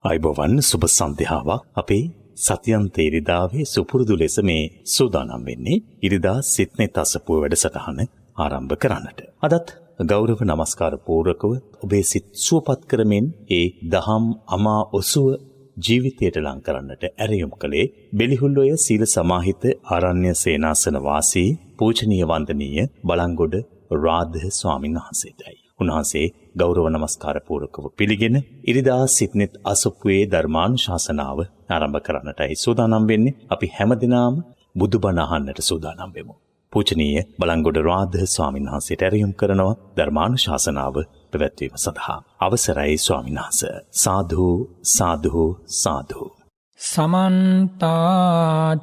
අයිබෝවන් සුබ සන්ධ්‍යාවක් අපේ සතියන්ත ඉරිදාවේ සුපුරුදු ලෙස මේ සූදානම් වෙන්නේ ඉරිදා සිත්නේ තසපුව වැඩසටහන ආරම්භ කරන්නට. අදත් ගෞරව නමස්කාර පූර්වකව ඔබේ සිත් සුවපත් කරමින් ඒ දහම් අමා ඔසුව ජීවිතයට ලං කරන්නට ඇරයුම් කළේ බෙලිහුල්ලොය සීල සමාහිත ආරණ්‍ය සේනාසන වාසී පූජනීය වන්දනීය බලංගොඩ රාධ ස්වාමීන් වහන්සේටයි. උන්වහන්සේ ගෞරව නමස්කාර පූර්වකව පිළිගෙන ඉරිදා සිත්නෙත් අසපුවේ ධර්මානුශාසනාව ආරම්භ කරන්නටයි සූදානම් වෙන්නේ. අපි හැමදිනම බුදුබණ අහන්නට සූදානම් වෙමු. පූජනීය බලංගොඩ රාධ ස්වාමීන් වහන්සේට ඇරයුම් කරනවා ධර්මානුශාසනාව පැවැත්වීම සඳහා. අවසරයි ස්වාමීන් වහන්සේ. සාදු සාදු සාදු. සමන්ත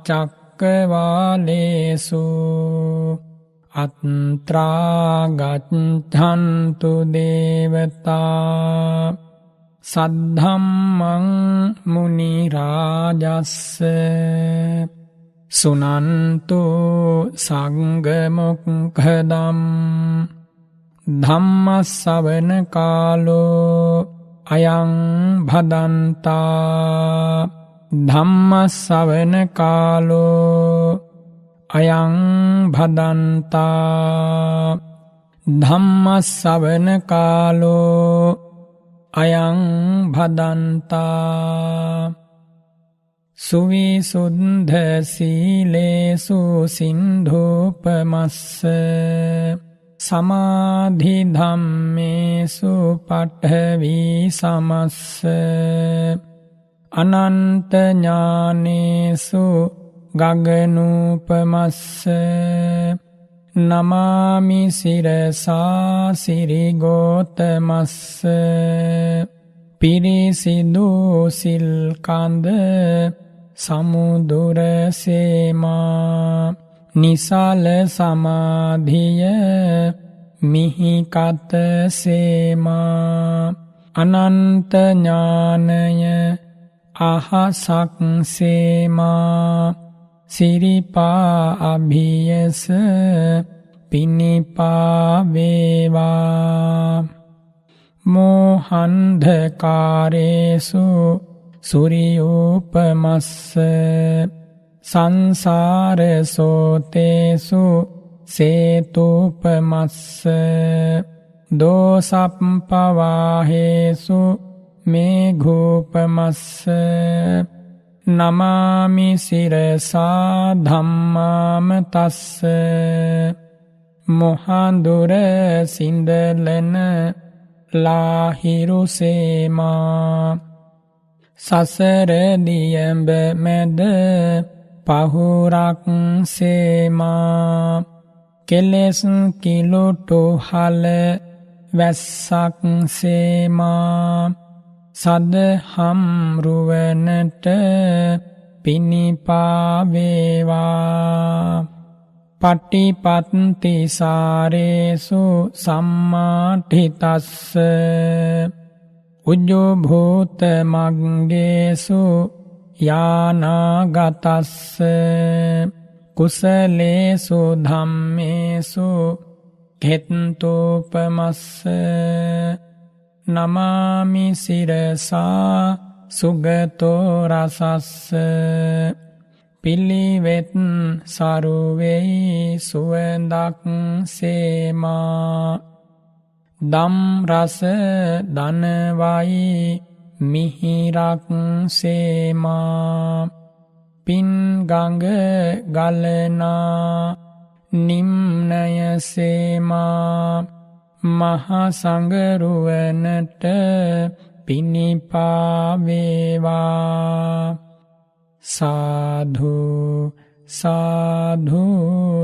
චක්කවාලේසු අත්‍රා ගච්ඡන්තු දේවතා සද්ධම්මං මුනි රාජස්ස සුනන්තු සංඝ මොක්ඛදම් ධම්මස්සවන කාලෝ අයං භදන්තා ධම්මස්සවන කාලෝ අයං භදන්තා ධම්මස්සවන කාලෝ අයං භදන්තා සුවිසුද්ධ සීලේසු සින්ධූපමස්ස සමාධි ධම්මේසු පඨවි සමස්ස අනන්ත ඥානේසු ගගනූපමස්ස නමාමි සිරසා සිරිගෝතමස්ස පිරිසිදු සිල්කන්ද සමුදුර සේමා නිසල සමාධිය මිහිකත සේමා අනන්ත ඥානය අහසක් සේමා සිරිපා අභියස පිනිපා වේවා මෝහන්ධකාරේසු සුරියූපමස්ස සංසාර සෝතේසු සේතුපමස්ස දෝසප්පවාහේසු මේඝූපමස්ස නමාමි සිරසා ධම්මාම තස්ස මොහන්දුර සින්දලන ලාහිරු සේමා සසර දියඹ මැද පහුරක් සේමා කෙලෙස් කිලුටු හල වැස්සක් සේමා සදහම් රුවනට පිනිපා වේවා පටිපත්ති සාරේසු සම්මාඨිතස්ස උජ්ජෝ භූත මග්ගේසු යානාගතස්ස කුසලේසු ධම්මේසු ඛෙත්තෝපමස්ස නමාමි සිරසා සුගතෝ රසස්ස පිළිවෙත් සරුවෙයි සුවඳක් සේමා දම් රස දනවයි මිහිරක් සේමා පින් ගඟ ගලනා නිම්නය සේමා මහසඟරුවනට පිනිපා වේවා සාධු සාධු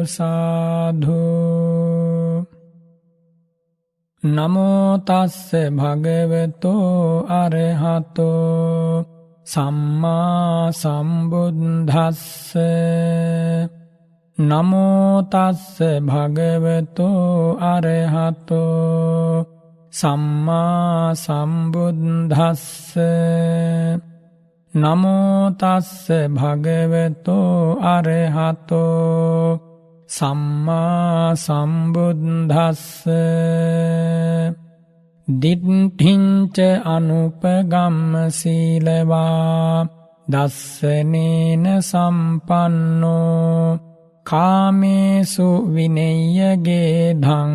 සාධු. නමෝ තස්ස භගවතෝ අරහතෝ සම්මා සම්බුද්දස්ස නමෝ තස්ස භගවතෝ අරහතෝ සම්මා සම්බුද්දස්ස නමෝ තස්ස භගවතෝ අරහතෝ සම්මා සම්බුද්දස්ස දිට්ඨිංච අනුපගම්ම සීලවා දස්සනේන සම්පන්නෝ කාමේසු විනෙය්‍යගේ ධං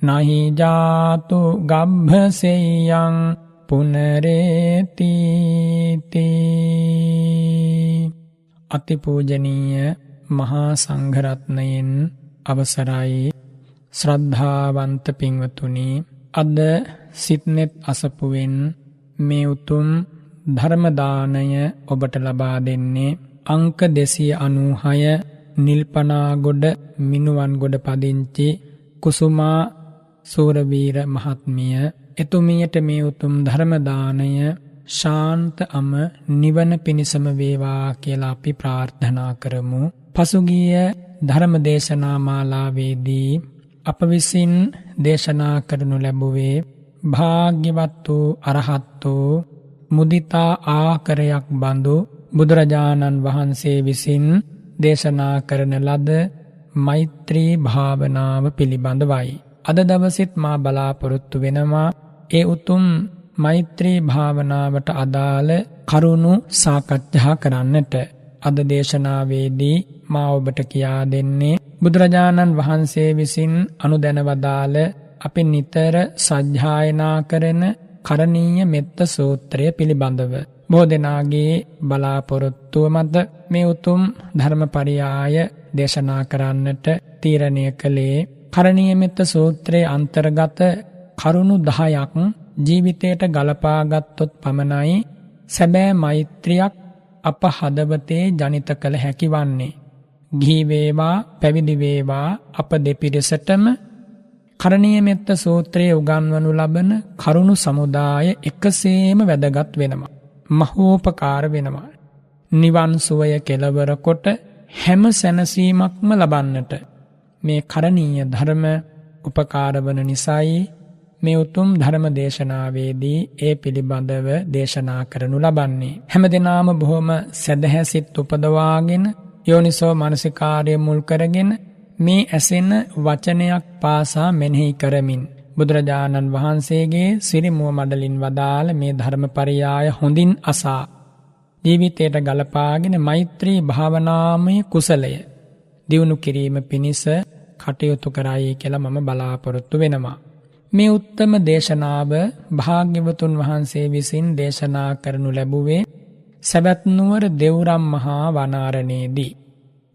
නහි ජාතු ගබ්භසෙය්‍යං පුනරේතිති. අතිපූජනීය මහා සංඝරත්නයෙන් අවසරයි ශ්‍රද්ධාවන්ත පින්වතුනි, අද සිත්නෙත් අසපුවෙන් මේ උතුම් ධර්මදානය ඔබට ලබා දෙන්නේ අංක 296 නිල්පනාගොඩ මිනුවන්ගොඩ පදිංචි කුසුමා සූරවීර මහත්මිය. එතුමියට මේ උතුම් ධර්මදානය ශාන්ත අම නිවන පිණිසම වේවා කියලා අපි ප්‍රාර්ථනා කරමු. පසුගිය ධර්මදේශනා මාලාවේදී අප විසින් දේශනා කරනු ලැබුවේ භාග්‍යවත් වූ අරහත් වූ මුදිතා ආකරයක් බඳු බුදුරජාණන් වහන්සේ විසින් දේශනා කරන ලද මෛත්‍රී භාවනාව පිළිබඳවයි. අද දවසෙත් මා බලාපොරොත්තු වෙනවා ඒ උතුම් මෛත්‍රී භාවනාවට අදාළ කරුණු සාකච්ඡා කරන්නට. අද දේශනාවේදී මා ඔබට කියා දෙන්නේ බුදුරජාණන් වහන්සේ විසින් අනුදැන වදාළ අපි නිතර සජ්ජායනා කරන කරණීය මෙත්ත සූත්‍රය පිළිබඳව. බොහෝ දෙනාගේ බලාපොරොත්තුව මත මේ උතුම් ධර්මපරියාය දේශනා කරන්නට තීරණය කළේ කරණීය මෙත්ත සූත්‍රයේ අන්තර්ගත කරුණු 10ක් ජීවිතයට ගලපා ගත්තොත් පමණයි සැබෑ මෛත්‍රියක් අප හදවතේ ජනිත කළ හැකි වන්නේ. ගිහි වේවා පැවිදි වේවා අප දෙපිරිසටම කරණීය මෙත්ත සූත්‍රයේ උගන්වනු ලබන කරුණු සමුදාය එකසේම වැදගත් වෙනවා. මහෝපකාර වෙනවා. නිවන් සුවය කෙලවර කොට හැම සැනසීමක්ම ලබන්නට මේ කරණීය ධර්ම උපකාර වන නිසායි මේ උතුම් ධර්ම දේශනාවේදී ඒ පිළිබඳව දේශනා කරනු ලබන්නේ. හැමදෙනාම බොහොම සදහැසිත උපදවාගෙන යෝනිසෝ මනසිකාර්ය මුල් කරගෙන මේ ඇසෙන වචනයක් පාසා මෙනෙහි කරමින් බුදුරජාණන් වහන්සේගේ සිරිමුව මඩලින් වදාළ මේ ධර්මපරියාය හොඳින් අසා ජීවිතයට ගලපාගෙන මෛත්‍රී භාවනාමය කුසලය දියුණු කිරීම පිණිස කටයුතු කරයි කියලා මම බලාපොරොත්තු වෙනවා. මේ උත්තම දේශනාව භාග්‍යවතුන් වහන්සේ විසින් දේශනා කරනු ලැබුවේ සවැත් නුවර දෙව්රම් මහා වනාරණේදී.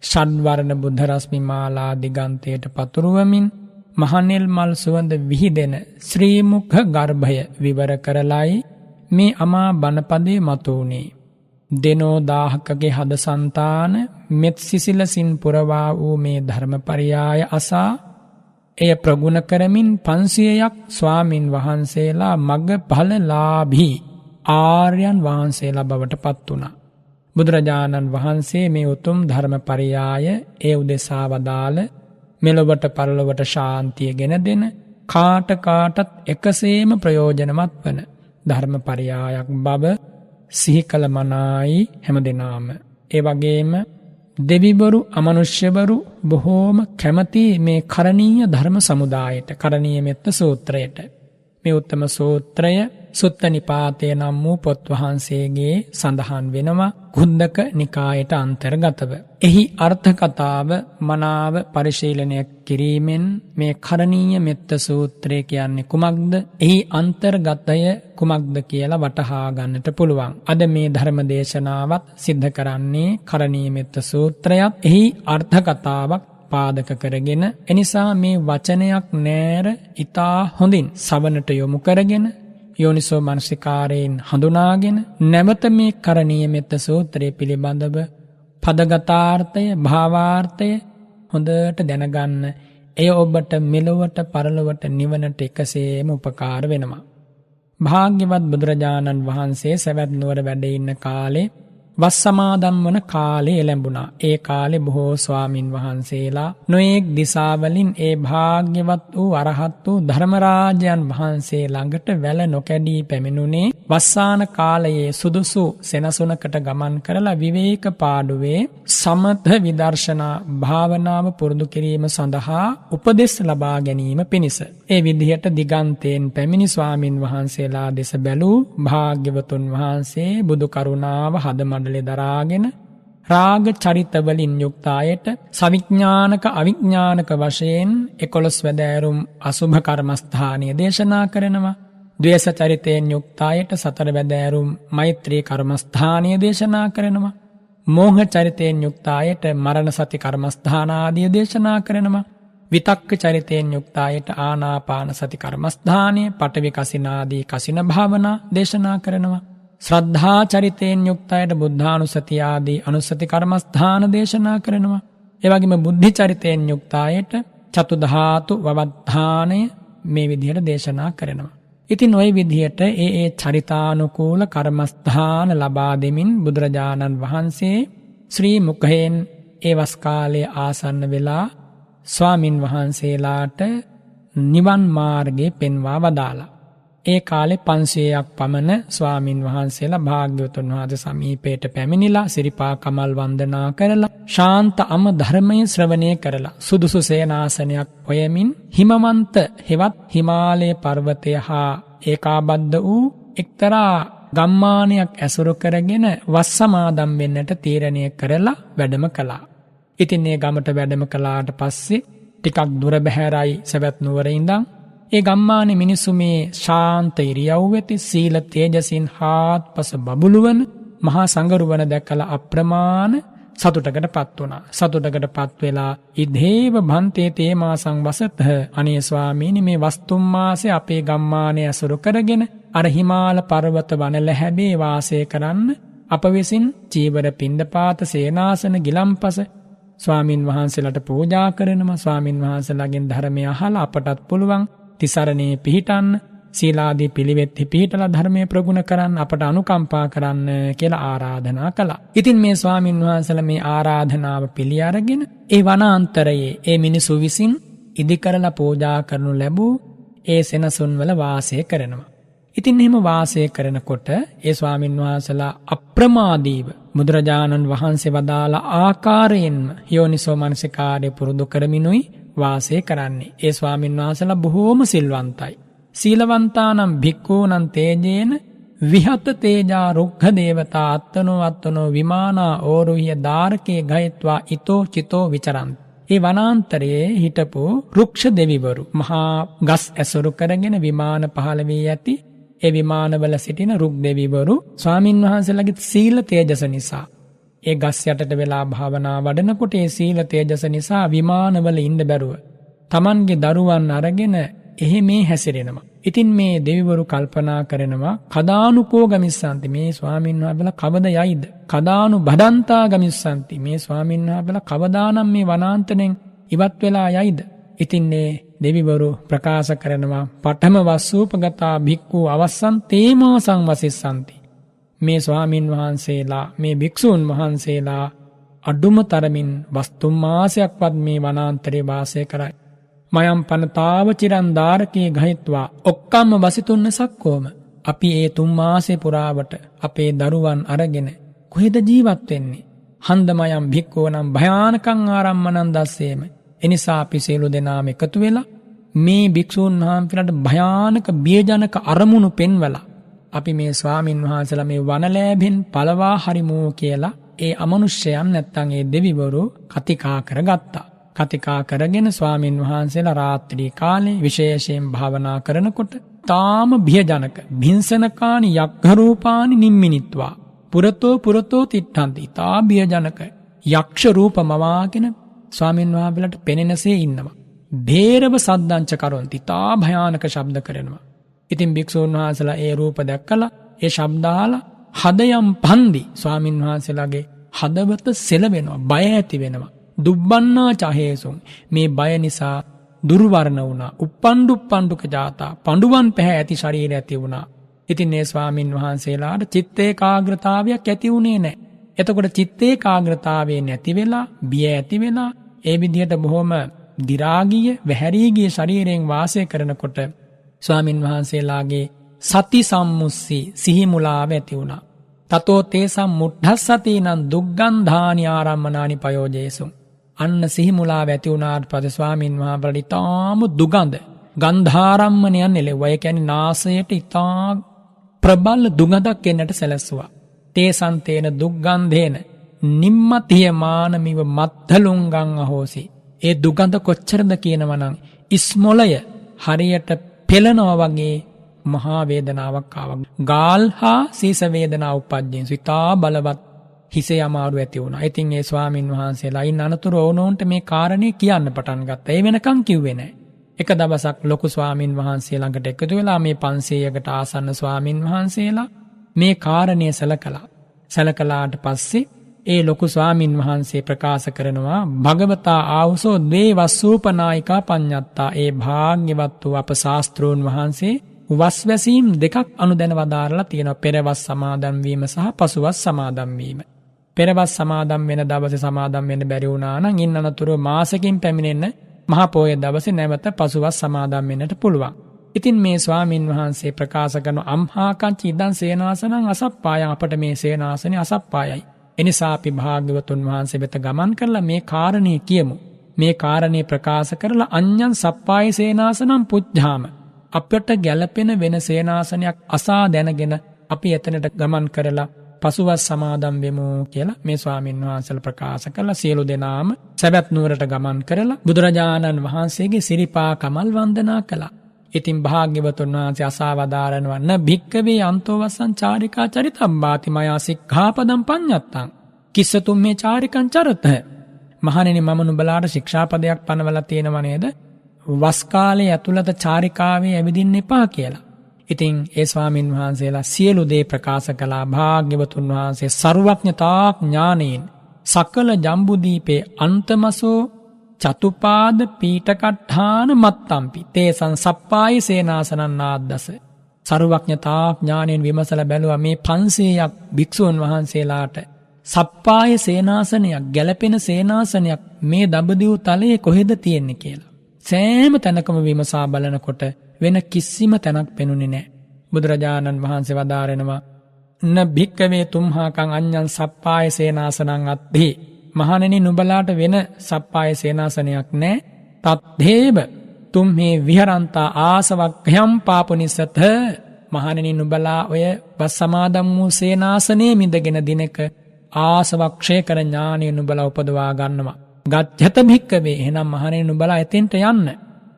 ෂඩ්වර්ණ බුද්ධ රශ්මි මාලා දිගන්තයට පතුරුවමින් මහනෙල් මල් සුවඳ විහිදෙන ශ්‍රී මුඛ ගර්භය විවර කරලයි මේ අමා බණපදේ මතුවුනේ. දෙනෝ 1000කගේ හද సంతාන මෙත් සිසිලසින් පුරවා වූ මේ ධර්මපරියාය අසා එය ප්‍රගුණ කරමින් 500ක් ස්වාමින් වහන්සේලා මග ඵලලාභී ආර්යයන් වහන්සේලා බවට පත් වුණා. බුදුරජාණන් වහන්සේ මේ උතුම් ධර්මපරියාය ඒ උදෙසා වදාළ මෙලොවට පරලොවට ශාන්තිය ගෙන දෙන කාටත් එකසේම ප්‍රයෝජනවත් වන ධර්මපරියායක් බව සිහි කළ මනායි හැමදෙනාම. ඒ වගේම දෙවිවරු අමනුෂ්‍යවරු බොහෝම කැමති මේ කරණීය ධර්ම සමුදායට, කරණීය මෙත්ත සූත්‍රයට. මේ උත්තම සූත්‍රය සුත්ත නිපාතේ නම් වූ පොත් වහන්සේගේ සඳහන් වෙනවා කුද්දක නිකායට අන්තර්ගතව. එහි අර්ථ කතාව මනාව පරිශීලනය කිරීමෙන් මේ කරණීය මෙත්ත සූත්‍රය කියන්නේ කුමක්ද? එහි අන්තර්ගතය කුමක්ද කියලා වටහා ගන්නට පුළුවන්. අද මේ ධර්ම දේශනාවත් සිද්ධ කරන්නේ කරණීය මෙත්ත සූත්‍රයත් එහි අර්ථ කතාවක් පාදක කරගෙන. එනිසා මේ වචනයක් නෑර ඊතා හොඳින් සවනට යොමු කරගෙන යෝනිසෝ මනසිකාරයෙන් හඳුනාගෙන නැවත මේ කරණීය මෙත්ත සූත්‍රය පිළිබඳව පදගතාර්ථය භාවාර්ථය හොඳට දැනගන්න. එය ඔබට මෙලොවට පරලොවට නිවනට එකසේම උපකාර වෙනවා. භාග්‍යවත් බුදුරජාණන් වහන්සේ සවැත් නුවර වැඩ ඉන්න කාලේ වස් සමාදන් වන කාලේ එළඹුණා. ඒ කාලේ බොහෝ ස්වාමින් වහන්සේලා නොඑක් දිසාවලින් ඒ භාග්‍යවත් වූ අරහත් වූ ධර්මරාජයන් වහන්සේ ළඟට වැල නොකැඩී පැමිණුනේ වස්සාන කාලයේ සුදුසු සෙනසුනකට ගමන් කරලා විවේක පාඩුවේ සමත විදර්ශනා භාවනාව පුරුදු කිරීම සඳහා උපදෙස් ලබා ගැනීම පිණිස. ඒ විදිහට දිගන්තයෙන් පැමිණි ස්වාමින් වහන්සේලා දෙස බැලූ භාග්‍යවතුන් වහන්සේ බුදු කරුණාව හදමඩලේ දරාගෙන රාග චරිතවලින් යුක්ත අයට සවිඥානික අවිඥානික වශයෙන් 11 වැදෑරුම් අසුභ කර්මස්ථානීය දේශනා කරනවා. ද්වේෂ චරිතයෙන් යුක්ත අයට 4 වැදෑරුම් මෛත්‍රී කර්මස්ථානීය දේශනා කරනවා. මෝහ චරිතයෙන් යුක්ත අයට මරණ සති කර්මස්ථාන ආදී දේශනා කරනවා. විතක්ක චරිතයෙන් යුක්ත අයට ආනාපාන සති කර්මස්ථානීය පඨවි කසිනාදී කසින භාවනා දේශනා කරනවා. ශ්‍රද්ධා චරිතයෙන් යුක්ත අයට බුද්ධානුස්සතිය ආදී අනුස්සති කර්මස්ථාන දේශනා කරනවා. ඒ වගේම බුද්ධි චරිතයෙන් යුක්ත අයට චතු ධාතු වවත්තානය මේ විදිහට දේශනා කරනවා. ඉතින් ওই විදිහට ඒ චරිතානුකූල කර්මස්ථාන ලබා දෙමින් බුදුරජාණන් වහන්සේ ශ්‍රී මුඛයෙන් ඒ වස් කාලයේ ආසන්න වෙලා ස්වාමින් වහන්සේලාට නිවන් මාර්ගය පෙන්වා වදාලා. ඒ කාලේ 500ක් පමණ ස්වාමින් වහන්සේලා භාග්‍යවතුන් වහන්සේ සමීපයට පැමිණිලා සිරිපා කමල් වන්දනා කරලා ශාන්ත අම ධර්මයේ ශ්‍රවණය කරලා සුදුසු සේනාසනයක් හොයමින් හිමවන්ත හෙවත් හිමාලය පර්වතය හා ඒකාබද්ධ වූ එක්තරා ගම්මානයක් ඇසුරු කරගෙන වස් සමාදන් වෙන්නට තීරණය කරලා වැඩම කළා. ඉතින් මේ ගමට වැඩම කළාට පස්සේ ටිකක් දුර බැහැරයි සවැත් නුවර ඉඳන් ඒ ගම්මානේ මිනිසු මේ ශාන්ත ඉරියව්වෙති සීල තේජසින් හාත්පස බබළුවන මහා සංඝරුවන දැකලා අප්‍රමාණ සතුටකටපත් වුණා. සතුටකටපත් වෙලා ඉදේව භන්තේ තේමා සංවසතහ අනේ ස්වාමීනි මේ වස්තුම් මාසේ අපේ ගම්මානේ ඇසුරු කරගෙන අර හිමාල පර්වත වන ලැබේ වාසය කරන්න අප විසින් චීවර පිණ්ඩපාත සේනාසන ගිලම්පස ස්වාමින් වහන්සේලාට පූජා කරනවා. ස්වාමින් වහන්සේලාගෙන් ධර්මය අහලා අපටත් පුළුවන් තිසරණේ පිහිටන්න සීලාදී පිළිවෙත්හි පිහිටලා ධර්මයේ ප්‍රගුණ කරන්න අපට අනුකම්පා කරන්න කියලා ආරාධනා කළා. ඉතින් මේ ස්වාමින් වහන්සේලා මේ ආරාධනාව පිළි අරගෙන ඒ වනාන්තරයේ ඒ මිනිසු විසින් ඉදි කරලා පූජා කරනු ලැබූ ඒ සෙනසුන්වල වාසය කරනවා. ඉතින් එහෙම වාසය කරනකොට ඒ ස්වාමින් වහන්සේලා අප්‍රමාදීව බුදුරජාණන් වහන්සේ වදාලා ආකාරයෙන්ම යෝනිසෝ මනසිකාරය පුරුදු කරමිනුයි වාසය කරන්නේ. ඒ ස්වාමින් වහන්සේලා බොහෝම සිල්වන්තයි. සීලවන්තානම් භික්ඛූනම් තේජේන විහත තේජා රුක්ඛ දේවතා අත්තනෝ විමානා ඕරුහිය දාරකේ ගයත්වා ඊතෝ චිතෝ විචරන්ති. ඒ වනාන්තරයේ හිටපු රුක්ෂ දෙවිවරු මහා ගස් ඇසුරු කරගෙන විමාන පහළ වී ඇති ඒ විමානවල සිටින රුක් දෙවිවරු ස්වාමින් වහන්සේලාගේ සීල තේජස නිසා ඒ ගස් යටට වෙලා භාවනා වඩනකොට ඒ සීල තේජස නිසා විමානවල ඉන්න බැරුව Tamanගේ දරුවන් අරගෙන එහෙ මේ හැසිරෙනවා. ඉතින් මේ දෙවිවරු කල්පනා කරනවා කදානුකෝ ගමිස්සන්ති මේ ස්වාමීන් වහන්සේලා කවද යයිද? කදානු බදන්තා ගමිස්සන්ති මේ ස්වාමීන් වහන්සේලා කවදානම් මේ වනාන්තරයෙන් ඉවත් වෙලා යයිද? ඉතින් මේ දෙවිවරු ප්‍රකාශ කරනවා පඨම වස්සූපගතා භික්ඛු අවස්සන් තේමා සංවසිස්සන්ති. මේ ස්වාමීන් වහන්සේලා මේ භික්ෂූන් වහන්සේලා අඩුම තරමින් වස්තුම් මාසයක්වත් මේ වනාන්තරයේ වාසය කරයි. මයම් පනතාව චිරන් දාරකේ ගහිත්වා ඔක්කම්ම වසිතුන්න සක්කෝම අපි ඒ 3 මාසේ පුරාවට අපේ දරුවන් අරගෙන කොහෙද ජීවත් වෙන්නේ? හන්දමයම් භික්ඛූනම් භයානකං ආරම්මනං දස්සේම. එනිසා අපි සියලු දෙනාම එකතු වෙලා මේ භික්ෂූන් වහන්සේලාට භයානක බියජනක අරමුණු පෙන්වලා අපි මේ ස්වාමින් වහන්සේලා මේ වනලෑබෙන් පළවා හරිමු කියලා ඒ අමනුෂ්‍යයන් නැත්තම් ඒ දෙවිවරු කතිකා කරගත්තා. කතිකා කරගෙන ස්වාමින් වහන්සේලා රාත්‍රී කාලේ විශේෂයෙන් භාවනා කරනකොට තාම බියජනක භින්සනකානි යක්ඛරූපානි නිම්මිනිත්වා පුරතෝ තිට්ඨන්ති. තා බියජනක යක්ෂ රූපමවාගෙන ස්වාමින් වහන්සේලාට පෙනෙනසේ ඉන්නවා. භේරව සද්දංච කරොන්ති. තා භයානක ශබ්ද කරනවා. ඉතින් භික්ෂූන් වහන්සේලා ඒ රූප දැක්කලා ඒ ශබ්ද අහලා හදයන් පන්දි ස්වාමින් වහන්සේලාගේ හදවත සෙලවෙනවා, බය ඇති වෙනවා. දුබ්බන්නා චහේසුන් මේ බය නිසා දුර්වර්ණ වුණා. උප්පණ්ඩුක ජාතා පඬුවන් පැහැ ඇති ශරීරය ඇති වුණා. ඉතින් මේ ස්වාමින් වහන්සේලාට චිත්ත ඒකාග්‍රතාවයක් ඇති වුණේ නැහැ. එතකොට චිත්ත ඒකාග්‍රතාවය නැති වෙලා, බිය ඇති වෙලා, ඒ විදිහට බොහොම දි รา ගිය, වැහැරී ගිය ශරීරයෙන් වාසය කරනකොට ස්වාමින් වහන්සේලාගේ සති සම්මුස්සි සිහි මුලාව ඇති වුණා. තතෝ තේසම් මුද්ධස්සතිනං දුග්ගන්ධානි ආරම්මනානි පයෝජේසු. අන්න සිහි මුලාව ඇති වුණාට පස්සේ ස්වාමින් වහන්සේලාට ඊටාම දුගඳ ගන්ධාරම්මණයන් එළෙව්වා. ඒ කියන්නේ නාසයට ඊටා ප්‍රබල දුගඳක් එන්නට සැලැස්සුවා. තේසං තේන දුග්ගන්ධේන නිම්මතිය මානමිව මත්තලුංගං අහෝසි. ඒ දුගඳ කොච්චරද කියනවනම් ඉස්මොලය හරියට පෙළනවා වගේ මහා වේදනාවක් ආවා. ගාල් හා සීස වේදනා උපජ්ජෙන්සු. ඉතා බලවත් හිසේ අමාරු ඇති වුණා. ඉතින් ඒ ස්වාමින් වහන්සේලා ඉන්න අනතුරු ඕනෝන්ට මේ කාරණේ කියන්න පටන් ගත්තා. ඒ වෙනකන් කිව්වේ නැහැ. එක දවසක් ලොකු ස්වාමින් වහන්සේ ළඟට එකතු වෙලා මේ 500කට ආසන්න ස්වාමින් වහන්සේලා මේ කාරණය සැලකලාට පස්සේ ඒ ලොකු ස්වාමින් වහන්සේ ප්‍රකාශ කරනවා භගවතා ආවුසෝ ද්වේ වස්සූපනායිකා පඤ්ඤත්තා. ඒ භාග්‍යවත් වූ අප ශාස්ත්‍රෝන් වහන්සේ වස්වැසීම් දෙකක් අනුදැන වදාරලා තියෙනවා. පෙරවස් සමාදන් වීම සහ පසුවස් සමාදන් වීම. පෙරවස් සමාදන් වෙන දවසේ සමාදන් වෙන්න බැරි වුණා නම් ඉන්න අනතුරු මාසකින් පැමිණෙන්න මහ පොය දවසේ නැවත පසුවස් සමාදන් වෙන්නට පුළුවන්. ඉතින් මේ ස්වාමින් වහන්සේ ප්‍රකාශ කරන අම්හාකංච ඉදං සේනාසනං අසප්පාය. අපට මේ සේනාසනේ අසප්පායයි. එනිසා අපි භාග්‍යවතුන් වහන්සේ වෙත ගමන් කරලා මේ කාරණේ කියමු. මේ කාරණේ ප්‍රකාශ කරලා අඤ්ඤං සප්පාය සේනාසනං පුජ්ජාම. අපට ගැළපෙන වෙන සේනාසනයක් අසා දැනගෙන අපි එතනට ගමන් කරලා පසුවස් සමාදම් වෙමු කියලා මේ ස්වාමින් වහන්සේලා ප්‍රකාශ කළා. සියලු දෙනාම සවැත් නුවරට ගමන් කරලා බුදුරජාණන් වහන්සේගේ සිරිපා කමල් වන්දනා කළා. ඉතින් භාග්‍යවතුන් වහන්සේ අසා වදාරනවා න භික්කවේ අන්තෝ වස්සං චාරිකා චරිතම්බාති මයා සික්ඛාපදං පඤ්ඤත්තං කිස්සතුම් මේ චාරිකං චරත. මහණෙනි මම නුඹලාට ශික්ෂාපදයක් පනවලා තියෙනව නේද? වස් කාලේ ඇතුළත චාරිකාවේ ඇවිදින්න එපා කියලා. ඉතින් ඒ ස්වාමින් වහන්සේලා සියලු දේ ප්‍රකාශ කළා. භාග්‍යවතුන් වහන්සේ සර්වඥතා ඥානයෙන් සකල ජම්බුදීපේ අන්තමසෝ චතුපාද පීඨකට්ඨාන මත්තම්පි තේසං සප්පාය සේනාසනං ආද්දස. සර්වඥතා ඥානයෙන් විමසලා බැලුවා මේ 500ක් භික්ෂුන් වහන්සේලාට සප්පාය සේනාසනයක්, ගැළපෙන සේනාසනයක් මේ දඹදිව් තලයේ කොහෙද තියෙන්නේ කියලා. සෑම තැනකම විමසා බලනකොට වෙන කිසිම තැනක් පෙනුනේ නැහැ. බුදුරජාණන් වහන්සේ වදාරනවා න භික්කවේ තුම්හාකං අඤ්ඤං සප්පාය සේනාසනං අත්ථි. මහණෙනි නුඹලාට වෙන සප්පාය සේනාසනයක් නැහැ. තත්ථේව තුම්හේ විහරන්තා ආසවක්ඛයම් පාපුනිසත. මහණෙනි නුඹලා ඔය වස් සමාදම් වූ සේනාසනේ මිදගෙන දිනක ආසවක්ෂය කර ඥානය නුඹලා උපදවා ගන්නවා. ගච්ඡත භික්කවේ. එහෙනම් මහණෙනි නුඹලා එතෙන්ට යන්න.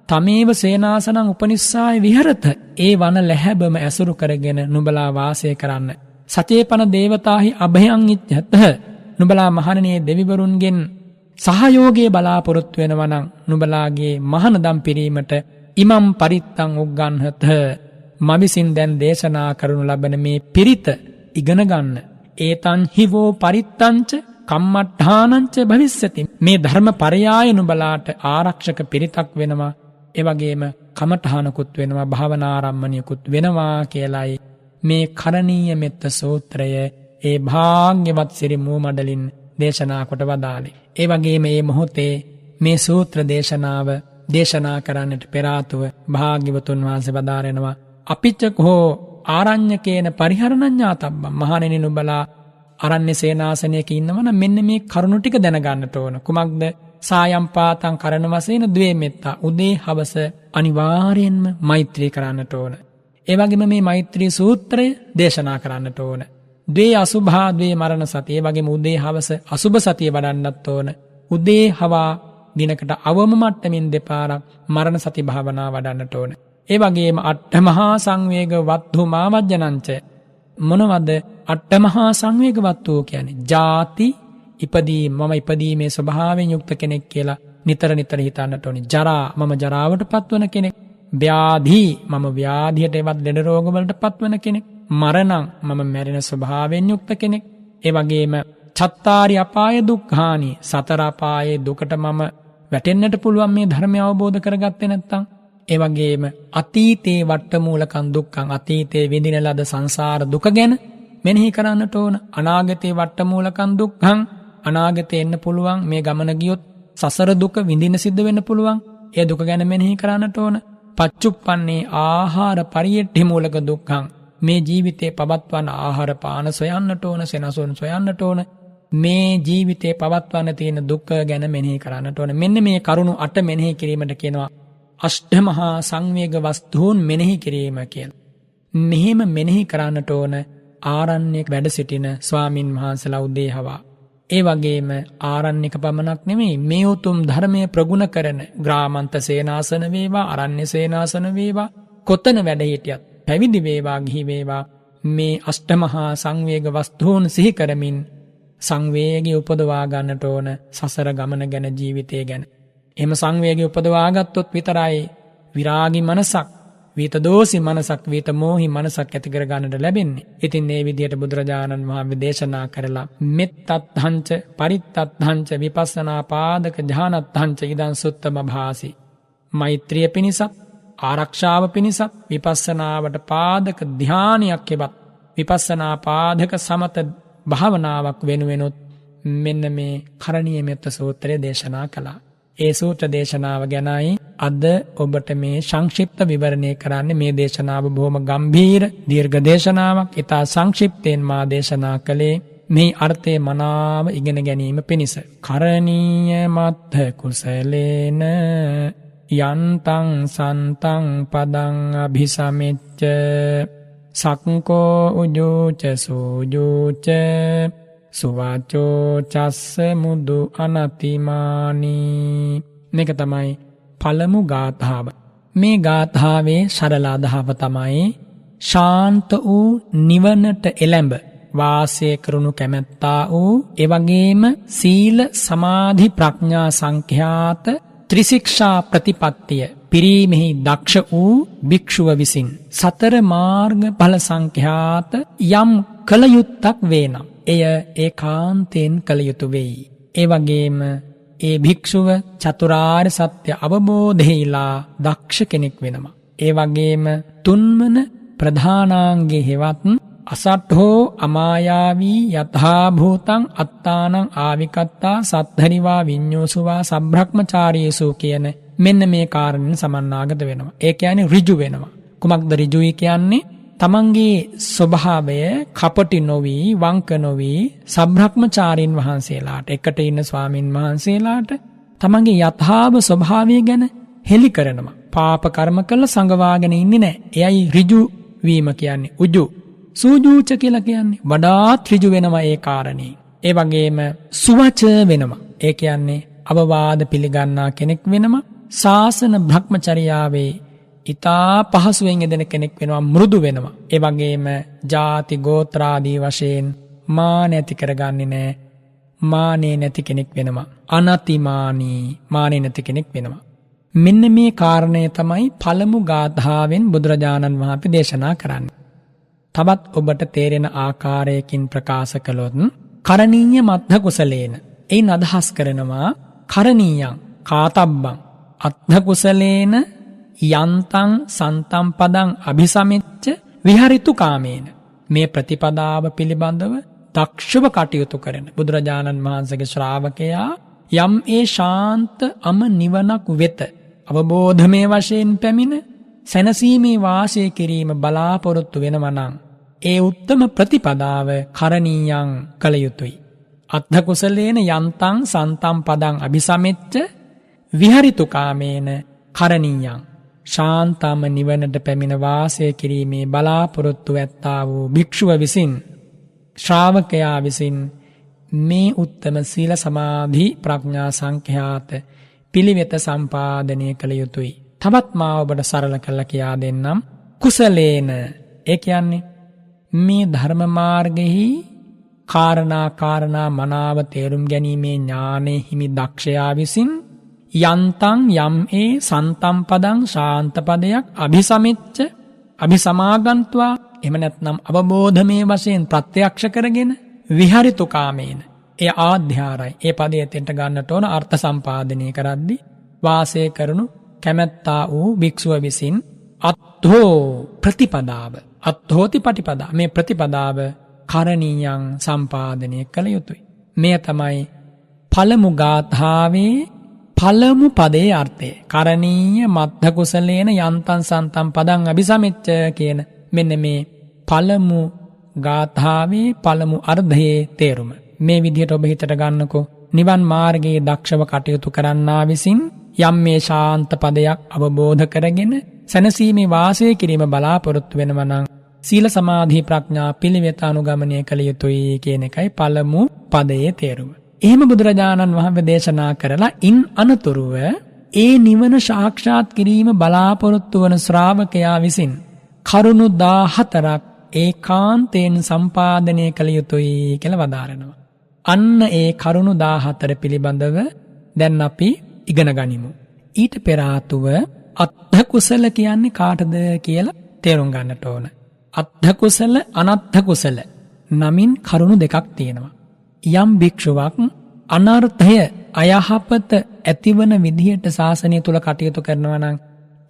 තමේව සේනාසනං උපනිස්සාය විහරත. ඒ වන ලැහැබම ඇසුරු කරගෙන නුඹලා වාසය කරන්න. සචේපන දේවතාහි අභයං ඉච්ඡත. නුඹලා මහණෙනි දෙවිවරුන්ගෙන් සහයෝගයේ බලාපොරොත්තු වෙනවා නම් නුඹලාගේ මහානදම් පිරීමට ඉමම් පරිත්තං උග්ගන්හත. මවිසින් දැන් දේශනා කරනු ලබන මේ පිරිත ඉගෙන ගන්න. ඒතං හිවෝ පරිත්තංච කම්මට්ඨානංච භවිස්සති. මේ ධර්ම පරයාය නුඹලාට ආරක්ෂක පිරිතක් වෙනවා. ඒ වගේම කමඨානකුත් වෙනවා, භාවනාරම්මණියකුත් වෙනවා කියලයි මේ කරණීය මෙත්ත සූත්‍රය ඒ භාග්‍යවත් සිරි මූමඩලින් දේශනා කොට වදාළේ. ඒ වගේම මේ මොහොතේ මේ සූත්‍ර දේශනාව දේශනා කරන්නට පෙර ආතුව භාග්‍යවතුන් වහන්සේ වදාරනවා අපිච්චකෝ ආරඤ්‍යකේන පරිහරණඤ්ඤාතබ්බං. මහණෙනි නුඹලා අරණ්‍ය සේනාසනයක ඉන්නවනම් මෙන්න මේ කරුණු ටික දැනගන්නට ඕන. කුමක්ද? සායම් පාතං කරන වශයෙන් ද්වේ මෙත්තා. උදේ හවස අනිවාර්යෙන්ම මෛත්‍රී කරන්නට ඕන. ඒ වගේම මේ මෛත්‍රී සූත්‍රය දේශනා කරන්නට ඕන. ද්වේ අසුභා ද්වේ මරණ සතිය. ඒ වගේම උදේ හවස අසුභ සතිය වඩන්නත් ඕන. උදේ හවා දිනකට අවම මට්ටමින් දෙපාරක් මරණ සති භාවනා වඩන්නට ඕන. ඒ වගේම අට්ඨ මහා සංවේග වත්තු මාවජ්ජනංච. මොනවද අට්ඨ මහා සංවේග වත්තු කියන්නේ? ජාති ඉපදී මම ඉපදීමේ ස්වභාවයෙන් යුක්ත කෙනෙක් කියලා නිතර හිතන්නට ඕනි. ජරා මම ජරාවට පත්වන කෙනෙක්. ව්‍යාධි මම ව්‍යාධියට එවත් ලෙඩ රෝග වලට පත්වන කෙනෙක්. මරණං මම මැරෙන ස්වභාවයෙන් යුක්ත කෙනෙක්. ඒ වගේම චත්තාරි අපාය දුක්ඛානි සතර අපායේ දුකට මම වැටෙන්නට පුළුවන් මේ ධර්මය අවබෝධ කරගත්තේ නැත්නම්. ඒ වගේම අතීතේ වට්ටමූලකං දුක්ඛං අතීතේ විඳින ලද සංසාර දුක ගැන මෙනෙහි කරන්නට ඕන. අනාගතේ වට්ටමූලකං දුක්ඛං, අනාගතේ එන්න පුළුවන් මේ ගමන ගියොත් සසර දුක විඳින්න සිද්ධ වෙන්න පුළුවන්. ඒ දුක ගැන මෙනෙහි කරන්නට ඕන. පච්චුප්පන්නේ ආහාර පරියට්ඨි මූලක දුක්ඛං, මේ ජීවිතේ පවත්වන ආහාර පාන සොයන්නට ඕන, සෙනසුන් සොයන්නට ඕන. මේ ජීවිතේ පවත්වන්න තියෙන දුක ගැන මෙනෙහි කරන්නට ඕන. මෙන්න මේ කරුණු 8 මෙනෙහි කිරීමට කියනවා අෂ්ඨමහා සංවේග වස්තුන් මෙනෙහි කිරීම කියලා. මෙහෙම මෙනෙහි කරන්නට ඕන ආරණ්‍යක වැඩ සිටින ස්වාමින් වහන්සේලා උදේහවා. ඒ වගේම ආරණ්‍යක පමණක් නෙමෙයි, මේ උතුම් ධර්මයේ ප්‍රගුණ කරන ග්‍රාමන්ත සේනාසන වේවා, අරණ්‍ය සේනාසන වේවා, කොතන වැඩ හිටියත්, පැවිදි වේවා, ගිහි වේවා, මේ අෂ්ටමහා සංවේග වස්තුන් සිහි කරමින් සංවේගය උපදවා ගන්නට ඕන සසර ගමන ගැන, ජීවිතය ගැන. එහෙම සංවේගය උපදවා ගත්තොත් විතරයි විරාගී මනසක්, විතදෝසි මනසක්, විතමෝහි මනසක් ඇති කර ගන්නට ලැබෙන්නේ. ඉතින් මේ විදිහට බුදුරජාණන් වහන්සේ දේශනා කරලා මෙත්තත්හංච පරිත්තත්හංච විපස්සනා පාදක ධානත්හංච ඉදං සුත්තම භාසි. මෛත්‍රිය පිණිසත්, ආරක්ෂාව පිණිසත්, විපස්සනාවට පාදක ධානයක් හෙවත් විපස්සනා පාදක සමත භාවනාවක් වෙනුවෙනුත් මෙන්න මේ කරණීය මෙත්ත සූත්‍රය දේශනා කළා. ඒ සූත්‍ර දේශනාව ගැනයි අද ඔබට මේ සංක්ෂිප්ත විවරණය කරන්නේ. මේ දේශනාව බොහොම ගම්භීර දීර්ඝ දේශනාවක්. ඊට සංක්ෂිප්තයෙන් මා දේශනා කළේ මේ අර්ථය මනාව ඉගෙන ගැනීම පිණිස. කරණීය මත්ථ කුසලේන යන්තං සන්තං පදං අභිසමෙච්ච සක්කෝ උජෝච සූජෝච සුවාචෝ චස්ස මුදු අනතිමානී. මේක තමයි පළමු ගාථාව. මේ ගාථාවේ සරල අදහව තමයි ශාන්ත වූ නිවනට එළඹ වාසය කරනු කැමැත්තා වූ, එවැගේම සීල සමාධි ප්‍රඥා සංඛ්‍යාත ත්‍රිශික්ෂා ප්‍රතිපත්තිය පිරීමෙහි දක්ෂ වූ භික්ෂුව විසින් සතර මාර්ග ඵල සංඛ්‍යාත යම් කල යුත්තක් වේනම් එය ඒකාන්තයෙන් කළ යුතු වෙයි. ඒ වගේම ඒ භික්ෂුව චතුරාර්ය සත්‍ය අවබෝධෙහිලා දක්ෂ කෙනෙක් වෙනවා. ඒ වගේම තුන්වන ප්‍රධානාංගේ හෙවත් අසට්ඨෝ අමායාවී යථා භූතං අත්තානං ආවිකත්තා සද්ධරිවා විඤ්ඤෝසුවා සබ්‍රහ්මචාරීසු කියන මෙන්න මේ කාරණෙන් සමන්නාගත වෙනවා. ඒ කියන්නේ ඍජු වෙනවා. කුමක්ද ඍජුයි කියන්නේ? තමන්ගේ ස්වභාවය කපටි නොවි, වංක නොවි, සබ්‍රහ්මචාරීන් වහන්සේලාට, එකට ඉන්න ස්වාමින් වහන්සේලාට තමන්ගේ යථාව ස්වභාවය ගැන හෙළි කරනවා. පාප කර්ම කළ සංගවාගෙන ඉන්නේ නැහැ. එයයි ඍජු වීම කියන්නේ. උජු සූජූච කියලා කියන්නේ වඩාත් ඍජු වෙනවා ඒ කාරණේ. ඒ වගේම සුවච වෙනවා. ඒ කියන්නේ අවවාද පිළිගන්නා කෙනෙක් වෙනවා. ශාසන භ්‍රමචර්යාවේ ඉතා පහසුවෙන් යෙදෙන කෙනෙක් වෙනවා, මෘදු වෙනවා. ඒ වගේම ಜಾති ගෝත්‍රාදී වශයෙන් මාන ඇති කරගන්නේ නැහැ. මානේ නැති කෙනෙක් වෙනවා. අනතිමානී, මානේ නැති කෙනෙක් වෙනවා. මෙන්න මේ කාරණය තමයි පළමු ගාථාවෙන් බුදුරජාණන් වහන්සේ දේශනා කරන්නේ. තවත් ඔබට තේරෙන ආකාරයකින් ප්‍රකාශ කළොත් කරණීය මත්ථ කුසලේන, එයින් අදහස් කරනවා කරණීයං කාතබ්බං අත්ථ කුසලේන යන්තං සන්තම් පදං අභිසමෙච්ච විහරිතු කාමේන. මේ ප්‍රතිපදාව පිළිබඳව දක්ෂව කටයුතු කරන බුදුරජාණන් වහන්සේගේ ශ්‍රාවකයා යම් ඒ ශාන්ත අම නිවනක් වෙත අවබෝධමය වශයෙන් පැමිණ සැනසීමේ වාසය කිරීම බලාපොරොත්තු වෙනවා නම් ඒ උත්තම ප්‍රතිපදාව කරණීයං කළ යුතුයි. අත්ථ කුසලේන යන්තං සන්තම් පදං අභිසමෙච්ච විහරිතු කාමේන කරණීයං. ශාන්තම නිවනට පැමිණ වාසය කිරීමේ බලාපොරොත්තු ඇත්තා වූ භික්ෂුව විසින්, ශ්‍රාවකයා විසින් මේ උත්තම සීල සමාධි ප්‍රඥා සංඛ්‍යාත පිළිවෙත සම්පාදනය කළ යුතුයි. තවත් මා ඔබට සරල කරලා කියා දෙන්නම්. කුසලේන, ඒ කියන්නේ මේ ධර්ම මාර්ගෙහි කාරණා මනාව තේරුම් ගැනීමේ ඥානෙ හිමි දක්ෂයා විසින් යන්තං යම් ඒ සන්තම් පදං ශාන්ත පදයක් අභිසමෙච්ච අභිසමාගන්ත්වා, එහෙම නැත්නම් අවබෝධමේ වශයෙන් ප්‍රත්‍යක්ෂ කරගෙන විහරිතු කාමේන, ඒ ආධ්‍යාරයි. ඒ පදයේ තෙන්ට ගන්නට ඕන අර්ථ සම්පාදනය කරද්දී වාසය කරනු කැමැත්තා වූ භික්ෂුව විසින් අත්ථෝ ප්‍රතිපදාව, අත්ථෝති පටිපදා, මේ ප්‍රතිපදාව කරණීයං සම්පාදනය කළ යුතුයි. මෙය තමයි පළමු ගාථාවේ පළමු පදයේ අර්ථය. කරණීය මද්ධ කුසලේන යන්තං සන්තං පදං අபிසමෙච්ච කියන මෙන්න මේ පළමු ගාථාවේ පළමු අර්ධයේ තේරුම. මේ විදිහට ඔබ හිතට ගන්නකෝ. නිවන් මාර්ගයේ දක්ෂව කටයුතු කරන්නා විසින් යම් මේ ශාන්ත පදයක් අවබෝධ කරගෙන සැනසීමේ වාසය කිරීම බලාපොරොත්තු වෙනවා නම් සීල සමාධි ප්‍රඥා පිළිවෙත අනුගමනය කළ යුතුයි කියන එකයි පළමු පදයේ තේරුම. එහෙම බුදුරජාණන් වහන්සේ දේශනා කරලා ඉන් අනතුරුව ඒ නිවන සාක්ෂාත් කිරීම බලාපොරොත්තු වන ශ්‍රාවකයා විසින් කරුණු 14ක් ඒකාන්තයෙන් සම්පාදනය කළ යුතුයි කියලා වදාරනවා. අන්න ඒ කරුණු 14 පිළිබඳව දැන් අපි ඉගෙන ගනිමු. ඊට පෙර ආතුව අත්ථ කුසල කියන්නේ කාටද කියලා තේරුම් ගන්නට ඕන. අත්ථ කුසල අනත්ථ කුසල නමින් කරුණු දෙකක් තියෙනවා. යම් භික්ෂුවක් අනර්ථය අයහපත ඇතිවන විදිහට ශාසනය තුල කටයුතු කරනවා නම්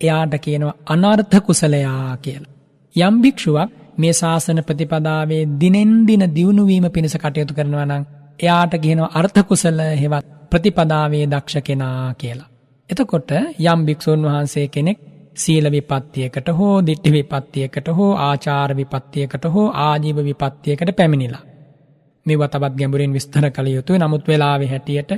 එයාට කියනවා අනර්ථ කුසලයා කියලා. යම් භික්ෂුවක් මේ ශාසන ප්‍රතිපදාවේ දිනෙන් දින දියුණු වීම පිණිස කටයුතු කරනවා නම් එයාට කියනවා අර්ථ කුසල හේවත් ප්‍රතිපදාවේ දක්ෂ කෙනා කියලා. එතකොට යම් භික්ෂුන් වහන්සේ කෙනෙක් සීල විපත්තියකට හෝ ditthi විපත්තියකට හෝ ආචාර විපත්තියකට හෝ ආජීව විපත්තියකට පැමිණිලා මේවා තවත් ගැඹුරින් විස්තර කළ යුතුයි. නමුත් වෙලාවේ හැටියට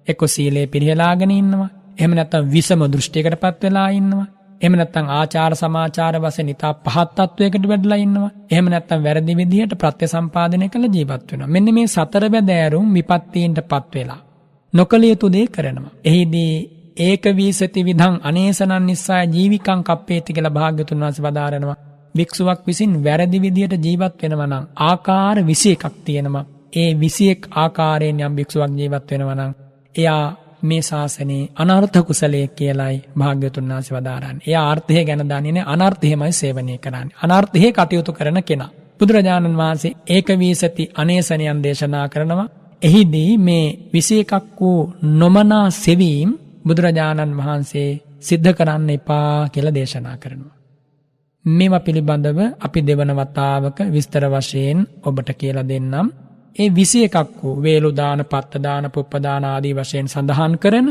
එක්ක සීලේ පිළිහෙලාගෙන ඉන්නවා. එහෙම නැත්නම් විසම දෘෂ්ටියකටපත් වෙලා ඉන්නවා. එහෙම නැත්නම් ආචාර සමාචාර වශයෙන් ඉතා පහත් තත්වයකට වැටලා ඉන්නවා. එහෙම නැත්නම් වැරදි විදිහට ප්‍රත්‍ය සම්පාදනය කළ ජීවත් වෙනවා. මෙන්න මේ සතර බැදෑරුම් විපත්තීන්ටපත් වෙලා නොකළ යුතු දේ කරනවා. එහිදී ඒක වීසති විධං අනේසනං නිස්සය ජීවිකං කප්පේති කියලා භාග්‍යතුන් වහන්සේ වදාරනවා. භික්ෂුවක් විසින් වැරදි විදිහට ජීවත් වෙනවා නම් ආකාර 21ක් තියෙනවා. ඒ 21 ආකාරයෙන් යම් භික්ෂුවක් ජීවත් වෙනවා නම් එයා මේ ශාසනයේ අනර්ථ කුසලයේ කියලායි භාග්‍යතුන් වහන්සේ වදාරන්නේ. එයා අර්ථය ගැන දන්නේ නැහැ, අනර්ථයමයි සේවනය කරන්නේ. අනර්ථයේ කටයුතු කරන කෙනා. බුදුරජාණන් වහන්සේ ඒක වීසති අනේසනයන් දේශනා කරනවා. එහිදී මේ 21ක් වූ නොමනා සෙවීම් බුදුරජාණන් වහන්සේ සිද්ධ කරන්න එපා කියලා දේශනා කරනවා. මේවා පිළිබඳව අපි දෙවන වතාවක විස්තර වශයෙන් ඔබට කියලා දෙන්නම්. ඒ 21ක් වූ වේලු දාන, පත්ත දාන, පුප්ප දාන ආදී වශයෙන් සඳහන් කරන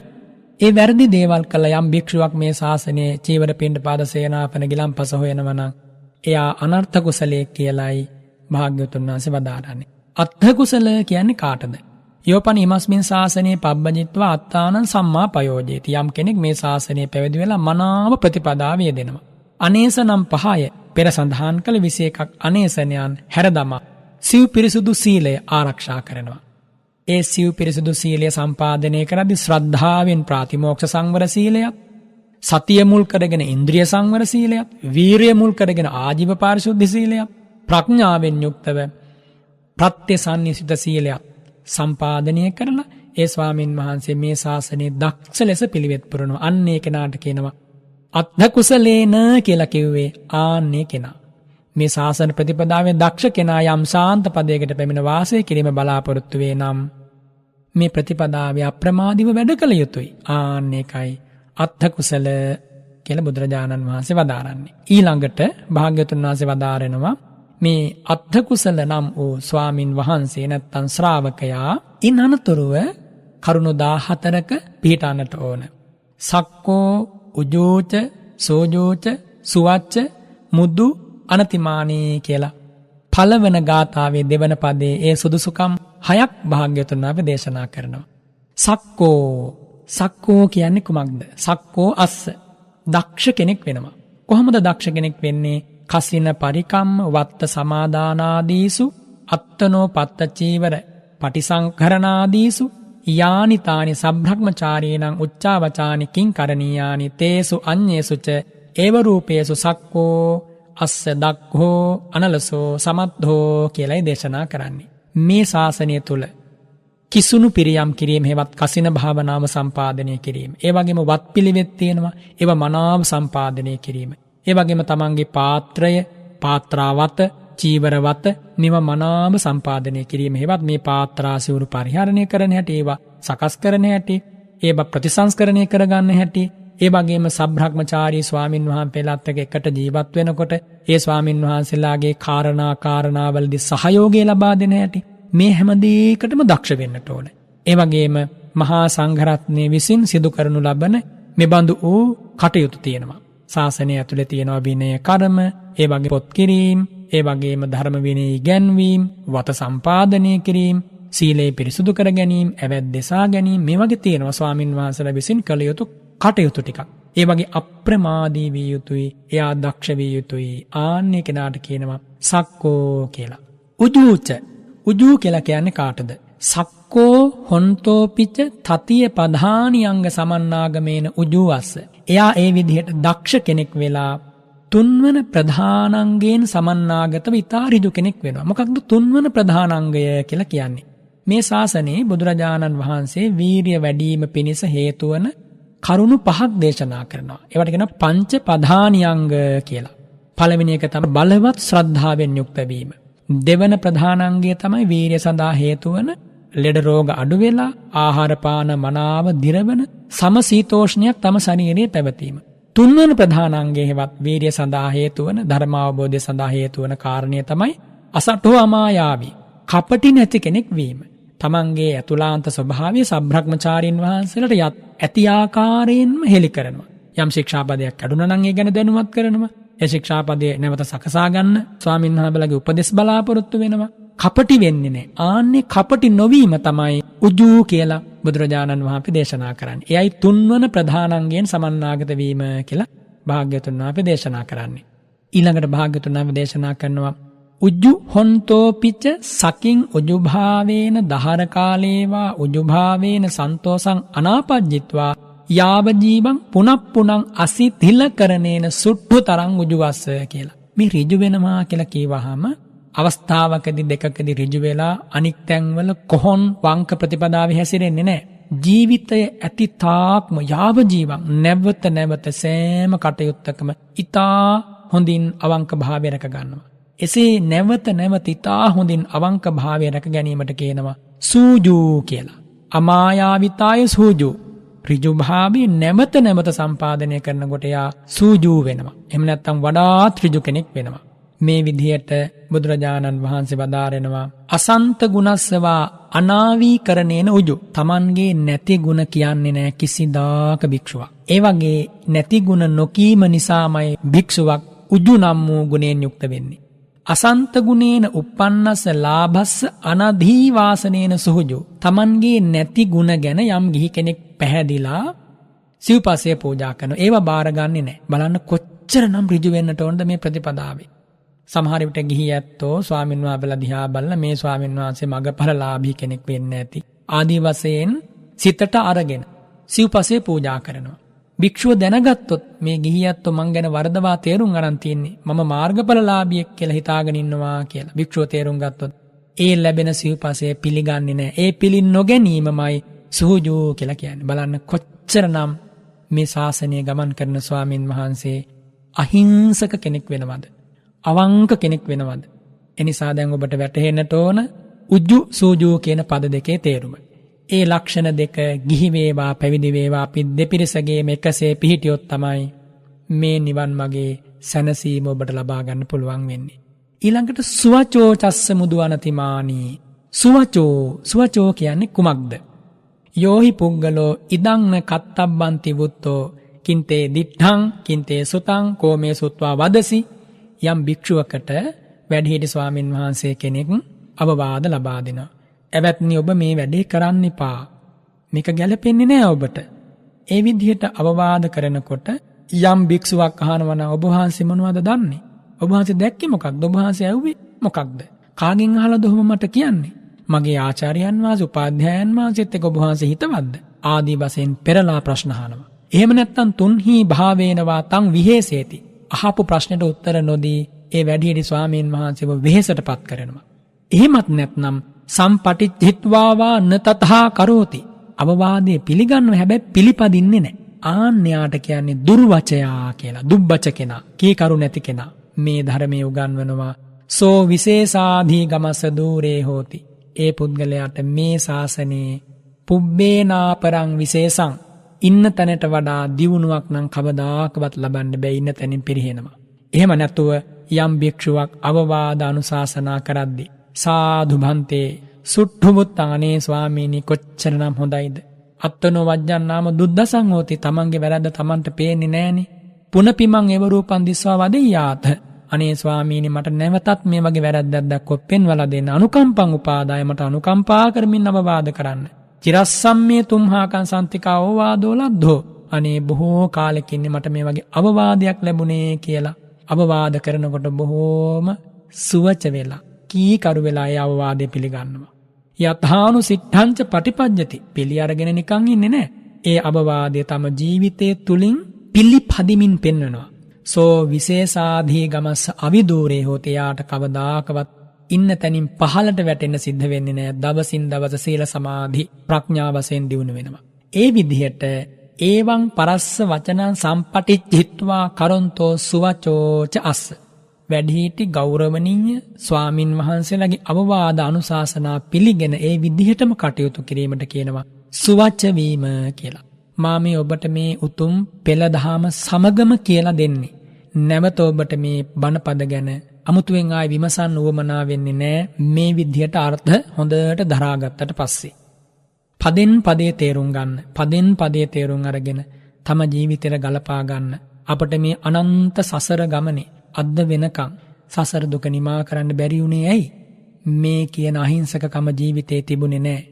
ඒ වැරදි දේවල් කළ යම් භික්ෂුවක් මේ ශාසනයේ චීවර පිණ්ඩපාත සේනාපන ගිලම්පස හොයනවා නම් එයා අනර්ථ කුසලයේ කියලායි භාග්‍යවතුන් වහන්සේ වදාරන්නේ. අත්ථ කුසල කියන්නේ කාටද? යෝපන ඉමස්මින් ශාසනයේ පබ්බජිත්වා අත්තානං සම්මා පයෝජේති. යම් කෙනෙක් මේ ශාසනයේ පැවිදි වෙලා මනාව ප්‍රතිපදාව යෙදෙනවා. අනේසනම් 5ය පෙර සඳහන් කළ 21ක් අනේසනයන් හැරදමා සිව් පිරිසුදු සීලය ආරක්ෂා කරනවා. ඒ සිව් පිරිසුදු සීලය සම්පාදනය කරද්දී ශ්‍රද්ධාවෙන් ප්‍රාතිමෝක්ෂ සංවර සීලයත්, සතිය මුල් කරගෙන ඉන්ද්‍රිය සංවර සීලයත්, වීරිය මුල් කරගෙන ආජීව පාරිශුද්ධ සීලයත්, ප්‍රඥාවෙන් යුක්තව ප්‍රත්‍යසන්නිසිත සීලයත් සම්පාදනය කරලා ඒ ස්වාමින් වහන්සේ මේ ශාසනයේ දක්ෂ ලෙස පිළිවෙත් පුරනවා. අන්නේ කෙනාට කියනවා අත්ථ කුසලේන කියලා කිව්වේ ආන්නේ කෙනා. මේ ශාසන ප්‍රතිපදාවේ දක්ෂ කෙනා යම් ශාන්ත පදයකට පැමිණ වාසය කිරීම බලාපොරොත්තු වේ නම් මේ ප්‍රතිපදාවේ අප්‍රමාදීව වැඩ කළ යුතුයි. ආන්නේකයි අත්ථ කුසල කියලා බුදුරජාණන් වහන්සේ වදාරන්නේ. ඊළඟට භාග්‍යවතුන් වහන්සේ වදාරනවා මේ අත්ථ කුසල නම් වූ ස්වාමින් වහන්සේ නැත්තන් ශ්‍රාවකයා ඉන් අනතුරුව කරුණු 14ක පිළිටන්නට ඕන. සක්කෝ උජෝච සෝජෝච සුවච්ච මුදු අනතිමානී කියලා පළවන ගාථාවේ දෙවන පදයේ ඒ සුදුසුකම් 6ක් භාග්‍යවතුන් වහන්සේ දේශනා කරනවා. සක්කෝ කියන්නේ කුමක්ද? සක්කෝ අස්ස දක්ෂ කෙනෙක් වෙනවා. කොහොමද දක්ෂ කෙනෙක් වෙන්නේ? කසින පරිකම්ම වත්ත සමාදානාදීසු අත්තනෝ පත්ත චීවර පටිසංකරණාදීසු යානිතානි සබ්‍රහ්මචාරීනං උච්චාවචානි කිංකරණීයානි තේසු අඤ්ඤේසුච ඒව රූපේසු සක්කෝ අස්ස දක්ඛෝ අනලසෝ සමද්ධෝ කියලායි දේශනා කරන්නේ. මේ ශාසනය තුල කිසුණු පිරියම් කිරීම හේවත් කසින භාවනාව සම්පාදනය කිරීම. ඒ වගේම වත් පිළිවෙත් තියෙනවා. ඒව මනාව සම්පාදනය කිරීම. ඒ වගේම තමන්ගේ පාත්‍රය, පාත්‍රාවත, චීවරවත මේව මනාව සම්පාදනය කිරීම හේවත් මේ පාත්‍රාසිවුරු පරිහරණය කරන හැටි, ඒවා සකස් කරන හැටි, ඒව ප්‍රතිසංස්කරණය කරගන්න හැටි, ඒ වගේම සබ්‍රහ්මචාරී ස්වාමින් වහන්සේලාත් එක්ක එකට ජීවත් වෙනකොට ඒ ස්වාමින් වහන්සේලාගේ කාරණාවලදී සහයෝගය ලබා දෙන හැටි මේ හැම දෙයකටම දක්ෂ වෙන්නට ඕනේ. ඒ වගේම මහා සංඝරත්නය විසින් සිදු කරනු ලබන මෙබඳු වූ කටයුතු තියෙනවා. ශාසනය ඇතුලේ තියෙනවා විනය කර්ම, ඒ වගේ පොත් කිරීම, ඒ වගේම ධර්ම විනය ඉගැන්වීම, වත සම්පාදනය කිරීම, සීලය පිරිසුදු කර ගැනීම, ඇවැත් දෙසා ගැනීම, මේ වගේ තියෙනවා ස්වාමින් වහන්සේලා විසින් කළ යුතු කටයුතු ටිකක්. ඒ වගේ අප්‍රමාදී විය යුතුයි, එයා දක්ෂ විය යුතුයි. ආන්නේ කෙනාට කියනවා සක්කෝ කියලා. උජූච, උජූ කියලා කියන්නේ කාටද? සක්කෝ හොන්තෝ පිච්ච තතිය පධානියංග සමන්නාගමේන උජූවස්ස. එයා ඒ විදිහට දක්ෂ කෙනෙක් වෙලා තුන්වන ප්‍රධානංගයෙන් සමන්නාගතව ඉතා ඍජු කෙනෙක් වෙනවා. මොකක්ද තුන්වන ප්‍රධානංගය කියලා කියන්නේ? මේ ශාසනයේ බුදුරජාණන් වහන්සේ වීරිය වැඩිම පිණිස හේතු වන කරුණු 5ක් දේශනා කරනවා. ඒවට කියන පංච ප්‍රධානියංග කියලා. පළවෙනි එක තමයි බලවත් ශ්‍රද්ධාවෙන් යුක්ත වීම. දෙවන ප්‍රධානංගය තමයි වීරිය සඳහා හේතු වන ලෙඩ රෝග අඩු වෙලා ආහාර පාන මනාව දිරවන සමශීතෝෂ්ණයක් තම ශරීරයේ පැවතීම. තුන්වන ප්‍රධානංගයේ හෙවත් වීරිය සඳහා හේතු වන ධර්මාවබෝධය සඳහා හේතු වන කාරණය තමයි අසටෝ අමායාවී, කපටි නැති කෙනෙක් වීම. තමන්ගේ ඇතුළාන්ත ස්වභාවය සබ්‍රහ්මචාරීන් වහන්සේලාට ඇති ආකාරයෙන්ම හෙළි කරනවා. යම් ශික්ෂාපදයක් කැඩුනා නම් ඒ ගැන දැනුවත් කරනවා. ඒ ශික්ෂාපදයේ නැවත සකසා ගන්න ස්වාමීන් වහන්සේලාගේ උපදෙස් බලාපොරොත්තු වෙනවා. කපටි වෙන්නේ නැහැ. ආන්නේ කපටි නොවීම තමයි උජූ කියලා බුදුරජාණන් වහන්සේ දේශනා කරන්නේ. එයයි තුන්වන ප්‍රධානංගයෙන් සමන්නාගත වීම කියලා භාග්‍යවතුන් වහන්සේ දේශනා කරන්නේ. ඊළඟට භාග්‍යවතුන් වහන්සේ දේශනා කරනවා උජ්ජු හොන්තෝ පිච්ච සකින් උජුභාවේන දහර කාලේවා උජුභාවේන සන්තෝසං අනාපජ්ජිත්වා යාව ජීවං පුනප්පුනං අසිතිල කරණේන සුට්ඨු තරං උජුවස්ස කියලා. මේ ඍජු වෙනවා කියලා කියවහම අවස්ථාවකදී දෙකකදී ඍජු වෙලා අනික් තැන්වල කොහොන් වංක ප්‍රතිපදාවේ හැසිරෙන්නේ නැහැ. ජීවිතය ඇති තාක්ම යාව ජීවං නැවත නැවත සෑම කටයුත්තකම ඊතා හොඳින් අවංක භාවය රැක ගන්නවා. එසේ නැවත නැවත ඊතා හොඳින් අවංක භාවය රැක ගැනීමට කියනවා සූජූ කියලා. අමායාවිතාය සූජූ. ඍජු භාවය නැවත නැවත සම්පාදනය කරනකොට යා සූජූ වෙනවා. එහෙම නැත්නම් වඩාත් ඍජු කෙනෙක් වෙනවා. මේ විදිහට බුදුරජාණන් වහන්සේ වදාරනවා අසන්ත ගුණස්සවා අනාවී කරණේන උජු. Tamanගේ නැති ගුණ කියන්නේ නැහැ කිසිදාක භික්ෂුවක්. ඒ වගේ නැති ගුණ නොකීම නිසාමයි භික්ෂුවක් උජු නම් වූ ගුණයෙන් යුක්ත වෙන්නේ. අසන්ත ගුණේන uppannassa ලාභස්ස අනධී වාසනේන සුහුජු. Tamanගේ නැති ගුණ ගැන යම් ගිහි කෙනෙක් පැහැදිලා සිව්පසය පූජා කරනවා. ඒවා බාරගන්නේ නැහැ. බලන්න කොච්චරනම් ඍජු වෙන්නට ඕනද මේ ප්‍රතිපදාවේ. සමහර විට ගිහි ඇත්තෝ ස්වාමීන් වහන්සේලා දිහා බලලා මේ ස්වාමීන් වහන්සේ මගපරලාභී කෙනෙක් වෙන්න ඇති ආදී වශයෙන් සිතට අරගෙන සිව්පසය පූජා කරනවා. භික්ෂුව දැනගත්තොත් මේ ගිහි ඇත්තෝ මං ගැන වරදවා තේරුම් අරන් තියන්නේ මම මාර්ගඵලලාභියෙක් කියලා හිතාගෙන ඉන්නවා කියලා භික්ෂුව තේරුම් ගත්තොත් ඒ ලැබෙන සිව්පසය පිළිගන්නේ නැහැ. ඒ පිළි නොගැනීමමයි සුහුජූ කියලා කියන්නේ. බලන්න කොච්චරනම් මේ ශාසනය ගමන් කරන ස්වාමීන් වහන්සේ අහිංසක කෙනෙක් වෙනවද? අවංක කෙනෙක් වෙනවද? එනිසා දැන් ඔබට වැටහෙන්නට ඕන උජ්ජු සූජු කියන පද දෙකේ තේරුම. ඒ ලක්ෂණ දෙක ගිහි වේවා පැවිදි වේවා අපි දෙපිරිසගේ එකසේ පිහිටියොත් තමයි මේ නිවන් මාගේ සැනසීම ඔබට ලබා ගන්න පුළුවන් වෙන්නේ. ඊළඟට සුවචෝ චස්ස මුදුවනතිමානි. සුවචෝ කියන්නේ කුමක්ද? යෝහි පුග්ගලෝ ඉදං කත්තබ්බන්ති වුත්තෝ කින්තේ දිඨං කින්තේ සුතං කෝමේ සුත්වා වදසි. යම් භික්ෂුවකට වැඩිහිටි ස්වාමින් වහන්සේ කෙනෙක් අවවාද ලබා දෙනවා. එවත්නි ඔබ මේ වැඩේ කරන්න එපා. මේක ගැලපෙන්නේ නැහැ ඔබට. ඒ විදිහට අවවාද කරනකොට යම් භික්ෂුවක් අහනවා නම් ඔබ වහන්සේ මොනවද දන්නේ? ඔබ වහන්සේ දැක්කේ මොකක්ද? ඔබ වහන්සේ ඇහුවේ මොකක්ද? කාගෙන් අහලාද ඔහොම මට කියන්නේ? මගේ ආචාර්යයන් වහන්සේ උපාධ්‍යායන් වහන්සේත් එක්ක ඔබ වහන්සේ හිතවත්ද? ආදී වශයෙන් පෙරලා ප්‍රශ්න අහනවා. එහෙම නැත්නම් තුන්හි භාවේනවා තං විහෙසේති. අහපු ප්‍රශ්නෙට උත්තර නොදී ඒ වැඩිහිටි ස්වාමීන් වහන්සේව වෙහෙසටපත් කරනවා. එහෙමත් නැත්නම් සම්පටිච්චිත්වාවා නතතහා කරෝති. අවවාදයේ පිළිගන්නව හැබැයි පිළිපදින්නේ නැහැ. ආන්‍යයාට කියන්නේ දුර්වචයා කියලා. දුබ්බච කෙනා, කීකරු නැති කෙනා. මේ ධර්මයේ උගන්වනවා සෝ විශේෂාධී ගමස දූරේ හෝති. ඒ පුද්ගලයාට මේ ශාසනයේ පුබ්බේනාපරං විශේෂං ඉන්න තැනට වඩා දියුණුවක් නම් කවදාකවත් ලබන්න බෑ. ඉන්න තැනින් පිරිහෙනවා. එහෙම නැතුව යම් භික්ෂුවක් අවවාද අනුශාසනා කරද්දී සාදු භන්තේ සුට්ඨුමුත්තං අනේ ස්වාමීනි කොච්චරනම් හොඳයිද. අත්තනෝ වජ්ජන්නාම දුද්දසං හෝති. තමන්ගේ වැරද්ද තමන්ට පේන්නේ නෑනේ. පුනපිමං එව රූපං දිස්වා වදෙය්‍යාත. අනේ ස්වාමීනි මට නැවතත් මේ වගේ වැරද්දක් දැක්කොත් පෙන්වලා දෙන්න. අනුකම්පං උපාදාය මට අනුකම්පා කරමින් අවවාද කරන්න. චිරස්සම්මේ තුම්හාකං සම්තිකා ඕවාදෝ ලද්දෝ. අනේ බොහෝ කාලෙකින් මට මේ වගේ අවවාදයක් ලැබුණේ කියලා අවවාද කරනකොට බොහෝම සුවච වෙලා කීකරු වෙලා ඒ අවවාදය පිළිගන්නවා. යථානු සිද්ධාංච පටිපජ්ජති. පිළි අරගෙන නිකන් ඉන්නේ නැහැ. ඒ අවවාදය තම ජීවිතයේ තුලින් පිළිපදිමින් පෙන්වනවා. සෝ විශේෂාධී ගමස්ස අවිදූරේ හොත. යාට කවදාකවත් ඉන්න තැනින් පහළට වැටෙන්න සිද්ධ වෙන්නේ නැහැ. දවසින් දවස සීල සමාධි ප්‍රඥා වශයෙන් දියුණු වෙනවා. ඒ විදිහට ඒවං පරස්ස වචනං සම්පටිච්චිත්වා කරොන්තෝ සුවචෝච අස්ස. වැඩිහිටි ගෞරවනීය ස්වාමින් වහන්සේලාගේ අවවාද අනුශාසනා පිළිගෙන ඒ විදිහටම කටයුතු කිරීමට කියනවා සුවච වීම කියලා. මා මේ ඔබට මේ උතුම් පෙළ දහම සමගම කියලා දෙන්නේ. නැවත ඔබට මේ බණපද ගැන අමුතුවෙන් ආයි විමසන්න උවමනා වෙන්නේ නැහැ. මේ විදිහට අර්ථ හොඳට දරාගත්තට පස්සේ පදෙන් පදේ තේරුම් ගන්න. පදෙන් පදේ තේරුම් අරගෙන තම ජීවිතේට ගලපා ගන්න. අපට මේ අනන්ත සසර ගමනේ අද්ද වෙනකම් සසර දුක නිමා කරන්න බැරි වුණේ ඇයි? මේ කියන අහිංසකකම ජීවිතේ තිබුණේ නැහැ.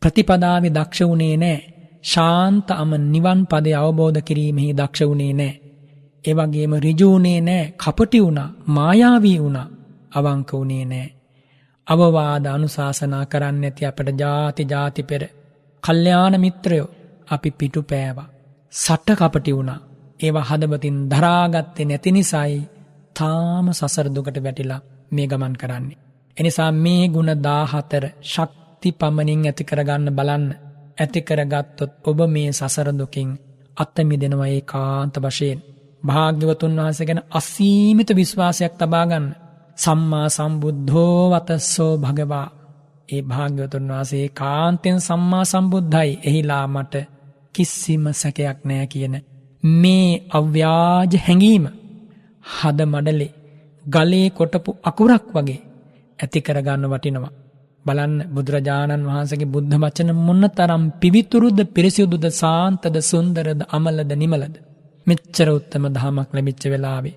ප්‍රතිපදාවේ දක්ෂ වුණේ නැහැ. ශාන්තම නිවන් පදේ අවබෝධ කිරීමෙහි දක්ෂ වුණේ නැහැ. ඒ වගේම ඍජු වුණේ නැහැ. කපටි වුණා. මායාවී වුණා. අවංක වුණේ නැහැ. අවවාද අනුශාසනා කරන්නේ නැති අපට ಜಾති පෙර කල්යාණ මිත්‍රයෝ අපි පිටු පෑවා. සට කපටි වුණා. ඒවා හදවතින් දරාගත්තේ නැති නිසායි තාම සසර දුකට වැටිලා මේ ගමන් කරන්නේ. එනිසා මේ ගුණ 14 ශක්ති පමණින් ඇති කරගන්න බලන්න. ඇති කරගත්තොත් ඔබ මේ සසර දුකින් අත මිදෙනවා ඒකාන්ත වශයෙන්. භාග්‍යවතුන් වහන්සේ ගැන අසීමිත විශ්වාසයක් තබා ගන්න. සම්මා සම්බුද්ධෝ වතස්සෝ භගවා. ඒ භාග්‍යවතුන් වහන්සේ කාන්තෙන් සම්මා සම්බුද්ධයි. එහිලා මට කිසිම සැකයක් නැහැ කියන මේ අව්‍යාජ හැඟීම හද මඩලේ ගලේ කොටපු අකුරක් වගේ ඇති කරගන්න වටිනවා. බලන්න බුදුරජාණන් වහන්සේගේ බුද්ධ වචන මොනතරම් පිවිතුරුද, පිරිසිදුද, සාන්තද, සුන්දරද, අමලද, නිමලද. මෙච්චර උත්තම ධමයක් ලැබිච්ච වෙලාවේ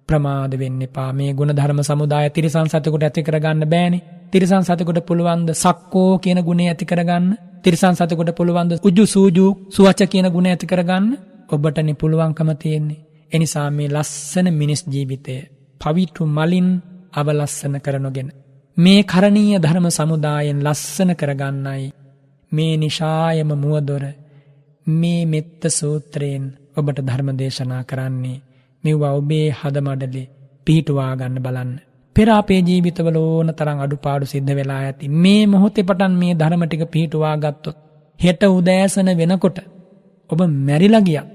ප්‍රමාද වෙන්න එපා. මේ ගුණ ධර්ම සමුදාය තිරිසන් සතෙකුට ඇති කරගන්න බෑනේ. තිරිසන් සතෙකුට පුළුවන් ද සක්කෝ කියන ගුණය ඇති කරගන්න? තිරිසන් සතෙකුට පුළුවන් ද උජු සූජු සුවච කියන ගුණ ඇති කරගන්න? ඔබටනේ පුළුවන්කම තියෙන්නේ. එනිසා මේ ලස්සන මිනිස් ජීවිතය පවිතු මලින් අවලස්සන කරනොගෙන මේ කරණීය ධර්ම සමුදායෙන් ලස්සන කරගන්නයි මේ නිශායම මුවදොර මේ මෙත්ත සූත්‍රයෙන් ඔබට ධර්ම දේශනා කරන්නේ. මෙවුවා ඔබේ හදමඩලේ පිහිටුවා ගන්න බලන්න. පෙර අපේ ජීවිතවල ඕන තරම් අඩුපාඩු සිද්ධ වෙලා ඇති. මේ මොහොතේ පටන් මේ ධර්ම ටික පිහිටුවා ගත්තොත් හෙට උදෑසන වෙනකොට ඔබ මැරිලා ගියා.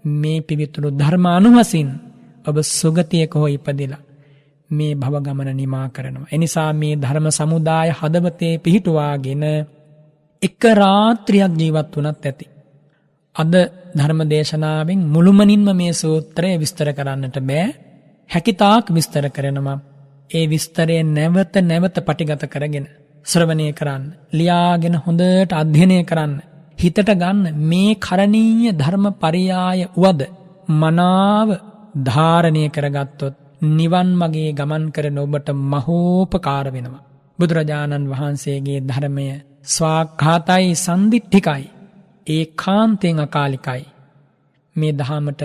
මේ පිවිතුරු ධර්ම අනුහසින් ඔබ සුගතියක හෝ ඉපදිලා මේ භව ගමන නිමා කරනවා. එනිසා මේ ධර්ම සමුදාය හදවතේ පිහිටුවාගෙන එක රාත්‍රියක් ජීවත් වුණත් ඇති. අද ධර්ම දේශනාවෙන් මුළුමනින්ම මේ සූත්‍රය විස්තර කරන්නට බෑ. හැකිතාක් විස්තර කරනවා. ඒ විස්තරය නැවත නැවත පටිගත කරගෙන ශ්‍රවණය කරන්න, ලියාගෙන හොඳට අධ්‍යයනය කරන්න, හිතට ගන්න. මේ කරණීය ධර්ම පරියාය වද මනාව ධාරණය කරගත්තොත් නිවන් මගේ ගමන් කරන ඔබට මහෝපකාර වෙනවා. බුදුරජාණන් වහන්සේගේ ධර්මය ස්වාක්ඛාතයි සම්දිට්ඨිකයි, ඒකාන්තයෙන් අකාලිකයි. මේ දහමට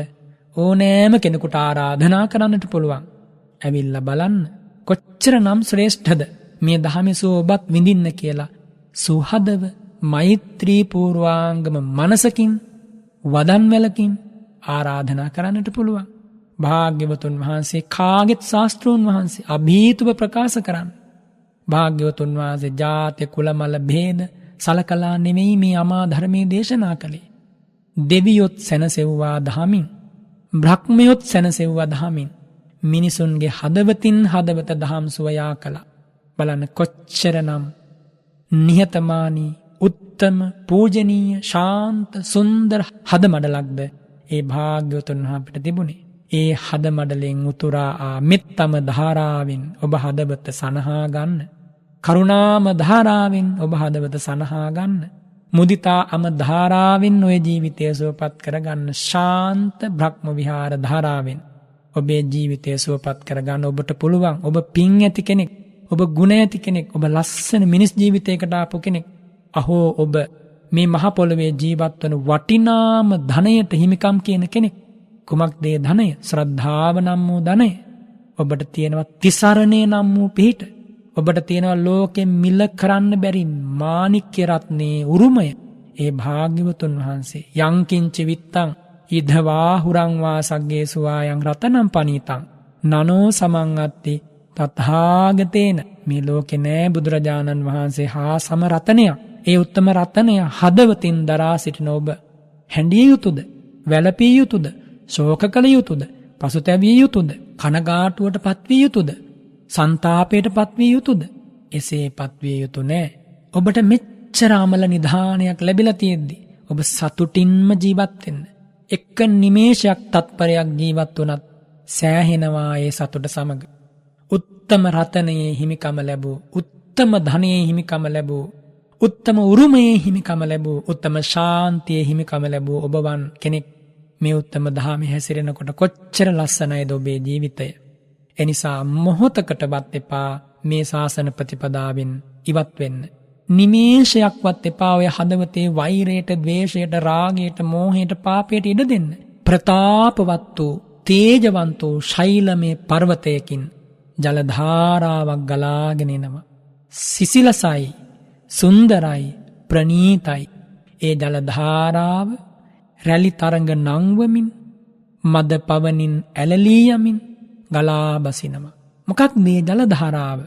ඕනෑම කෙනෙකුට ආරාධනා කරන්නට පුළුවන්. ඇවිල්ලා බලන්න කොච්චරනම් ශ්‍රේෂ්ඨද මේ දහමේ සෝබත් විඳින්න කියලා සුහදව මෛත්‍රී පූර්වාංගම මනසකින් වදන් වැලකින් ආරාධනා කරන්නට පුළුවන්. භාග්‍යවතුන් වහන්සේ කාගෙත් ශාස්ත්‍රූන් වහන්සේ අභීතුව ප්‍රකාශ කරන්න. භාග්‍යවතුන් වහන්සේ ජාති කුල මල භේද සලකලා නෙමෙයි මේ අමා ධර්මයේ දේශනා කළේ. දෙවියොත් සැනසෙව්වා දහමින්, බ්‍රහ්මයොත් සැනසෙව්වා දහමින්, මිනිසුන්ගේ හදවතින් හදවත දහම් සුවයා කළා. බලන්න කොච්චරනම් නිහතමානී උත්තම උත්තම පූජනීය ශාන්ත සුන්දර හදමඩලක්ද ඒ භාග්‍යවතුන් වහන්සේ තිබුණේ. ඒ හදමඩලෙන් උතුරා ආ මෙත්තම ධාරාවෙන් ඔබ හදවත සනහා ගන්න. කරුණාම ධාරාවෙන් ඔබ හදවත සනහා ගන්න. මුදිතා අම ධාරාවෙන් ඔය ජීවිතය සුවපත් කරගන්න. ශාන්ත බ්‍රහ්ම විහාර ධාරාවෙන් ඔබේ ජීවිතය සුවපත් කරගන්න ඔබට පුළුවන්. ඔබ පින් ඇති කෙනෙක්, ඔබ ගුණ ඇති කෙනෙක්, ඔබ ලස්සන මිනිස් ජීවිතයකට ආපු කෙනෙක්. අහෝ ඔබ මේ මහ පොළොවේ ජීවත් වන වටිනාම ධනයට හිමිකම් කියන කෙනෙක්. කුමක්ද ඒ ධනය? ශ්‍රද්ධාව නම් වූ ධනය. ඔබට තියෙනවා තිසරණේ නම් වූ පිහිට. ඔබට තියෙනවා ලෝකෙන් මිල කරන්න බැරි මාණික්‍ය රත්නේ උරුමය. ඒ භාග්‍යවතුන් වහන්සේ යංකින්ච විත්තං ඉදවා හුරං වාසග්ගේ සුවායන් රතනම් පනීතං නනෝ සමං අත්ති තථාගතේන. මේ ලෝකේ නෑ බුදුරජාණන් වහන්සේ හා සම රතනයක්. ඒ උත්තම රතනය හදවතින් දරා සිටින ඔබ හැඬිය යුතුද? වැළපිය යුතුද? ශෝක කළ යුතුද? පසුතැවිය යුතුද? කනගාටුවට පත්විය යුතුද? සන්තාපයට පත්විය යුතුද? එසේ පත්විය යුතු නෑ. ඔබට මෙච්චර අමල නිධානයක් ලැබිලා තියෙද්දි ඔබ සතුටින්ම ජීවත් වෙන්න. එක්ක නිමේෂයක් තත්පරයක් ජීවත් වුණත් සෑහෙනවා ඒ සතුට සමග. උත්තම රතනයේ හිමිකම ලැබූ, උත්තම ධනයේ හිමිකම ලැබූ, උත්තම උරුමයේ හිමිකම ලැබූ, උත්තම ශාන්තියේ හිමිකම ලැබූ ඔබවන් කෙනෙක් මේ උත්තම දහමේ හැසිරෙනකොට කොච්චර ලස්සනයිද ඔබේ ජීවිතය. එනිසා මොහොතකටවත් එපා මේ ශාසන ප්‍රතිපදාවෙන් ඉවත් වෙන්න. නිමේෂයක්වත් එපා ඔය හදවතේ වෛරයට, ද්වේෂයට, රාගයට, මෝහයට, පාපයට ඉඩ දෙන්න. ප්‍රතාපවත් වූ තේජවන්ත වූ ශෛලමය පර්වතයකින් ජල ධාරාවක් ගලාගෙන එනවා. සිසිලසයි, සුන්දරයි, ප්‍රණීතයි. ඒ ජල ධාරාව රැලි තරඟ නංවමින් මද පවනින් ඇලලී යමින් ගලා බසිනවා. මොකක් මේ ජල ධාරාව?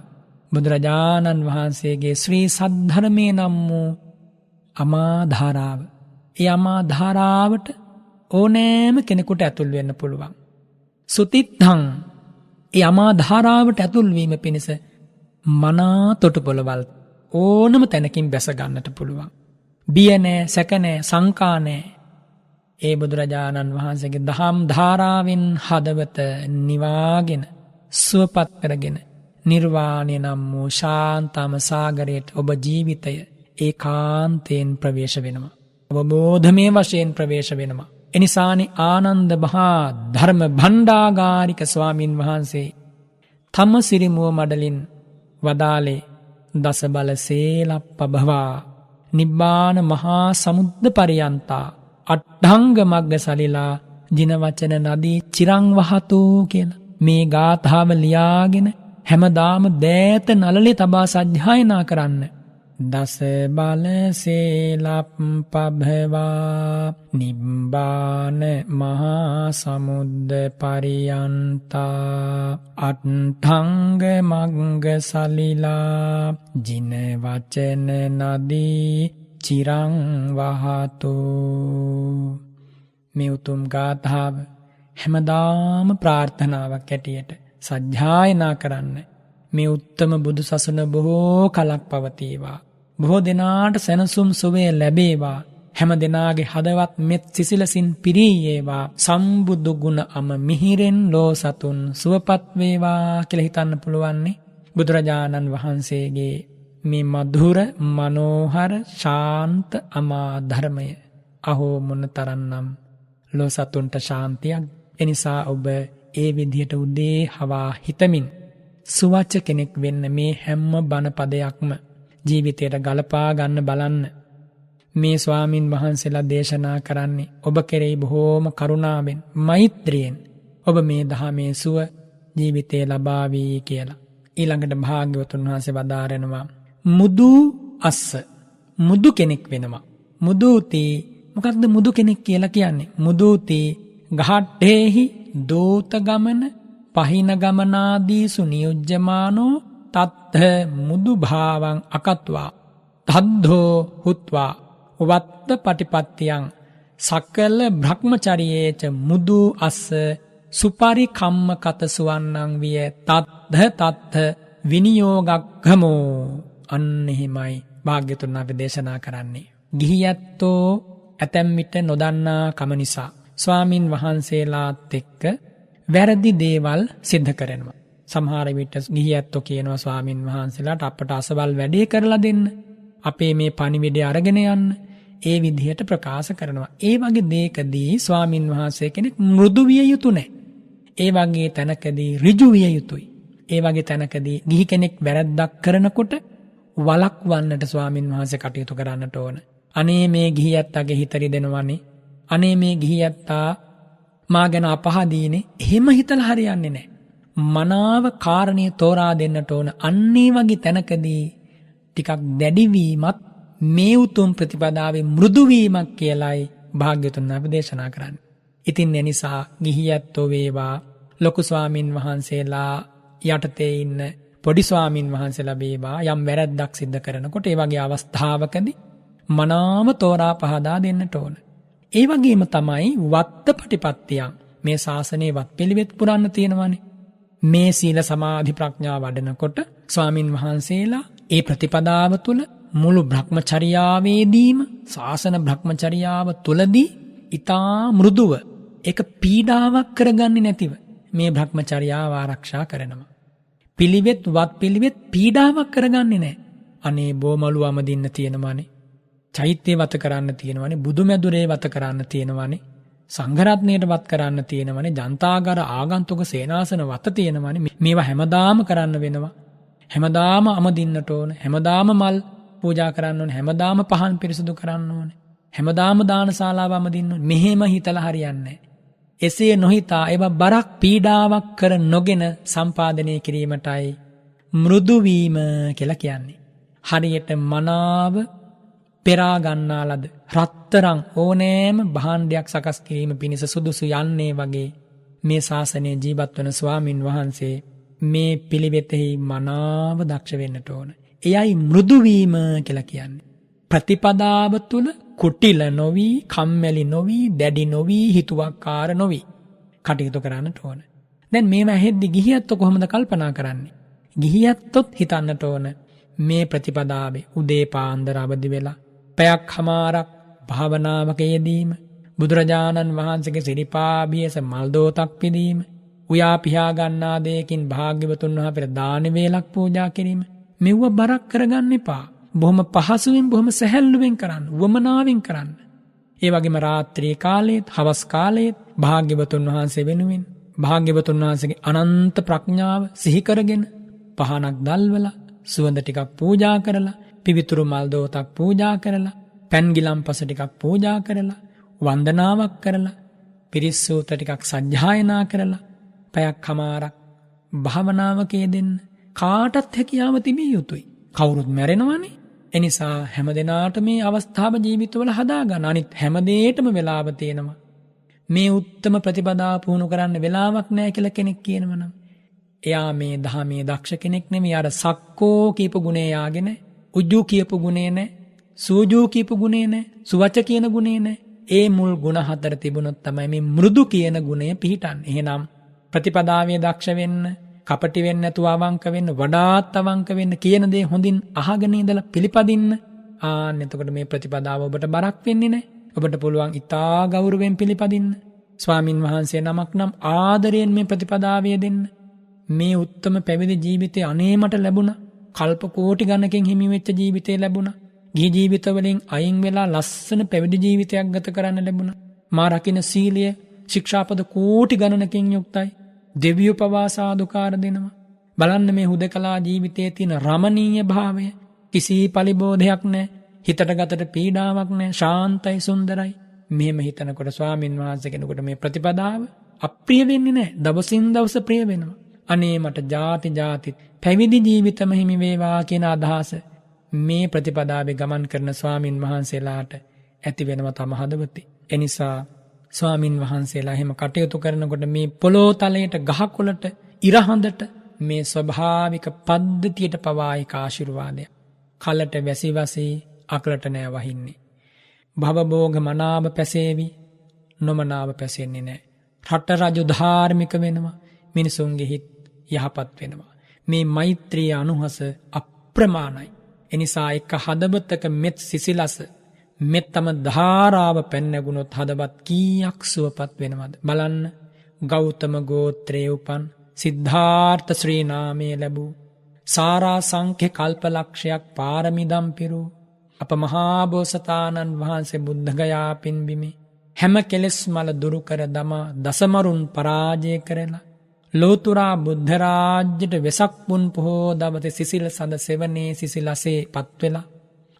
බුදුරජාණන් වහන්සේගේ ශ්‍රී සද්ධර්මයේ නම් වූ අමා ධාරාව. ඒ අමා ධාරාවට ඕනෑම කෙනෙකුට ඇතුල් වෙන්න පුළුවන්. සුතිත්තං, ඒ අමා ධාරාවට ඇතුල් වීම පිණිස මනා තොටුපොළවල් ඕනම තැනකින් බැස ගන්නට පුළුවන්. බිය නෑ, සැක නෑ, සංකා නෑ. ඒ බුදුරජාණන් වහන්සේගේ දහම් ධාරාවෙන් හදවත නිවාගෙන සුවපත් කරගෙන නිර්වාණය නම් වූ ශාන්තම සාගරයට ඔබ ජීවිතය ඒකාන්තයෙන් ප්‍රවේශ වෙනවා. අවබෝධමය වශයෙන් ප්‍රවේශ වෙනවා. එනිසානේ ආනන්ද මහා ධර්ම භණ්ඩාගාරික ස්වාමින් වහන්සේ තම සිරිමුව මඩලින් වදාලේ දස බල සේලප්පභවා නිබ්බාන මහා සමුද්ද පරියන්තා අට්ඨංග මග්ග සලිලා ජින වචන නදී චිරං වහතු කියලා. මේ ගාථාව ලියාගෙන හැමදාම දෑත නළලේ තබා සජ්ජායනා කරන්න. දස බල සේලප්පභවා නිබ්බාන මහා සමුද්ද පරියන්තා අට්ඨංග මග්ග සලිලා ජින වචන නදී චිරං වහතු. මේ උතුම් ගාථාව හැමදාම ප්‍රාර්ථනාවක් ඇටියට සජ්ජායනා කරන්න. මේ උත්තම බුදු සසුන බොහෝ කලක් පවතිවා. බොහෝ දෙනාට සැනසුම් සුවය ලැබේවා. හැම දෙනාගේ හදවත් මෙත් සිසිලසින් පිරීයේවා. සම්බුදු ගුණ අම මිහිරෙන් ලෝ සතුන් සුවපත් වේවා කියලා හිතන්න පුළුවන්නේ. බුදුරජාණන් වහන්සේගේ මේ මధుර මනෝහර ශාන්ත අමා ධර්මය අහෝ මොන තරන්නම් ලෝ සතුන්ට ශාන්තියක්. එනිසා ඔබ ඒ විදිහට උදේ හවා හිතමින් සුවච්ච කෙනෙක් වෙන්න මේ හැම බණ පදයක්ම ජීවිතයට ගලපා ගන්න බලන්න. මේ ස්වාමින් වහන්සේලා දේශනා කරන්නේ ඔබ කෙරෙහි බොහෝම කරුණාවෙන්, මෛත්‍රියෙන් ඔබ මේ දහමේ සුව ජීවිතේ ලබාවී කියලා. ඊළඟට භාග්‍යවතුන් වහන්සේ වදාරනවා මුදු අස්ස, මුදු කෙනෙක් වෙනවා. මුදූති, මොකක්ද මුදු කෙනෙක් කියලා කියන්නේ? මුදූති ගහට්ඨේහි දූත ගමන පහින ගමනාදීසු නියුජ්ජමානෝ තත්ථ මුදු භාවං අකත්වා තද්ධෝ හුත්වා වත්ත පටිපත්තියං සකල බ්‍රහ්මචරියේච මුදු අස්ස සුපරිකම්ම කත සුවන්නං විය තත්ථ විනියෝගක්ඛමෝ. අන්න එහෙමයි භාග්‍යතුන් වහන්සේ දේශනා කරන්නේ. ගිහියැත්තෝ ඇතැම් විට නොදන්නා කම නිසා ස්වාමින් වහන්සේලාත් එක්ක වැරදි දේවල් සිද්ධ කරනවා. සමහර විට ගිහියැත්තෝ කියනවා ස්වාමින් වහන්සේලාට අපට අසවල් වැඩේ කරලා දෙන්න. අපේ මේ පණිවිඩය අරගෙන යන්න. ඒ විදිහට ප්‍රකාශ කරනවා. ඒ වගේ දේකදී ස්වාමින් වහන්සේ කෙනෙක් මෘදු විය යුතු නැහැ. ඒ වගේ තැනකදී ඍජු විය යුතුයි. ඒ වගේ තැනකදී ගිහි කෙනෙක් වැරද්දක් කරනකොට වළක්වන්නට ස්වාමින් වහන්සේ කටයුතු කරන්නට ඕන. අනේ මේ ගිහියැත්තාගේ හිත රිදෙනවනේ. අනේ මේ ගිහියැත්තා මා ගැන අපහදීනේ. එහෙම හිතලා හරියන්නේ නැහැ. මනාව කාරණේ තෝරා දෙන්නට ඕන. අන්නේ වගේ තැනකදී ටිකක් දැඩිවීමත් මේ උතුම් ප්‍රතිපදාවේ මෘදුවීමක් කියලායි භාග්‍යවතුන් වහන්සේ දේශනා කරන්නේ. ඉතින් ඒ නිසා ගිහියැත්තෝ වේවා ලොකු ස්වාමින් වහන්සේලා යටතේ ඉන්න පොඩි ස්වාමින් වහන්සේලා වේවා යම් වැරැද්දක් සිද්ධ කරනකොට ඒ වගේ අවස්ථාවකදී මනාව තෝරා පහදා දෙන්නට ඕන. ඒ වගේම තමයි වත්තපටිපත්තියන් මේ ශාසනයේ වත් පිළිවෙත් පුරන්න තියෙනවානේ. මේ සීල සමාධි ප්‍රඥා වඩනකොට ස්වාමින් වහන්සේලා ඒ ප්‍රතිපදාව තුළ මුළු බ්‍රහ්මචර්යාවේදීම ශාසන බ්‍රහ්මචර්යාව තුලදී ඊටා මෘදුව ඒක පීඩාවක් කරගන්නේ නැතිව මේ බ්‍රහ්මචර්යාව ආරක්ෂා කරනවා. පිළිවෙත් වත් පිළිවෙත් පීඩාවක් කරගන්නේ නැහැ. අනේ බොමලු අමදින්න තියෙනවානේ. චෛත්‍ය වත කරන්න තියෙනවානේ. බුදුමැදුරේ වත කරන්න තියෙනවානේ. සංඝරත්නයට වත් කරන්න තියෙනවානේ. ජනතාගාර ආගන්තුක සේනාසන වත තියෙනවානේ. මේවා හැමදාම කරන්න වෙනවා. හැමදාම අමදින්නට ඕන. හැමදාම මල් පූජා කරන්න ඕන. හැමදාම පහන් පිරිසුදු කරන්න ඕන. හැමදාම දානශාලාව අමදින්න ඕන. මෙහෙම හිතලා හරියන්නේ එසේ නොහිතා ඒවා බරක් පීඩාවක් කර නොගෙන සම්පාදනය කිරීමටයි මෘදු වීම කියලා කියන්නේ. හරියට මනාව පෙරා ගන්නා ලද රත්තරන් ඕනෑම භාණ්ඩයක් සකස් කිරීම පිණිස සුදුසු යන්නේ වගේ මේ ශාසනයේ ජීවත් වන ස්වාමින් වහන්සේ මේ පිළිවෙතෙහි මනාව දක්ෂ වෙන්නට ඕන. එයයි මෘදු වීම කියලා කියන්නේ. ප්‍රතිපදාව තුල කුටිල නොවි, කම්මැලි නොවි, දැඩි නොවි, හිතුවක්කාර නොවි කටයුතු කරන්නට ඕන. දැන් මේව ඇහෙද්දි ගිහියත්තු කොහොමද කල්පනා කරන්නේ? ගිහියත්තොත් හිතන්නට ඕන මේ ප්‍රතිපදාවේ උදේ පාන්දර අවදි වෙලා පැයක් හමාරක් භාවනාවක යෙදීම, බුදුරජාණන් වහන්සේගේ සිරිපාභියස මල් දෝතක් පිදීම, උයා පිහා ගන්නා දෙයකින් භාග්‍යවතුන් වහන්සේ දාන වේලක් පූජා කිරීම මෙව්ව බරක් කරගන්න එපා. බොහොම පහසුවෙන් බොහොම සැහැල්ලුවෙන් කරන්න, වමනාවෙන් කරන්න. ඒ වගේම රාත්‍රී කාලයේත් හවස් කාලයේත් භාග්‍යවතුන් වහන්සේ වෙනුවෙන් භාග්‍යවතුන් වහන්සේගේ අනන්ත ප්‍රඥාව සිහි කරගෙන පහනක් දැල්වලා සුවඳ ටිකක් පූජා කරලා පිවිතුරු මල් දෝතක් පූජා කරලා පැන් ගිලම්පස ටිකක් පූජා කරලා වන්දනාවක් කරලා පිරිස් සූත්‍ර ටිකක් සජ්ජායනා කරලා පැයක් හමාරක් භාවනාවක යෙදෙන්න කාටත් හැකියාව තිබිය යුතුයි. කවුරුත් මැරෙනවනේ. එනිසා හැමදෙනාට මේ අවස්ථාව ජීවිතවල හදාගන්න. අනිත් හැමදේටම වෙලාව තියෙනවා. මේ උත්තම ප්‍රතිපදාව පුහුණු කරන්න වෙලාවක් නැහැ කියලා කෙනෙක් කියනවනම් එයා මේ දහමේ දක්ෂ කෙනෙක් නෙමෙයි. අර සක්කෝ කියපු ගුණේ යාගෙන උජ්ජු කියපු ගුණේ නැහැ. සූජු කියපු ගුණේ නැහැ. සුවච කියන ගුණේ නැහැ. ඒ මුල් ගුණ හතර තිබුණොත් තමයි මේ මෘදු කියන ගුණය පිහිටන්නේ. එහෙනම් ප්‍රතිපදාවේ දක්ෂ වෙන්න, කපටි වෙන්න නැතුව අවංක වෙන්න, වඩාත් අවංක වෙන්න, කියන දේ හොඳින් අහගෙන ඉඳලා පිළිපදින්න. එතකොට මේ ප්‍රතිපදාව ඔබට බරක් වෙන්නේ නැහැ. ඔබට පුළුවන් ඉතා ගෞරවයෙන් පිළිපදින්න. ස්වාමින් වහන්සේ නමක් නම් ආදරයෙන් මේ ප්‍රතිපදාවේ දෙන්න. මේ උත්තම පැවිදි ජීවිතේ අනේ මට ලැබුණා. කල්ප කෝටි ගණනකින් හිමි වෙච්ච ජීවිතේ ලැබුණා. ගිහි ජීවිතවලින් අයින් වෙලා ලස්සන පැවිදි ජීවිතයක් ගත කරන්න ලැබුණා. මා රකින්න සීලය ශික්ෂාපද කෝටි ගණනකින් යුක්තයි. දෙවියෝ පවා සාදුකාර දෙනවා. බලන්න මේ හුදකලා ජීවිතයේ තියෙන රමණීය භාවය. කිසි පලිබෝධයක් නැහැ. හිතට ගතට පීඩාවක් නැහැ. ශාන්තයි සුන්දරයි. මෙහෙම හිතනකොට ස්වාමින් වහන්සේ කෙනෙකුට මේ ප්‍රතිපදාව අප්‍රිය වෙන්නේ නැහැ. දවසින් දවස ප්‍රිය වෙනවා. අනේ මට ಜಾති පැවිදි ජීවිතම හිමි වේවා කියන අදහස මේ ප්‍රතිපදාවේ ගමන් කරන ස්වාමින් වහන්සේලාට ඇති වෙනවා තම හදවතේ. එනිසා ස්වාමින් වහන්සේලා එහෙම කටයුතු කරනකොට මේ පොළොව තලයට ගහකොළට ඉරහඳට මේ ස්වභාවික පද්ධතියට පවා ඒක ආශිර්වාදයක්. කලට වැසි වසී අකලට නෑ වහින්නේ. භවභෝග මනාව පැසේවි, නොමනාව පැසෙන්නේ නෑ. රට රජු ධාර්මික වෙනවා, මිනිසුන්ගේ හිත් යහපත් වෙනවා. මේ මෛත්‍රී අනුහස අප්‍රමාණයි. එනිසා එක හදවතක මෙත් සිසිලස මෙත්තම ධාරාව පැන්නගුණොත් හදවත් කීයක් සුවපත් වෙනවද. බලන්න ගෞතම ගෝත්‍රයේ උපන් සිද්ධාර්ථ ශ්‍රී නාමය ලැබූ සාරා සංඛ්‍ය කල්පලක්ෂයක් පාරමිදම් පිරූ අප මහාබෝසතාණන් වහන්සේ බුද්ධගයා පින්බිමේ හැම කෙලෙස් මල දුරු කර දමා දසමරුන් පරාජය කරලා ලෝතුරා බුද්ධරාජ්‍යයට වෙසක් පුන් පොහෝ දවසේ සිසිල් සඳ සෙවනේ සිසිලසේ පත්වෙලා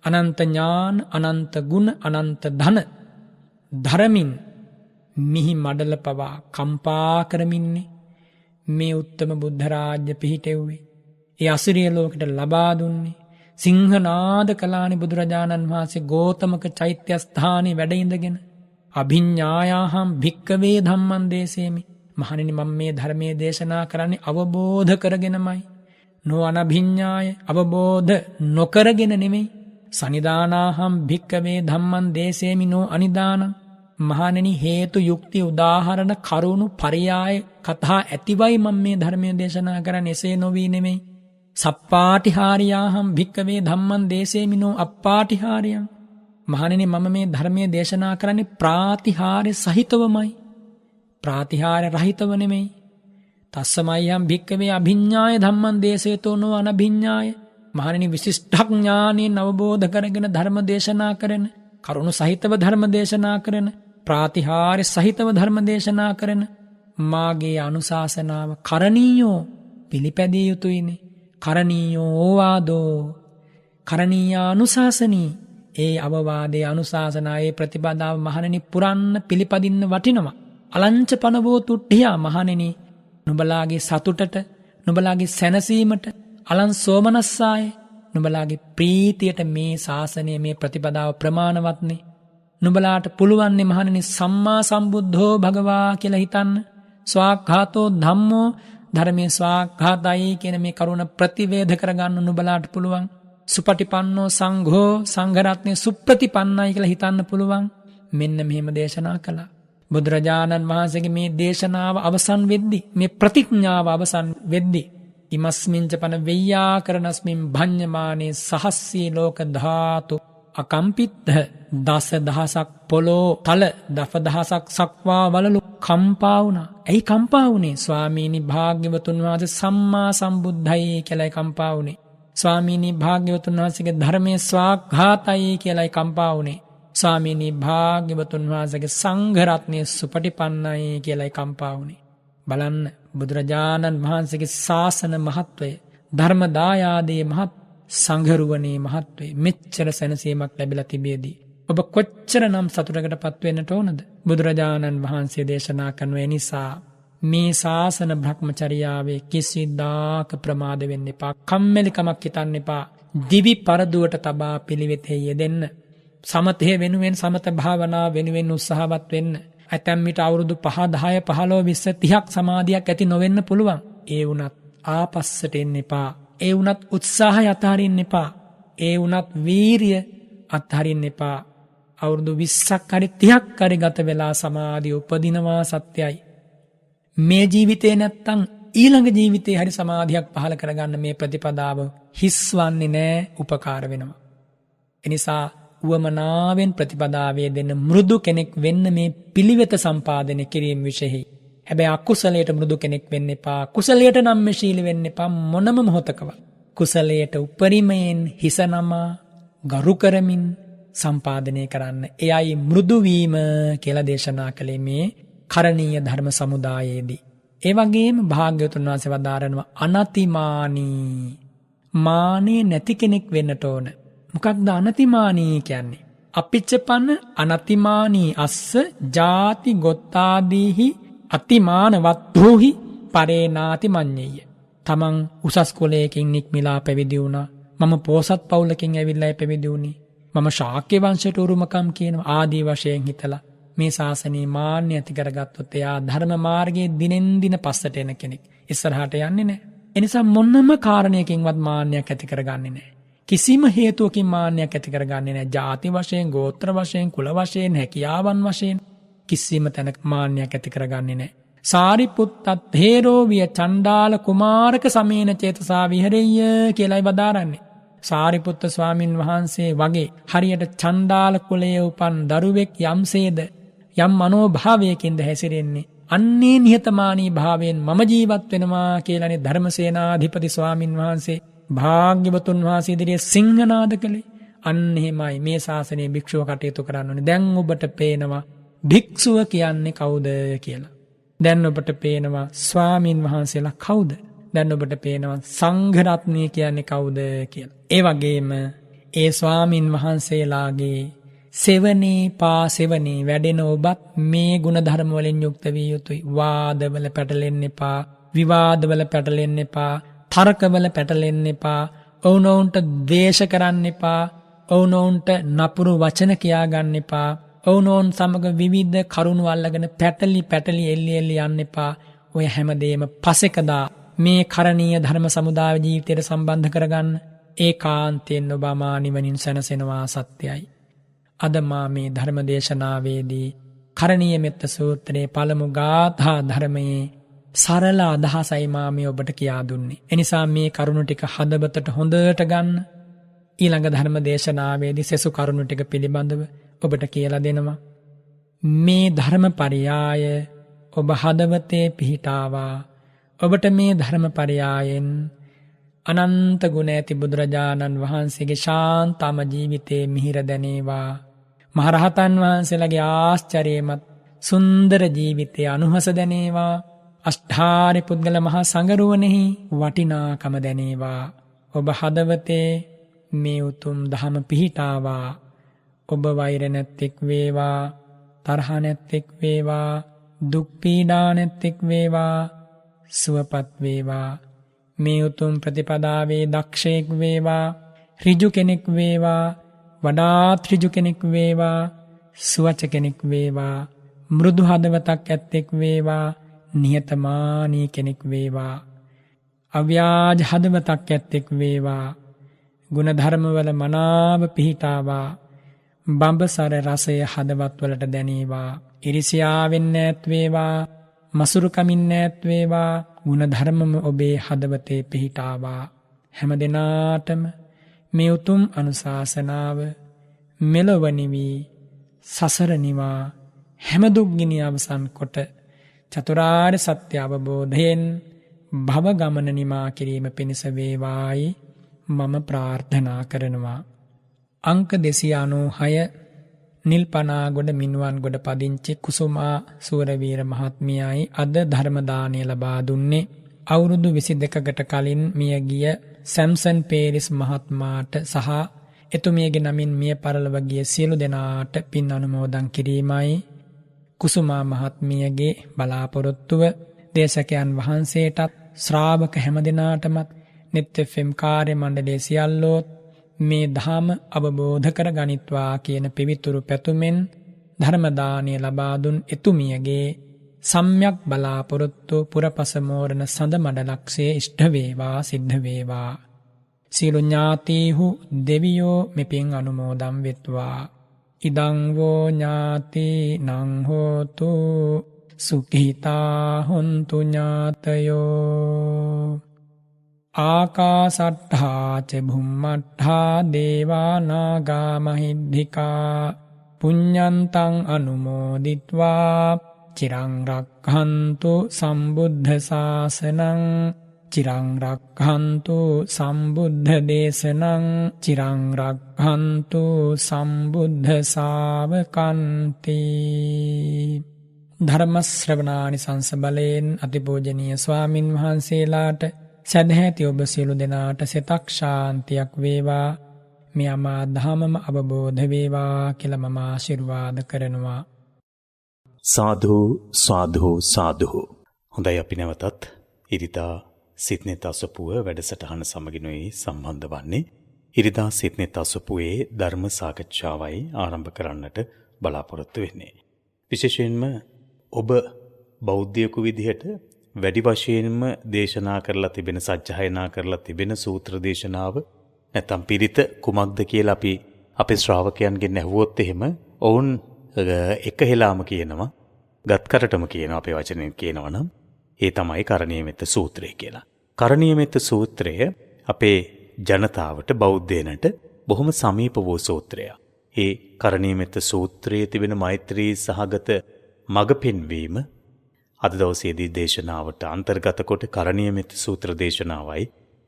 අනන්ත ඥාන අනන්ත ගුණ අනන්ත ධන ධරමින් මිහි මඩල පවා කම්පා කරමින්නේ මේ උත්තම බුද්ධරාජ්‍ය පිහිටෙව්වේ. ඒ අසිරිය ලෝකෙට ලබා දුන්නේ සිංහනාද කලානි බුදුරජාණන් වහන්සේ ගෝතමක චෛත්‍යස්ථානයේ වැඩ ඉඳගෙන අභිඤ්ඤායාහම් භික්කවේ ධම්මං දේසේමි. මහණෙනි මම මේ ධර්මයේ දේශනා කරන්නේ අවබෝධ කරගෙනමයි. නෝ අනභිඤ්ඤාය අවබෝධ නොකරගෙන නෙමෙයි. සනිදානාහම් භික්කවේ ධම්මං දේසේමි නෝ අනිදානං. මහණෙනි හේතු යුක්ති උදාහරණ කරුණු පරියාය කතා ඇතිවයි මම මේ ධර්මයේ දේශනා කරන්නේ. එසේ නොවී නෙමෙයි. සප්පාටිහාරියාහම් භික්කවේ ධම්මං දේසේමි නෝ අප්පාටිහාරියං. මහණෙනි මම මේ ධර්මයේ දේශනා කරන්නේ ප්‍රාතිහාර්ය සහිතවමයි. ප්‍රාතිහාර්ය රහිතව නෙමෙයි. තස්සමයම් භික්කවේ අභිඤ්ඤාය ධම්මං දේසේතෝ නෝ අනභිඤ්ඤාය. මහණෙනි විශිෂ්ඨඥානෙන් අවබෝධ කරගෙන ධර්ම දේශනා කරන කරුණු සහිතව ධර්ම දේශනා කරන ප්‍රාතිහාර්ය සහිතව ධර්ම දේශනා කරන මාගේ අනුශාසනාව කරණීයෝ පිළිපැදිය යුතුයිනේ. කරණීයෝ ඕවාදෝ කරණීයානුශාසනී. ඒ අවවාදේ අනුශාසනාවේ ප්‍රතිපදාව මහණෙනි පුරන්න පිළිපදින්න වටිනවා. අලංච පනවෝ තුට්ඨියා මහණෙනි නුඹලාගේ සතුටට නුඹලාගේ සැනසීමට අලං සෝමනස්සාය නුඹලාගේ ප්‍රීතියට මේ ශාසනය මේ ප්‍රතිපදාව ප්‍රමාණවත්නේ. නුඹලාට පුළුවන්නේ මහණෙනි සම්මා සම්බුද්ධෝ භගවා කියලා හිතන්න. ස්වාක්ඛාතෝ ධම්මෝ ධර්මයේ ස්වාක්ඛාතයි කියන මේ කරුණ ප්‍රතිවේධ කරගන්න නුඹලාට පුළුවන්. සුපටිපන්නෝ සංඝෝ සංඝරත්නය සුප්‍රතිපන්නයි කියලා හිතන්න පුළුවන්. මෙන්න මෙහෙම දේශනා කළා. බුදුරජාණන් වහන්සේගේ මේ දේශනාව අවසන් වෙද්දී මේ ප්‍රතිඥාව අවසන් වෙද්දී ඉමස්මින්ච පන වෙය්‍යා කරනස්මින් භඤ්ඤමානේ සහස්සී ලෝක ධාතු අකම්පිත්ත දස දහසක් පොළෝ තල දස දහසක් සක්වා වලලු කම්පා වුණා. ඇයි කම්පා වුනේ? ස්වාමීනි භාග්‍යවතුන් වහන්සේ සම්මා සම්බුද්ධයි කියලායි කම්පා වුනේ. ස්වාමීනි භාග්‍යවතුන් වහන්සේගේ ධර්මයේ ස්වාක්ඝාතයි කියලායි කම්පා වුනේ. ස්වාමීනි භාග්‍යවතුන් වහන්සේගේ සංඝ රත්නයේ සුපටිපන්නයි කියලායි කම්පා වුනේ. බලන්න බුදුරජාණන් වහන්සේගේ ශාසන මහත්වය, ධර්ම දායාදයේ මහත්, සංඝරුවනේ මහත්වය මෙච්චර සැනසීමක් ලැබිලා තිබෙදී ඔබ කොච්චරනම් සතුටකටපත් වෙන්නට ඕනද? බුදුරජාණන් වහන්සේ දේශනා කරන නිසා මේ ශාසන භ්‍රමචර්යාවේ කිසිදාක ප්‍රමාද වෙන්න එපා. කම්මැලිකමක් හිතන්න එපා. දිවි පරදුවට තබා පිළිවෙතේ යෙදෙන්න. සමතේ වෙනුවෙන් සමත භාවනා වෙනුවෙන් උත්සාහවත් වෙන්න. ඇතැම් විට අවුරුදු 5 10 15 20 30ක් සමාධියක් ඇති නොවෙන්න පුළුවන්. ඒ වුණත් ආපස්සට එන්න එපා. ඒ වුණත් උත්සාහය අතහරින්න එපා. ඒ වුණත් වීරිය අත්හරින්න එපා. අවුරුදු 20ක් හරි 30ක් හරි ගත වෙලා සමාධිය උපදිනවා සත්‍යයි. මේ ජීවිතේ නැත්තම් ඊළඟ ජීවිතේ හරි සමාධියක් පහළ කරගන්න මේ ප්‍රතිපදාව හිස්වන්නේ නැහැ, උපකාර වෙනවා. එනිසා උවමනාවෙන් ප්‍රතිපදාවේ දෙන්න මෘදු කෙනෙක් වෙන්න මේ පිළිවෙත සම්පාදනය කිරීම විශේෂයි. හැබැයි අකුසලයට මෘදු කෙනෙක් වෙන්න එපා. කුසලයට නම්‍යශීලී වෙන්න එපා මොනම මොහොතකවත්. කුසලයට උපරිමයෙන් හිස නමා ගරු කරමින් සම්පාදනය කරන්න. එයයි මෘදු වීම කියලා දේශනා කළේ මේ කරණීය ධර්ම සමුදායේදී. ඒ වගේම භාග්‍යවතුන් වහන්සේ වදාරනවා අනතිමානී. මානේ නැති කෙනෙක් වෙන්නට ඕන. මොකක්ද අනතිමානී කියන්නේ? අපිච්චපන අනතිමානී අස්ස ජාති ගොත්තාදීහි අතිමානවත්හුහි පරේනාති මඤ්ඤෙය්‍ය. තමන් උසස් කුලයකින් නික්මිලා පැවිදි වුණා. මම පොසත් පවුලකින් ඇවිල්ලා පැවිදි වුණේ. මම ශාක්‍ය වංශයට උරුමකම් කියනවා ආදී වශයෙන් හිතලා මේ ශාසනයේ මාන්නය ඇති කරගත්තොත් එයා ධර්ම මාර්ගයේ දිනෙන් දින පස්සට එන කෙනෙක්. ඉස්සරහට යන්නේ නැහැ. එනිසා මොනම කාරණයකින්වත් මාන්නයක් ඇති කරගන්නේ නැහැ. කිසිම හේතුවකින් මාන්නයක් ඇති කරගන්නේ නැහැ. ಜಾති වශයෙන්, ගෝත්‍ර වශයෙන්, කුල වශයෙන්, හැකියාවන් වශයෙන් කිසිම තැනක මාන්නයක් ඇති කරගන්නේ නැහැ. සාරිපුත්තත් හේරෝ විය චණ්ඩාල කුමාරක සමේන චේතසා විහෙරෙය්‍ය කියලායි වදාරන්නේ. සාරිපුත්ත ස්වාමින් වහන්සේ වගේ හරියට චණ්ඩාල කුලයේ උපන් දරුවෙක් යම්සේද යම් මනෝභාවයකින්ද හැසිරෙන්නේ අන්නේ නිහතමානී භාවයෙන් මම ජීවත් වෙනවා කියලානේ ධර්මසේනාධිපති ස්වාමින් වහන්සේ භාග්‍යවතුන් වහන්සේ ඉදිරියේ සිංහනාද කළේ. අන්න එහෙමයි මේ ශාසනයේ භික්ෂුව කටයුතු කරන්න ඕනේ. දැන් ඔබට පේනවා භික්ෂුව කියන්නේ කවුද කියලා. දැන් ඔබට පේනවා ස්වාමින් වහන්සේලා කවුද? දැන් ඔබට පේනවා සංඝ රත්නය කියන්නේ කවුද කියලා. ඒ වගේම ඒ ස්වාමින් වහන්සේලාගේ සෙවණේ පාසෙවණේ වැඩෙන ඔබත් මේ ගුණධර්ම වලින් යුක්ත විය යුතුයි. වාදවල පැටලෙන්න එපා, විවාදවල පැටලෙන්න එපා, තර්කවල පැටලෙන්න එපා, ඔවුනොවුන්ට ද්වේෂ කරන්න එපා, ඔවුනොවුන්ට නපුරු වචන කියා ගන්න එපා, ඔවුනොවුන් සමග විවිධ කරුණු අල්ලගෙන පැටලි එල්ලි යන්න එපා. ඔය හැමදේම පසෙකදා මේ කරණීය ධර්ම සමුදාය ජීවිතයට සම්බන්ධ කරගන්න. ඒකාන්තයෙන් ඔබ මා නිවනින් සැනසෙනවා සත්‍යයි. අද මා මේ ධර්ම දේශනාවේදී කරණීය මෙත්ත සූත්‍රයේ පළමු ගාථා ධර්මයේ සරල අදහසයි මා මේ ඔබට කියා දුන්නේ. එනිසා මේ කරුණු ටික හදවතට හොඳට ගන්න. ඊළඟ ධර්ම දේශනාවේදී සෙසු කරුණු ටික පිළිබඳව ඔබට කියලා දෙනවා. මේ ධර්ම පරියාය ඔබ හදවතේ පිහිටාවා. ඔබට මේ ධර්ම පරියායෙන් අනන්ත ගුණ ඇති බුදුරජාණන් වහන්සේගේ ශාන්තම ජීවිතේ මිහිර දැනේවා. මහරහතන් වහන්සේලාගේ ආශ්චර්යමත් සුන්දර ජීවිතයේ අනුහස දැනේවා. අෂ්ඨාරි පුද්ගල මහා සංඝරුවනෙහි වටිනාකම දැනේවා. ඔබ හදවතේ මේ උතුම් ධම පිහිටාවා. ඔබ වෛර නැත්තෙක් වේවා, තරහ නැත්තෙක් වේවා, දුක් පීඩා නැත්තෙක් වේවා, සුවපත් වේවා. මේ උතුම් ප්‍රතිපදාවේ දක්ෂයෙක් වේවා, ඍජු කෙනෙක් වේවා, වඩාත් ඍජු කෙනෙක් වේවා, සුවච කෙනෙක් වේවා, මෘදු හදවතක් ඇත්තෙක් වේවා, නිහතමානී කෙනෙක් වේවා, අව්‍යාජ හදවතක් ඇත්තෙක් වේවා, ගුණධර්මවල මනාව පිහිටාවා. බඹසර රසය හදවත්වලට දැනේවා. ඉරිසියාවෙන් ඈත් වේවා, මසුරුකමින් ඈත් වේවා. ගුණධර්මම ඔබේ හදවතේ පිහිටාවා. හැම දිනාටම මේ උතුම් අනුශාසනාව මෙලොව නිවි සසර නිවා හැම දුක් ගිනි අවසන් කොට චතුරාර්ය සත්‍ය අවබෝධයෙන් භව ගමන නිමා කිරීම පිණිස වේවායි මම ප්‍රාර්ථනා කරනවා. අංක 296 නිල්පනාගොඩ මිනුවන්ගොඩ පදිංචි කුසුමා සූරවීර මහත්මියයි අද ධර්ම දානය ලබා දුන්නේ. අවුරුදු 22කට කලින් මිය ගිය සැම්සන් පේරිස් මහත්මයාට සහ එතුමියගේ නමින් මිය පරලොව ගිය සියලු දෙනාට පින් අනුමෝදන් කිරීමයි කුසුමා මහත්මියගේ බලාපොරොත්තුව. දේශකයන් වහන්සේටත් ශ්‍රාවක හැම දෙනාටමත් නෙත් FM කාර්ය මණ්ඩලයේ සියල්ලෝත් මේ ධම අවබෝධ කර ගනිත්වා කියන පිවිතුරු පැතුමෙන් ධර්ම දානය ලබා දුන් එතුමියගේ සම්‍යක් බලාපොරොත්තු පුරපස මෝරණ සඳ මඩලක්ෂයේ ඉෂ්ඨ වේවා සිද්ධ වේවා. සියලු ඥාතීහු දෙවියෝ මෙපින් අනුමෝදන් වෙත්වා. ඉදං වූ ඥාති නං හෝතු සුඛිතා හොන්තු ඥාතයෝ. ආකාසට්ඨා ච භුම්මට්ඨා දේවා නාග මහිද්దికා පුඤ්ඤන්තං අනුමෝදිත්වා චිරං රක්ඛන්තු සම්බුද්ධ ශාසනං චිරං රක්ඛන්තු සම්බුද්ධ දේශනං චිරං රක්ඛන්තු සම්බුද්ධ ශාවකන්ති. ධර්ම ශ්‍රවණානි සංසබලෙන් අතිපූජනීය ස්වාමින් වහන්සේලාට සදහැති ඔබ සියලු දෙනාට සිතක් ශාන්තියක් වේවා. මේ අමා ධමම අවබෝධ වේවා කියලා මම ආශිර්වාද කරනවා. සාදු සාදු සාදු. හොඳයි, අපි නැවතත් ඉරිදා සිත්නෙත් අසපුව වැඩසටහන සමගිනුයි සම්බන්ධ වන්නේ. ඉරිදා සිත්නෙත් අසපුවේ ධර්ම සාකච්ඡාවයි ආරම්භ කරන්නට බලාපොරොත්තු වෙන්නේ. විශේෂයෙන්ම ඔබ බෞද්ධයෙකු විදිහට වැඩි වශයෙන්ම දේශනා කරලා තිබෙන, සජ්ජායනා කරලා තිබෙන සූත්‍ර දේශනාව නැත්නම් පිරිත කුමක්ද කියලා අපි අපේ ශ්‍රාවකයන්ගෙන් ඇහුවොත් එහෙම ඔවුන් එක හෙලාම කියනවා, ගත්කරටම කියනවා, අපේ වචනෙන් කියනවා නම් ඒ තමයි කරණීය මෙත්ත සූත්‍රය කියලා. කරණීය මෙත්ත සූත්‍රය අපේ ජනතාවට බෞද්ධයනට බොහොම සමීප වූ සූත්‍රයක්. ඒ කරණීයමෙත්ත සූත්‍රයේ තිබෙන මෛත්‍රී සහගත මඟ පෙන්වීම අද දවසේදී දේශනාවට අන්තර්ගත කොට කරණීයමෙත්ත සූත්‍ර දේශනාවයි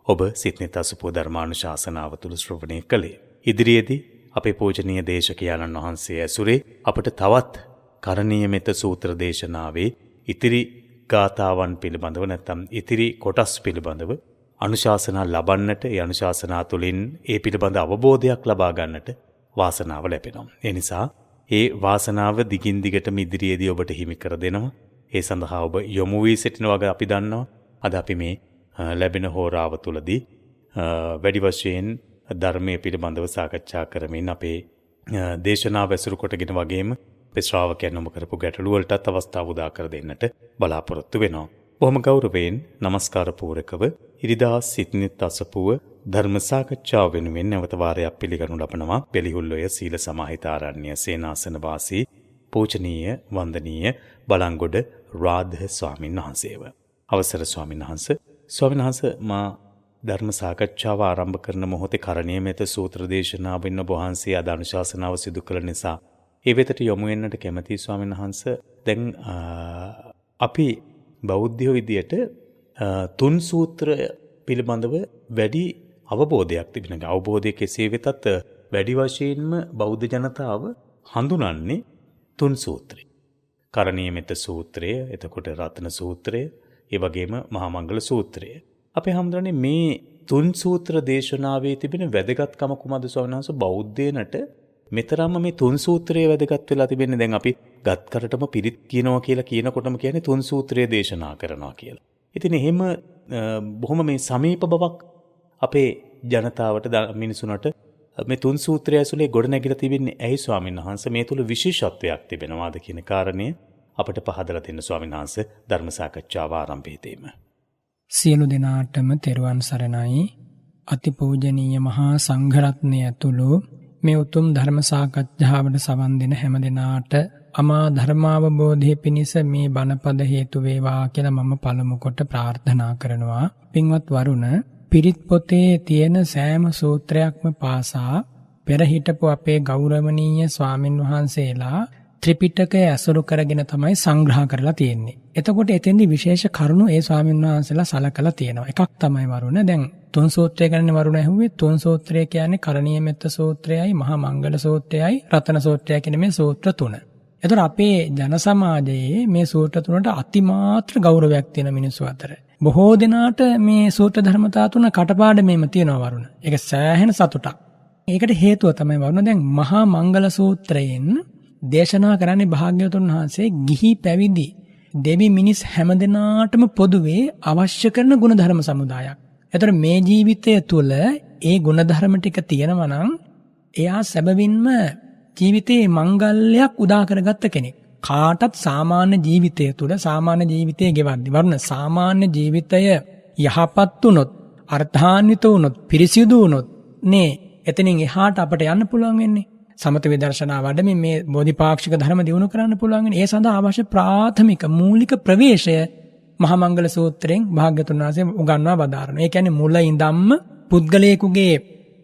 ඔබ සිත්නෙත් අසුපුව ධර්මානුශාසනාව තුළ ශ්‍රවණය කළේ. ඉදිරියේදී අපේ පූජනීය දේශකයාණන් වහන්සේ ඇසුරේ අපට තවත් කරණීයමෙත්ත සූත්‍ර දේශනාවේ ඉතිරි ගාථාවන් පිළිබඳව නැත්නම් ඉතිරි කොටස් පිළිබඳව අනුශාසනා ලබන්නට, ඒ අනුශාසනා තුළින් ඒ පිළිබඳ අවබෝධයක් ලබා ගන්නට වාසනාව ලැබෙනවා. ඒ නිසා ඒ වාසනාව දිගින් දිගටම ඉදිරියේදී ඔබට හිමි කර දෙනවා. ඒ සඳහා ඔබ යොමු වී සිටින වගේ අපි දන්නවා. අද අපි මේ ලැබෙන හෝරාව තුළදී වැඩි වශයෙන් ධර්මයේ පිළිබඳව සාකච්ඡා කරමින් අපේ දේශනාව ඇසුරු කොටගෙන වගේම අපේ ශ්‍රාවකයන් නොම කරපු ගැටළු වලටත් අවස්ථාව උදා කර දෙන්නට බලාපොරොත්තු වෙනවා. බොහොම ගෞරවයෙන් নমස්කාර පූරකව ඉරිදා සිත්නෙත් අසපුව ධර්ම සාකච්ඡාව වෙනුවෙන් නැවත වාරයක් පිළිගනු ලබනවා. බෙලිහුල්ලොය සීල සමාහිතාරණ්‍ය සේනාසන වාසී පූජනීය වන්දනීය බලංගොඩ රාධ ස්වාමීන් වහන්සේව. අවසර ස්වාමීන් වහන්සේ. ස්වාමීන් වහන්සේ මා ධර්ම සාකච්ඡාව ආරම්භ කරන මොහොතේ කරණීයමෙත්ත සූත්‍ර දේශනාවෙන් ඔබ වහන්සේ අද අනුශාසනාව සිදු කළ නිසා ඒ වෙතට යොමු වෙන්නට කැමැති ස්වාමීන් වහන්සේ. දැන් අපි බෞද්ධයෝ විදියට තුන් සූත්‍ර පිළිබඳව වැඩි අවබෝධයක් තිබෙන. අවබෝධය කෙසේ වෙතත් වැඩි වශයෙන්ම බෞද්ධ ජනතාව හඳුනන්නේ තුන් සූත්‍රය. කරණීයමෙත්ත සූත්‍රය, එතකොට රත්න සූත්‍රය, ඒ වගේම මහා මංගල සූත්‍රය. අපේ හැමදෙරනේ මේ තුන් සූත්‍ර දේශනාවේ තිබෙන වැදගත්කම කුමක්ද ස්වාමීන් වහන්සේ? බෞද්ධයනට මෙතරම්ම මේ තුන් සූත්‍රයේ වැදගත් වෙලා තිබෙන්නේ. දැන් අපි ගත් කරටම පිරිත් කියනවා කියලා කියනකොටම කියන්නේ තුන් සූත්‍රයේ දේශනා කරනවා කියලා. ඉතින් එහෙම බොහොම මේ සමීප බවක් අපේ ජනතාවට මිනිසුන්ට මේ තුන් සූත්‍රය ඇසුලේ ගොඩනැගිලා තිබෙන්නේ ඇයි ස්වාමීන් වහන්සේ? මේ තුල විශේෂත්වයක් තිබෙනවාද කියන කාරණය අපට පහදලා දෙන්න ස්වාමීන් වහන්සේ ධර්ම සාකච්ඡාව ආරම්භයේදීම. සියලු දෙනාටම තෙරුවන් සරණයි. අතිපූජනීය මහා සංඝරත්නය ඇතුළු මේ උතුම් ධර්ම සාකච්ඡාවට සවන් දෙන හැම දෙනාට අමා ධර්මාවබෝධය පිණිස මේ බණපද හේතු වේවා කියලා මම පළමු කොට ප්‍රාර්ථනා කරනවා. පින්වත් වරුණ, පිරිත් පොතේ තියෙන සෑම සූත්‍රයක්ම පාසා පෙර හිටපු අපේ ගෞරවනීය ස්වාමින් වහන්සේලා ත්‍රිපිටකය ඇසුරු කරගෙන තමයි සංග්‍රහ කරලා තියෙන්නේ. එතකොට එතෙන්දි විශේෂ කරුණු ඒ ස්වාමින් වහන්සේලා සලකලා තියෙනවා. එකක් තමයි වරුණ. දැන් තුන් සූත්‍රය ගැන වරුණ ඇහුවේ. තුන් සූත්‍රය කියන්නේ කරණීයමෙත්ත සූත්‍රයයි, මහා මංගල සූත්‍රයයි, රතන සූත්‍රයයි කියන මේ සූත්‍ර තුන. එතකොට අපේ ජන සමාජයේ මේ සූත්‍ර තුනට අතිමාත්‍ර ගෞරවයක් තියෙන මිනිස්සු අතර බොහෝ දෙනාට මේ සූත්‍ර ධර්මතා තුන කටපාඩමේම තියෙනවා වරුණ. ඒක සෑහෙන සතුටක්. ඒකට හේතුව තමයි වරුණ දැන් මහා මංගල සූත්‍රයෙන් දේශනා කරන්නේ භාග්‍යවතුන් වහන්සේ ගිහි පැවිදි දෙවි මිනිස් හැමදෙනාටම පොදුවේ අවශ්‍ය කරන ගුණධර්ම සමුදායක්. එතකොට මේ ජීවිතය තුළ ඒ ගුණධර්ම ටික තියෙනවා නම් එයා සැබවින්ම ජීවිතේ මංගල්‍යයක් උදා කරගත්ත කෙනෙක්. කාටත් සාමාන්‍ය ජීවිතය තුළ සාමාන්‍ය ජීවිතයේ ගෙවද්දි වරුණ සාමාන්‍ය ජීවිතය යහපත් වුණොත්, අර්ථාන්විත වුණොත්, පිරිසිදු වුණොත් නේ එතනින් එහාට අපට යන්න පුළුවන් වෙන්නේ. සමත විදර්ශනා වඩමින් මේ බෝධිපාක්ෂික ධර්ම දියුණු කරන්න පුළුවන් වෙන්නේ. ඒ සඳහා අවශ්‍ය ප්‍රාථමික මූලික ප්‍රවේශය මහා මංගල සූත්‍රයෙන් භාග්‍යතුන් වහන්සේ උගන්වා වදාරනවා. ඒ කියන්නේ මුල ඉඳන්ම පුද්ගලයෙකුගේ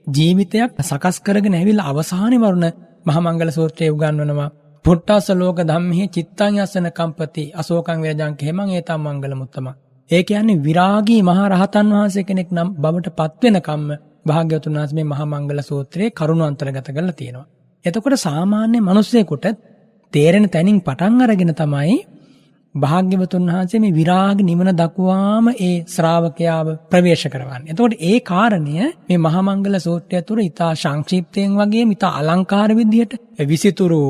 ජීවිතයක් සකස් කරගෙන ඇවිල්ලා අවසානයේ වරුණ මහා මංගල සූත්‍රයේ උගන්වනවා. පුට්ටස්ස ලෝක ධම්මෙහි චිත්තං යස්සන කම්පති අශෝකං වේජං කේමං ඒතම් මංගල මුත්තම. ඒ කියන්නේ විරාගී මහා රහතන් වහන්සේ කෙනෙක් නම් බවට පත් වෙනකම්ම භාග්‍යවතුන් වහන්සේ මේ මහා මංගල සූත්‍රයේ කරුණ අන්තර්ගත කරලා තියෙනවා. එතකොට සාමාන්‍ය මිනිස්සෙකුට තේරෙන තැනින් පටන් අරගෙන තමයි භාග්‍යවතුන් වහන්සේ මේ විරාග නිවන දක්වාම ඒ ශ්‍රාවකයාව ප්‍රවේශ කරවන්නේ. එතකොට ඒ කාරණය මේ මහා මංගල සූත්‍රය තුළ ඉතා සංක්ෂිප්තයෙන් වගේම ඉතා අලංකාර විදිහට විසිතුරු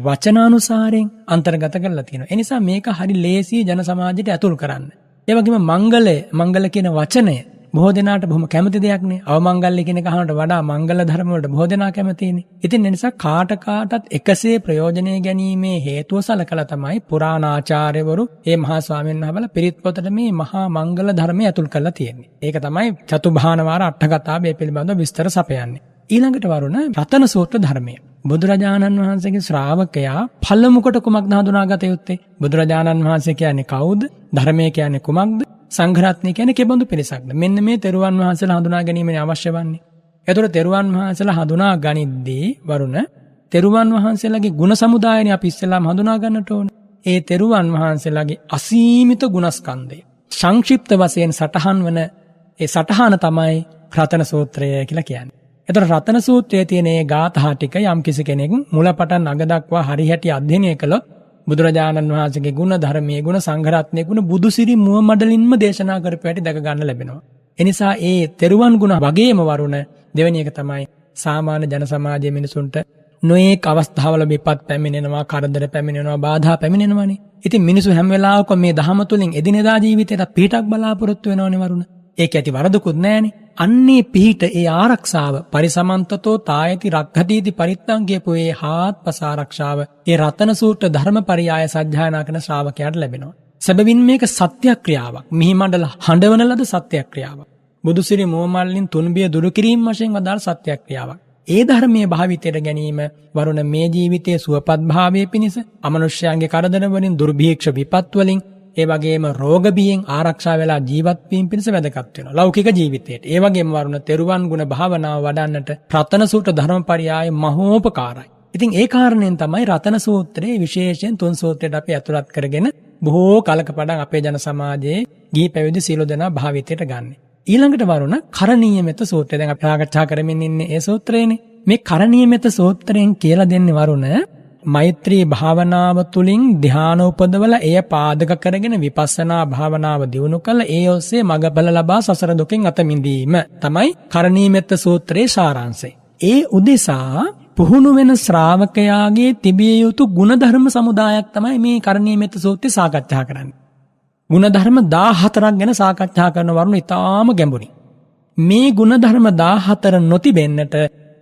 වචනානුසාරයෙන් අන්තර්ගත කරලා තියෙනවා. ඒ නිසා මේක හරි ලේසි ජන සමාජයට ඇතුල් කරන්න. ඒ වගේම මංගල කියන වචනය බොහෝ දෙනාට බොහොම කැමති දෙයක් නේ. අවමංගල්‍ය කියන කහනට වඩා මංගල ධර්ම වලට බොහෝ දෙනා කැමතිනේ. ඉතින් ඒ නිසා කාටත් එකසේ ප්‍රයෝජනෙ ගැනීමේ හේතුව සලකලා තමයි පුරාණාචාර්යවරු මේ මහා ස්වාමීන් වහන්සේලා පිරිත් පොතට මේ මහා මංගල ධර්මය ඇතුල් කරලා තියෙන්නේ. ඒක තමයි චතුභානවාර අට්ඨකථාවේ පිළිබඳව විස්තර සපයන්නේ. ඊළඟට වරුණ රතන සූත්‍ර ධර්මය. බුදුරජාණන් වහන්සේගේ ශ්‍රාවකයා පළමු කොට කුමක්ද හඳුනාගත යුත්තේ? බුදුරජාණන් වහන්සේ කියන්නේ කවුද? ධර්මය කියන්නේ කුමක්ද? සංඝරත්නය කියන්නේ කෙබඳු පිරිසක්ද? මෙන්න මේ තෙරුවන් වහන්සේලා හඳුනා ගැනීමනේ අවශ්‍ය වන්නේ. එතකොට තෙරුවන් වහන්සේලා හඳුනා ගනිද්දී වරුණ තෙරුවන් වහන්සේලාගේ ගුණ සමුදායනේ අපි ඉස්සෙල්ලාම හඳුනා ගන්නට ඕනේ. ඒ තෙරුවන් වහන්සේලාගේ අසීමිත ගුණස්කන්ධය සංක්ෂිප්ත වශයෙන් සටහන් වන ඒ සටහන තමයි රතන සූත්‍රය කියලා කියන්නේ. එතකොට රතන සූත්‍රයේ තියෙන මේ ගාථා ටික යම් කිසි කෙනෙක් මුලපටන් අග දක්වා හරිහැටි අධ්‍යයනය කළොත් බුදුරජාණන් වහන්සේගේ ගුණ ධර්මයේ ගුණ සංඝරත්නයේ ගුණ බුදුසිරි මුව මඩලින්ම දේශනා කරපු හැටි දැක ගන්න ලැබෙනවා. එනිසා ඒ තෙරුවන් ගුණ වගේම වරුණ දෙවෙනි එක තමයි සාමාන්‍ය ජන සමාජයේ මිනිසුන්ට නොඑක අවස්ථාවල විපත් පැමිණෙනවා, කරදර පැමිණෙනවා, බාධා පැමිණෙනවානේ. ඉතින් මිනිසු හැම වෙලාවකම මේ ධහම තුලින් එදිනෙදා ජීවිතයට පිටක් බලාපොරොත්තු වෙනවනේ වරුණ. ඒක ඇති වරදකුත් නැහැනේ. අන්නේ පිහිට ඒ ආරක්ෂාව පරිසමන්තතෝ තායති රක්ඛතිති පරිත්තං කියපු ඒ හාත්පස ආරක්ෂාව ඒ රතන සූත්‍ර ධර්මපරියාය සජ්ජායනා කරන ශ්‍රාවකයාට ලැබෙනවා. සැබවින් මේක සත්‍යක්‍රියාවක්. මිහි මණ්ඩල හඬවන ලද සත්‍යක්‍රියාවක්. බුදුසිරි මුවමල්ලින් තුන්බිය දුරු කිරීම වශයෙන් වදාළ සත්‍යක්‍රියාවක්. ඒ ධර්මයේ භාවිතයට ගැනීම වරුණ මේ ජීවිතයේ සුවපත් භාවයේ පිණිස අමනුෂ්‍යයන්ගේ කරදර වලින් දුර්භීක්ෂ විපත් වලින් ඒ වගේම රෝග බියෙන් ආරක්ෂා වෙලා ජීවත් වීම පිණිස වැදගත් වෙනවා ලෞකික ජීවිතයට. ඒ වගේම වරුණ තෙරුවන් ගුණ භාවනාව වඩන්නට රතන සූත්‍ර ධර්මපරියාය මහෝපකාරයි. ඉතින් ඒ කාරණයෙන් තමයි රතන සූත්‍රයේ විශේෂයෙන් තුන් සූත්‍රයට අපි ඇතුළත් කරගෙන බොහෝ කලක පඩන් අපේ ජන සමාජයේ ගිහි පැවිදි සියලු දෙනා භාවිතයට ගන්න. ඊළඟට වරුණ කරණීය මෙත්ත සූත්‍රය. දැන් අපි සාකච්ඡා කරමින් ඉන්නේ ඒ සූත්‍රයනේ. මේ කරණීය මෙත්ත සූත්‍රයෙන් කියලා දෙන්නේ වරුණ මෛත්‍රී භාවනාව තුළින් ධ්‍යාන උපදවල එය පාදක කරගෙන විපස්සනා භාවනාව දියුණු කළ ඒ ඔස්සේ මඟඵල ලබා සසර දුකින් අත මිදීම තමයි කරණීය මෙත්ත සූත්‍රයේ සාරාංශය. ඒ උදෙසා පුහුණු වෙන ශ්‍රාවකයාගේ තිබිය යුතු ගුණධර්ම සමුදායක් තමයි මේ කරණීය මෙත්ත සූත්‍රය සාකච්ඡා කරන්නේ. ගුණධර්ම 14ක් ගැන සාකච්ඡා කරන වරුණ ඉතාම ගැඹුරින්. මේ ගුණධර්ම 14 නොතිබෙන්නට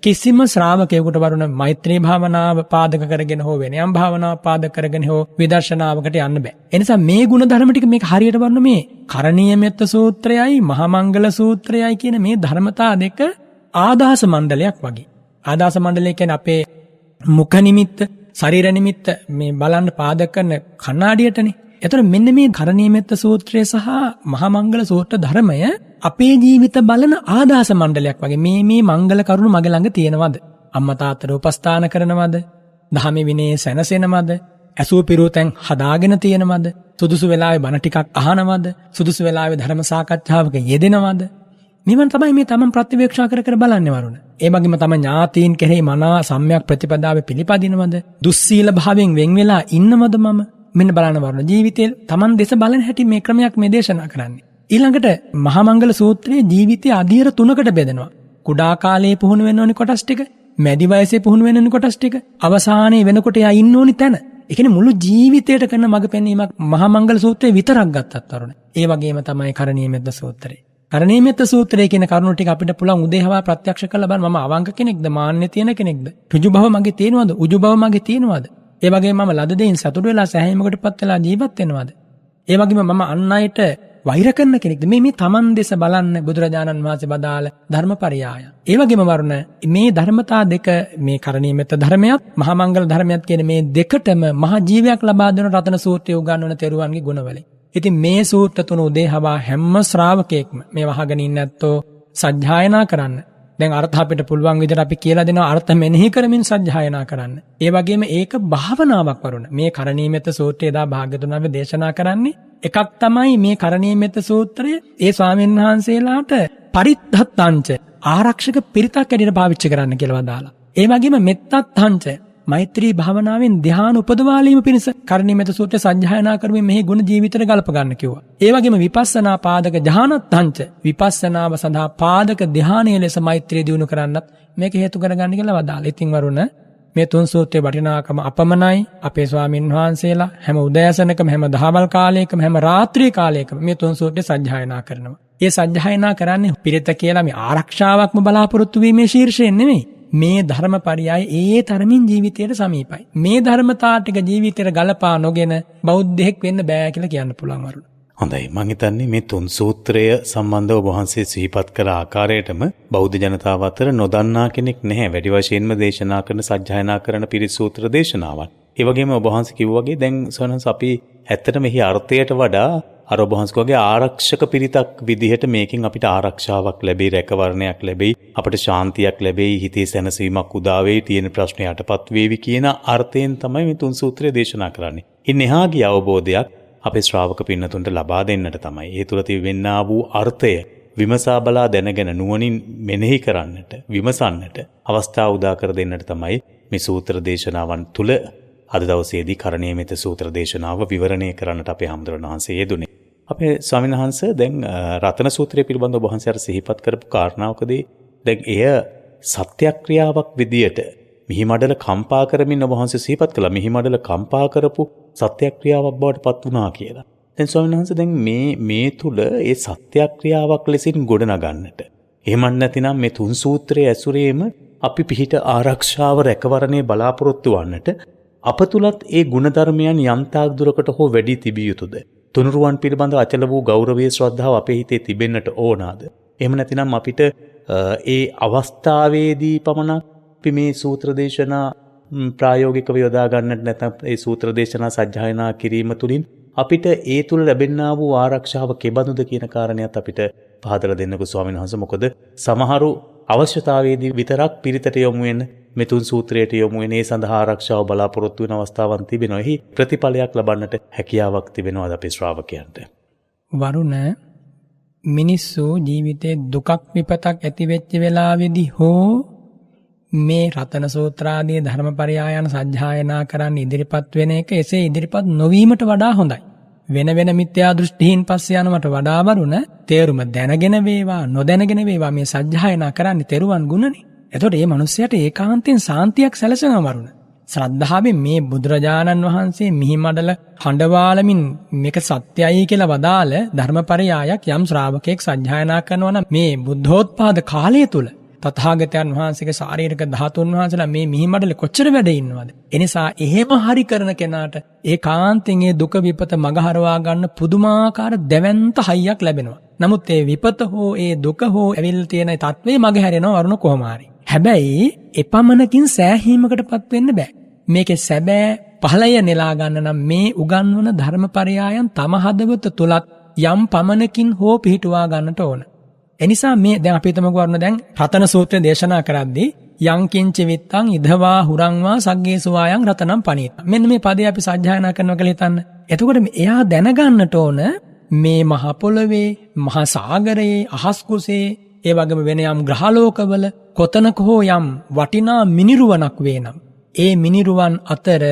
කිසිම ශ්‍රාවකයෙකුට වරුණ මෛත්‍රී භාවනාව පාදක කරගෙන හෝ වෙනයම් භාවනාව පාදක කරගෙන හෝ විදර්ශනාවකට යන්න බෑ. ඒ නිසා මේ ගුණධර්ම ටික මේක හරියට වරුණ මේ කරණීය මෙත්ත සූත්‍රයයි මහා මංගල සූත්‍රයයි කියන මේ ධර්මතා දෙක ආදාස මණ්ඩලයක් වගේ. ආදාස මණ්ඩලය කියන්නේ අපේ මුඛ නිමිත්ත, ශරීර නිමිත්ත මේ බලන්න පාදක කරන කණ්ණාඩියටනේ. එතකොට මෙන්න මේ කරණීය මෙත්ත සූත්‍රය සහ මහා මංගල සූත්‍ර ධර්මය අපේ ජීවිත බලන ආදාස මණ්ඩලයක් වගේ. මේ මංගල කරුණු මගේ ළඟ තියෙනවද? අම්මා තාත්තට උපස්ථාන කරනවද? ධම්ම විනයේ සැනසෙනවද? ඇසූ පිරූතෙන් හදාගෙන තියෙනවද? සුදුසු වෙලාවේ බණ ටිකක් අහනවද? සුදුසු වෙලාවේ ධර්ම සාකච්ඡාවක යෙදෙනවද? මේවන් තමයි මේ තමන් ප්‍රතිවේක්ෂා කර බලන්නේ වරුණ. ඒ වගේම තම ඥාතීන් කෙරෙහි මනා සම්‍යක් ප්‍රතිපදාවේ පිළිපදිනවද? දුස්සීල භාවයෙන් වෙන් වෙලා ඉන්නවද මම? මෙන්න බලන්න වරුණ ජීවිතේ තමන් දෙස බලන හැටි මේ ක්‍රමයක් මේ දේශනා කරන්නේ. ඊළඟට මහා මංගල සූත්‍රයේ ජීවිතයේ අධීර තුනකට බෙදෙනවා. කුඩා කාලයේ පුහුණු වෙන්න ඕනි කොටස් ටික, මැදි වයසේ පුහුණු වෙන්න ඕනි කොටස් ටික, අවසානයේ වෙනකොට එයා ඉන්න ඕනි තැන. ඒ කියන්නේ මුළු ජීවිතයට කරන මඟ පෙන්වීමක් මහා මංගල සූත්‍රයේ විතරක් ගත්තත් වරුණ. ඒ වගේම තමයි කරණීය මෙත්ත සූත්‍රය. කරණීය මෙත්ත සූත්‍රය කියන කරුණු ටික අපිට පුළුවන් උදේහවා ප්‍රත්‍යක්ෂ කරලා බලන්න. මම අවංක කෙනෙක්ද, මාන්නේ තියෙන කෙනෙක්ද, ඍජු බව මගේ තියෙනවද, උජු බව මගේ තියෙනවද? ඒ වගේම මම ලද දෙයින් සතුටු වෙලා සෑහීමකටපත් වෙලා ජීවත් වෙනවද? ඒ වගේම මම අන් අයට වෛර කරන කෙනෙක්ද? මේ තමන් දෙස බලන්න බුදුරජාණන් වහන්සේ බදාළ ධර්මපරියාය. ඒ වගේම වරුණ මේ ධර්මතා දෙක මේ කරණීය මෙත්ත ධර්මයක් මහා මංගල ධර්මයක් කියන මේ දෙකටම මහා ජීවයක් ලබා දෙන රතන සූත්‍රය උගන්වන තෙරුවන්ගේ ගුණවලින්. ඉතින් මේ සූත්‍ර තුන උදේහවා හැම ශ්‍රාවකයෙක්ම මේ වහගෙන ඉන්න ඇත්තෝ සජ්ජායනා කරන්න. දැන් අර්ථ අපිට පුළුවන් විදිහට අපි කියලා දෙනවා අර්ථ මෙනෙහි කරමින් සජ්ජායනා කරන්න. ඒ වගේම ඒක භාවනාවක් වරුණ. මේ කරණීය මෙත්ත සූත්‍රය දා භාග්‍යතුන් වහන්සේ දේශනා කරන්නේ එකක් තමයි මේ කරණීය මෙත්ත සූත්‍රය ඒ ස්වාමීන් වහන්සේලාට පරිත්තත්තංච ආරක්ෂක පිරිතක් ඇටියට පාවිච්චි කරන්න කියලා වදාලා. ඒ වගේම මෙත්තත්තංච මෛත්‍රී භාවනාවෙන් ධ්‍යාන උපදවාලීම පිණිස කරණීය මෙත්ත සූත්‍රය සජ්ජායනා කරමින් මෙහි ගුණ ජීවිතයට ගලප ගන්න කිව්වා. ඒ වගේම විපස්සනා පාදක ධ්‍යානත්තංච විපස්සනාව සඳහා පාදක ධ්‍යානයේ ලෙස මෛත්‍රිය දියුණු කරන්නත් මේක හේතු කරගන්න කියලා වදාලා. ඉතින් වරුණ මේ තුන් සූත්‍රයේ වටිනාකම අපමණයි. අපේ ස්වාමින් වහන්සේලා හැම උදෑසනකම, හැම දහවල් කාලයකම, හැම රාත්‍රී කාලයකම මේ තුන් සූත්‍රය සජ්ජායනා කරනවා. ඒ සජ්ජායනා කරන්නේ පිරිත කියලා මේ ආරක්ෂාවක්ම බලාපොරොත්තු වීමේ ශීර්ෂයෙන් නෙමෙයි. මේ ධර්මපරියාය ඒ තරමින් ජීවිතයට සමීපයි. මේ ධර්මතා ටික ජීවිතයට ගලපා නොගෙන බෞද්ධයෙක් වෙන්න බෑ කියලා කියන්න පුළුවන් වරුණ. හොඳයි, මම හිතන්නේ මේ තුන් සූත්‍රය සම්බන්ධව වහන්සේ සිහිපත් කළ ආකාරයටම බෞද්ධ ජනතාව අතර නොදන්නා කෙනෙක් නැහැ. වැඩි වශයෙන්ම දේශනා කරන සජ්ජායනා කරන පිරිත් සූත්‍ර දේශනාවන්. ඒ වගේම ඔබ වහන්සේ කිව්වා වගේ දැන් සෝනස් අපි ඇත්තට මෙහි අර්ථයට වඩා අර ඔබ වහන්සේගේ ආරක්ෂක පිරිතක් විදිහට මේකෙන් අපිට ආරක්ෂාවක් ලැබෙයි, රැකවරණයක් ලැබෙයි, අපිට ශාන්තියක් ලැබෙයි, හිතේ සැනසීමක් උදා වෙයි, තියෙන ප්‍රශ්න යටපත් වේවි කියන අර්ථයෙන් තමයි මේ තුන් සූත්‍රය දේශනා කරන්නේ. ඉන් එහා ගිය අවබෝධයක් අපේ ශ්‍රාවක පින්නතුන්ට ලබා දෙන්නට තමයි. ඒ තුල තිබෙන්නා වූ අර්ථය විමසා බලා දැනගෙන නුවණින් මෙනෙහි කරන්නට, විමසන්නට අවස්ථාව උදා කර දෙන්නට තමයි මේ සූත්‍ර දේශනාවන් තුල අද දවසේදී කරණීයමෙත සූත්‍ර දේශනාව විවරණය කරන්නට අපේ හාමුදුරන් වහන්සේ යෙදුනේ. අපේ ස්වාමීන් වහන්සේ දැන් රතන සූත්‍රය පිළිබඳව ඔබ වහන්සේ අර සිහිපත් කරපු කාරණාවකදී දැන් එය සත්‍යක්‍රියාවක් විදියට මිහිමඩල කම්පා කරමින් ඔබ වහන්සේ සිහිපත් කළා. මිහිමඩල කම්පා කරපු සත්‍යක්‍රියාවක් බවට පත් වුණා කියලා. දැන් ස්වාමීන් වහන්සේ දැන් මේ තුල ඒ සත්‍යක්‍රියාවක් ලෙසින් ගොඩනගන්නට, එහෙමත් නැතිනම් මේ තුන් සූත්‍රයේ ඇසුරේම අපි පිහිට ආරක්ෂාව රැකවරණේ බලාපොරොත්තු වන්නට අප තුලත් ඒ ගුණධර්මයන් යම්තාක් දුරකට හෝ වැඩි තිබිය යුතුද? තුනුරුවන් පිළිබඳ අචල වූ ගෞරවයේ ශ්‍රද්ධාව අපේ හිතේ තිබෙන්නට ඕනාද? එහෙම නැතිනම් අපිට ඒ අවස්ථාවේදී පමණක් අපි මේ සූත්‍ර දේශනා ප්‍රායෝගිකව යොදා ගන්නට නැත්නම් ඒ සූත්‍ර දේශනා සජ්ජායනා කිරීම තුළින් අපිට ඒ තුල ලැබෙනා වූ ආරක්ෂාව කෙබඳුද කියන කාරණයක් අපිට පහදලා දෙන්නකෝ ස්වාමීන් වහන්සේ. මොකද සමහරු අවශ්‍යතාවයේදී විතරක් පිරිතට යොමු වෙන මෙතුන් සූත්‍රයට යොමු වෙන ඒ සඳහා ආරක්ෂාව බලාපොරොත්තු වෙන අවස්ථාවන් තිබෙනවා. එහි ප්‍රතිඵලයක් ලබන්නට හැකියාවක් තිබෙනවාද අපේ ශ්‍රාවකයන්ට? වරුණ මිනිස්සු ජීවිතේ දුකක් විපතක් ඇති වෙච්ච වෙලාවේදී හෝ මේ රතන සූත්‍රාදී ධර්මපරයායන සජ්ජායනා කරන්න ඉදිරිපත් වෙන එක එසේ ඉදිරිපත් නොවීමට වඩා හොඳයි. වෙන වෙන මිත්‍යා දෘෂ්ටීන් පස්සේ යනවට වඩා වරුණ තේරුම දැනගෙන වේවා නොදැනගෙන වේවා මේ සජ්ජායනා කරන්නේ තෙරුවන් ගුණනේ. එතකොට මේ මිනිස්සයාට ඒකාන්තයෙන් සාන්තියක් සැලසෙනවා වරුණ. ශ්‍රද්ධාවෙන් මේ බුදුරජාණන් වහන්සේ මිහිමඩල හඬවාලමින් මේක සත්‍යයි කියලා වදාළ ධර්මපරයායක් යම් ශ්‍රාවකෙක් සජ්ජායනා කරනවා නම් මේ බුද්ධෝත්පාද කාලය තුල තථාගතයන් වහන්සේගේ ශාරීරික ධාතුන් වහන්සේලා මේ මිහිමඩල කොච්චර වැඩ ඉන්නවද? එනිසා එහෙම හරි කරන කෙනාට ඒකාන්තයෙන් ඒ දුක විපත මගහරවා ගන්න පුදුමාකාර දැවැන්ත හයියක් ලැබෙනවා. නමුත් ඒ විපත හෝ ඒ දුක හෝ ඇවිල්ලා තියෙන තත්වේ මගහැරෙනවා වරුණ කොහොම හරි. හැබැයි එපමණකින් සෑහීමකටපත් වෙන්න බෑ. මේකේ සැබෑ පහළය නෙලා ගන්න නම් මේ උගන්වන ධර්මපරයායන් තම හදවත තුලත් යම් පමණකින් හෝ පිහිටුවා ගන්නට ඕන. එනිසා මේ දැන් අපි හිතමුකෝ වරුණ දැන් රතන සූත්‍රය දේශනා කරද්දී යං කිංච විත්තං ඉදවා හුරංවා සග්ගේසුවායන් රතනම් පණීත. මෙන්න මේ පදේ අපි සජ්ජායනා කරනවා කියලා හිතන්න. එතකොට එයා දැනගන්නට ඕන මේ මහ පොළවේ, මහ සාගරයේ, අහස් කුසේ, ඒ වගේම වෙන යම් ග්‍රහලෝකවල කොතනක හෝ යම් වටිනා මිනිරුවනක් වේනම් ඒ මිනිරුවන් අතර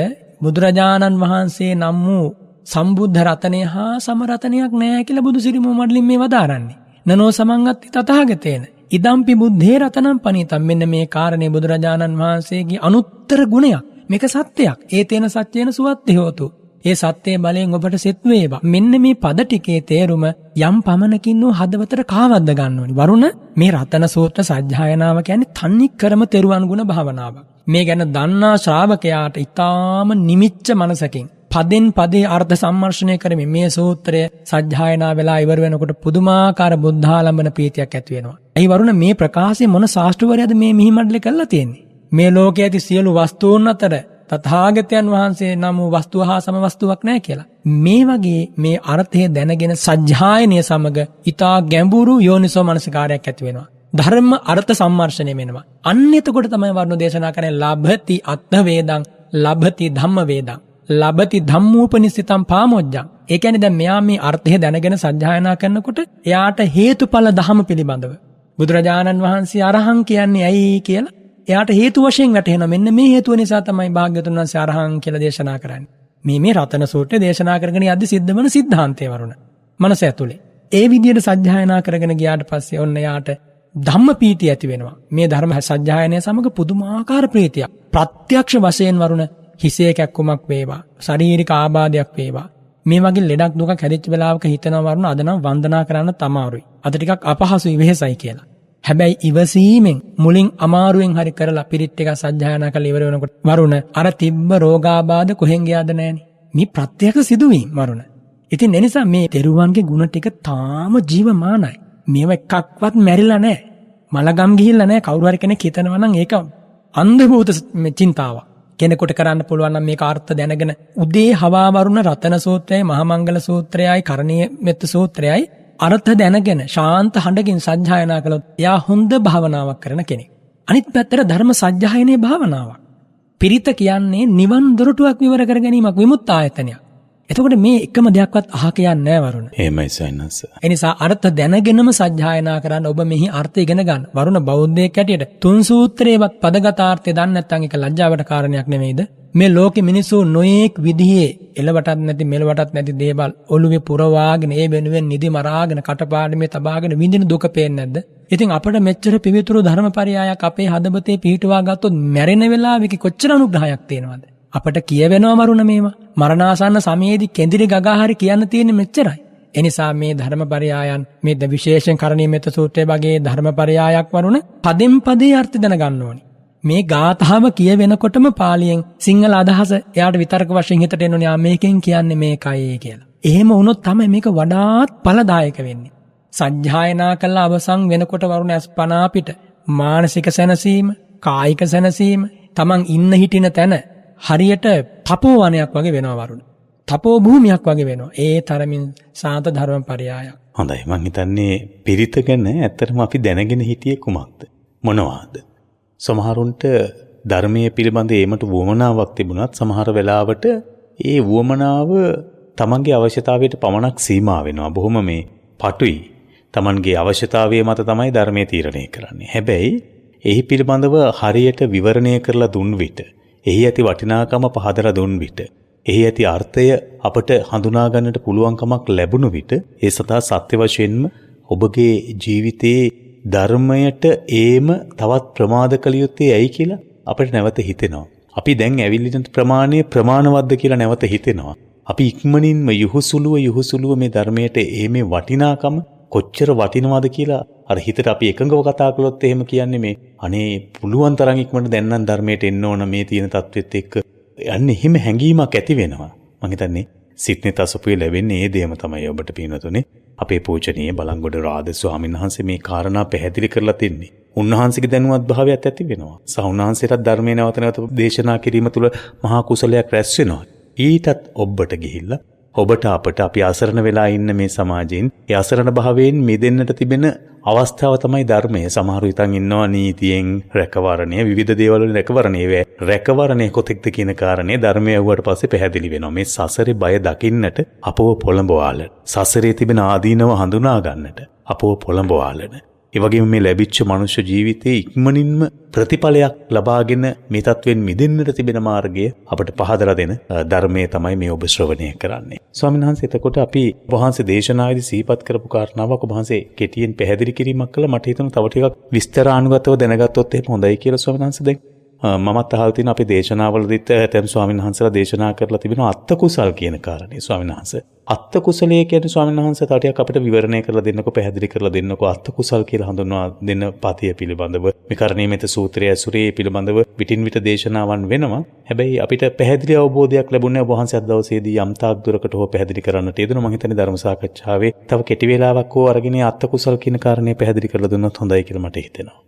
බුදුරජාණන් වහන්සේ නම් වූ සම්බුද්ධ රතනය හා සම රතනයක් නැහැ කියලා බුදු සිරිමු මඩලින් මේ වදාරන්නේ. නනෝ සමංගත්ති තථාගතේන ඉදම්පි බුද්ධේ රතනම් පණීතම්. මෙන්න මේ කාරණේ බුදුරජාණන් වහන්සේගේ අනුත්තර ගුණයක්. මේක සත්‍යයක්. ඒ තේන සත්‍යේන සුවත්ති හෝතු. ඒ සත්‍යයේ බලයෙන් ඔබට සෙත් වේවා. මෙන්න මේ පද ටිකේ තේරුම යම් පමණකින් නෝ හදවතට කාවද්ද ගන්න ඕනි. වරුණ මේ රතන සූත්‍ර සජ්ජායනාව කියන්නේ තන්නේ කරම තෙරුවන් ගුණ භාවනාවක්. මේ ගැන දන්නා ශ්‍රාවකයාට ඊටාම නිමිච්ච මනසකින් පදෙන් පදේ අර්ථ සම්මර්ෂණය කරමින් මේ සූත්‍රය සජ්ජායනා වෙලා ඉවර වෙනකොට පුදුමාකාර බුද්ධාලම්බන ප්‍රීතියක් ඇති වෙනවා. එයි වරුණ මේ ප්‍රකාශය මොන ශාස්ත්‍රවරයාද මේ මිහිමඩලේ කරලා තියෙන්නේ? මේ ලෝකයේ ඇති සියලු වස්තුන් අතර තථාගතයන් වහන්සේ නම් වූ වස්තුව හා සම වස්තුවක් නැහැ කියලා. මේ වගේ මේ අර්ථය දැනගෙන සජ්ජායනය සමග ඊටා ගැඹුරු යෝනිසෝ මනසිකාරයක් ඇති වෙනවා. ධර්ම අර්ථ සම්මර්ෂණය වෙනවා. අන්න එතකොට තමයි වරුණ දේශනා කරන්නේ ලබති අත්ථ වේදං ලබති ධම්ම වේදං ලබති ධම්මෝපනිසිතං පාමොජ්ජං. ඒ කියන්නේ දැන් මෙයා මේ අර්ථය දැනගෙන සජ්ජායනා කරනකොට එයාට හේතුඵල ධම පිළිබඳව බුදුරජාණන් වහන්සේ අරහං කියන්නේ ඇයි කියලා එයාට හේතු වශයෙන් වැටහෙනවා. මෙන්න මේ හේතුව නිසා තමයි භාග්‍යවතුන් වහන්සේ අරහං කියලා දේශනා කරන්නේ. මේ රතන සූත්‍රය දේශනා කරගෙන යද්දි සිද්ධ වෙන සිද්ධාන්තය වරුණ මනස ඇතුලේ. ඒ විදිහට සජ්ජායනා කරගෙන ගියාට පස්සේ ඔන්න එයාට ධම්ම පීතිය ඇති වෙනවා. මේ ධර්ම සජ්ජායනය සමග පුදුමාකාර ප්‍රීතියක්. ප්‍රත්‍යක්ෂ වශයෙන් වරුණ හිසේ කැක්කුමක් වේවා, ශාරීරික ආබාධයක් වේවා, මේ වගේ ලෙඩක් දුකක් හැදිච්ච වෙලාවක හිතනවා වරුණ අද නම් වන්දනා කරන්න තමාරුයි. අද ටිකක් අපහසුයි වෙහෙසයි කියලා. හැබැයි ඉවසීමෙන් මුලින් අමාරුවෙන් හරි කරලා පිරිත් ටික සජ්ජායනා කරලා ඉවර වෙනකොට වරුණ අර තිබ්බ රෝගාබාධ කොහෙන් ගියාද නැහනේ. මේ ප්‍රත්‍යක්ෂ සිදුවීම් වරුණ. ඉතින් ඒ නිසා මේ තෙරුවන්ගේ ගුණ ටික තාම ජීවමානයි. මේව එකක්වත් මැරිලා නැහැ. මලගම් ගිහිල්ලා නැහැ. කවුරු හරි කෙනෙක් හිතනවා නම් ඒක අන්ධ භූත චින්තාවක්. කෙනෙකුට කරන්න පුළුවන් නම් මේක අර්ථ දැනගෙන උදේ හවා වරුණ රතන සූත්‍රයයි මහා මංගල සූත්‍රයයි කරණීය මෙත්ත සූත්‍රයයි අර්ථ දැනගෙන ශාන්ත හඬකින් සජ්ජායනා කළොත් එයා හොඳ භාවනාවක් කරන කෙනෙක්. අනිත් පැත්තට ධර්ම සජ්ජායනයේ භාවනාවක්. පිරිත කියන්නේ නිවන් දොරටුවක් විවර කර ගැනීමක් විමුක්ත ආයතනයක්. එතකොට මේ එකම දෙයක්වත් අහ කියන්නේ නැහැ වරුණ. එහෙමයි සයන්ස. ඒ නිසා අර්ථ දැනගෙනම සජ්ජායනා කරන්න ඔබ මෙහි අර්ථය ඉගෙන ගන්න. වරුණ බෞද්ධයෙක් හැටියට තුන් සූත්‍රයේවත් පදගතාර්ථය දන්නේ නැත්නම් ඒක ලැජ්ජාවට කාරණයක් නෙමෙයිද? මේ ලෝකෙ මිනිස්සු නොයේක් විදිහේ එලවටත් නැති මෙලවටත් නැති දේවල් ඔළුවේ පුරවාගෙන ඒ වෙනුවෙන් නිදි මරාගෙන කටපාඩමේ තබාගෙන විඳින දුක පේන්නේ නැද්ද? ඉතින් අපිට මෙච්චර පිවිතුරු ධර්මපරයයක් අපේ හදවතේ පිහිටුවා ගත්තොත් මැරෙන වෙලාවෙක කොච්චර අනුග්‍රහයක් තියෙනවද? අපට කියවෙනවා මරුණ මේවා. මරණාසන්න සමයේදී කෙඳිරි ගගා හරි කියන්න තියෙන්නේ මෙච්චරයි. ඒ නිසා මේ ධර්මපරයයන් මේ විශේෂයෙන් කරණීය මෙත්ත සූත්‍රය වගේ ධර්මපරයයක් වරුණ පදෙන් පදේ අර්ථ දැනගන්න ඕනි. මේ ගාථාව කියවෙනකොටම පාලියෙන් සිංහල අදහස එයාට විතර්ක වශයෙන් හිතට එන්නේ මේකෙන් කියන්නේ මේකයි කියලා. එහෙම වුණොත් තමයි මේක වඩාත් ඵලදායක වෙන්නේ. සජ්ජායනා කළ අවසන් වෙනකොට වරුණ අස්පනා පිට මානසික සැනසීම, කායික සැනසීම, තමන් ඉන්න හිටින තැන හරියට තපෝවනයක් වගේ වෙනවා වරුණ. තපෝ භූමියක් වගේ වෙනවා. ඒ තරමින් සාන්ත ධර්මපරයයක්. හොඳයි. මං හිතන්නේ පිරිත ගැන ඇත්තටම අපි දැනගෙන හිටියේ කුමක්ද? මොනවාද? සමහරුන්ට ධර්මයේ පිළිබඳ ඒමට වුවමනාවක් තිබුණත් සමහර වෙලාවට ඒ වුවමනාව තමන්ගේ අවශ්‍යතාවයට පමණක් සීමා වෙනවා. බොහොම මේ පටුයි. තමන්ගේ අවශ්‍යතාවය මත තමයි ධර්මයේ තීරණය කරන්නේ. හැබැයි එහි පිළිබඳව හරියට විවරණය කරලා දුන් විට, එහි ඇති වටිනාකම පහදලා දුන් විට, එහි ඇති අර්ථය අපට හඳුනා ගන්නට පුළුවන්කමක් ලැබුණු විට ඒ සදා සත්‍ය වශයෙන්ම ඔබගේ ජීවිතයේ ධර්මයට ඒම තවත් ප්‍රමාද කළ යුත්තේ ඇයි කියලා අපිට නැවත හිතෙනවා. අපි දැන් ඇවිල්ලින ප්‍රමාණය ප්‍රමාණවත්ද කියලා නැවත හිතෙනවා. අපි ඉක්මනින්ම යහුසුලුව මේ ධර්මයට ඒමේ වටිනාකම කොච්චර වටිනවද කියලා අර හිතට අපි එකඟව කතා කළොත් එහෙම කියන්නේ මේ අනේ පුළුවන් තරම් ඉක්මනට දැන් නම් ධර්මයට එන්න ඕන මේ තියෙන தത്വෙත් එක්ක යන්නේ හිම හැඟීමක් ඇති වෙනවා. මම හිතන්නේ සිත්නේ තසපුවේ ලැබෙන්නේ ඒ දෙයම තමයි ඔබට පින්නතුනේ. අපේ පූජනීය බලංගොඩ රාද ස්වාමීන් වහන්සේ මේ කාරණා පැහැදිලි කරලා තින්නේ. උන්වහන්සේගේ දැනුවත් භාවයත් ඇති වෙනවා. සහ උන්වහන්සේට ධර්මයේ නැවත නැවත දේශනා කිරීම තුළ මහා කුසලයක් රැස් වෙනවා. ඊටත් ඔබට ගිහිල්ලා ඔබට අපට අපි අසරණ වෙලා ඉන්න මේ සමාජයෙන් ඒ අසරණ භාවයෙන් මිදෙන්නට තිබෙන අවස්ථාව තමයි ධර්මය. සමහරු හිතන් ඉන්නවා නීතියෙන් රැකවරණය, විවිධ දේවල් වලින් රැකවරණය. ඒ රැකවරණය කොතෙක්ද කියන කාරණේ ධර්මය ඇහුවට පස්සේ පැහැදිලි වෙනවා. මේ සසරේ බය දකින්නට අපව පොළඹවාලන, සසරේ තිබෙන ආදීනව හඳුනා ගන්නට අපව පොළඹවාලන. ඒ වගේම මේ ලැබිච්ච මනුෂ්‍ය ජීවිතයේ ඉක්මනින්ම ප්‍රතිඵලයක් ලබාගෙන මේ තත්වෙන් මිදෙන්නට තිබෙන මාර්ගය අපට පහදලා දෙන ධර්මයේ තමයි මේ ඔබ ශ්‍රවණය කරන්නේ. ස්වාමීන් වහන්සේ, එතකොට අපි වහන්සේ දේශනාවේදී සිහිපත් කරපු කාරණාවක් ඔබ වහන්සේ කෙටියෙන් පැහැදිලි කිරීමක් කළා. මට හිතෙනවා තව ටිකක් විස්තරානුගතව දැනගත්තොත් එහෙම හොඳයි කියලා ස්වාමීන් වහන්සේ. දැන් මමත් අහලා තියෙන අපේ දේශනාවලදීත් ඇතම් ස්වාමීන් වහන්සේලා දේශනා කරලා තිබෙනවා අත්ත කුසල් කියන කාරණේ. ස්වාමීන් වහන්සේ, අත්ත කුසලයේ කියන්නේ ස්වාමීන් වහන්සේ තව ටිකක් අපිට විවරණය කරලා දෙන්නකෝ, පැහැදිලි කරලා දෙන්නකෝ. අත්ත කුසල් කියලා හඳුන්වා දෙන පතිය පිළිබඳව මේ කරණීය මෙත සූත්‍රයේ ඇසුරේ පිළිබඳව විටින් විට දේශනාවන් වෙනවා. හැබැයි අපිට පැහැදිලි අවබෝධයක් ලැබුණේ ඔබ වහන්සේ අද දවසේදී යම් තාක් දුරකට හෝ පැහැදිලි කරන්නට යෙදුණා. මම හිතන්නේ ධර්ම සාකච්ඡාවේ තව කෙටි වේලාවක් හෝ අරගෙන අත්ත කුසල් කියන කාරණේ පැහැදිලි කරලා දුන්නොත් හොඳයි කියලා මට හිතෙනවා.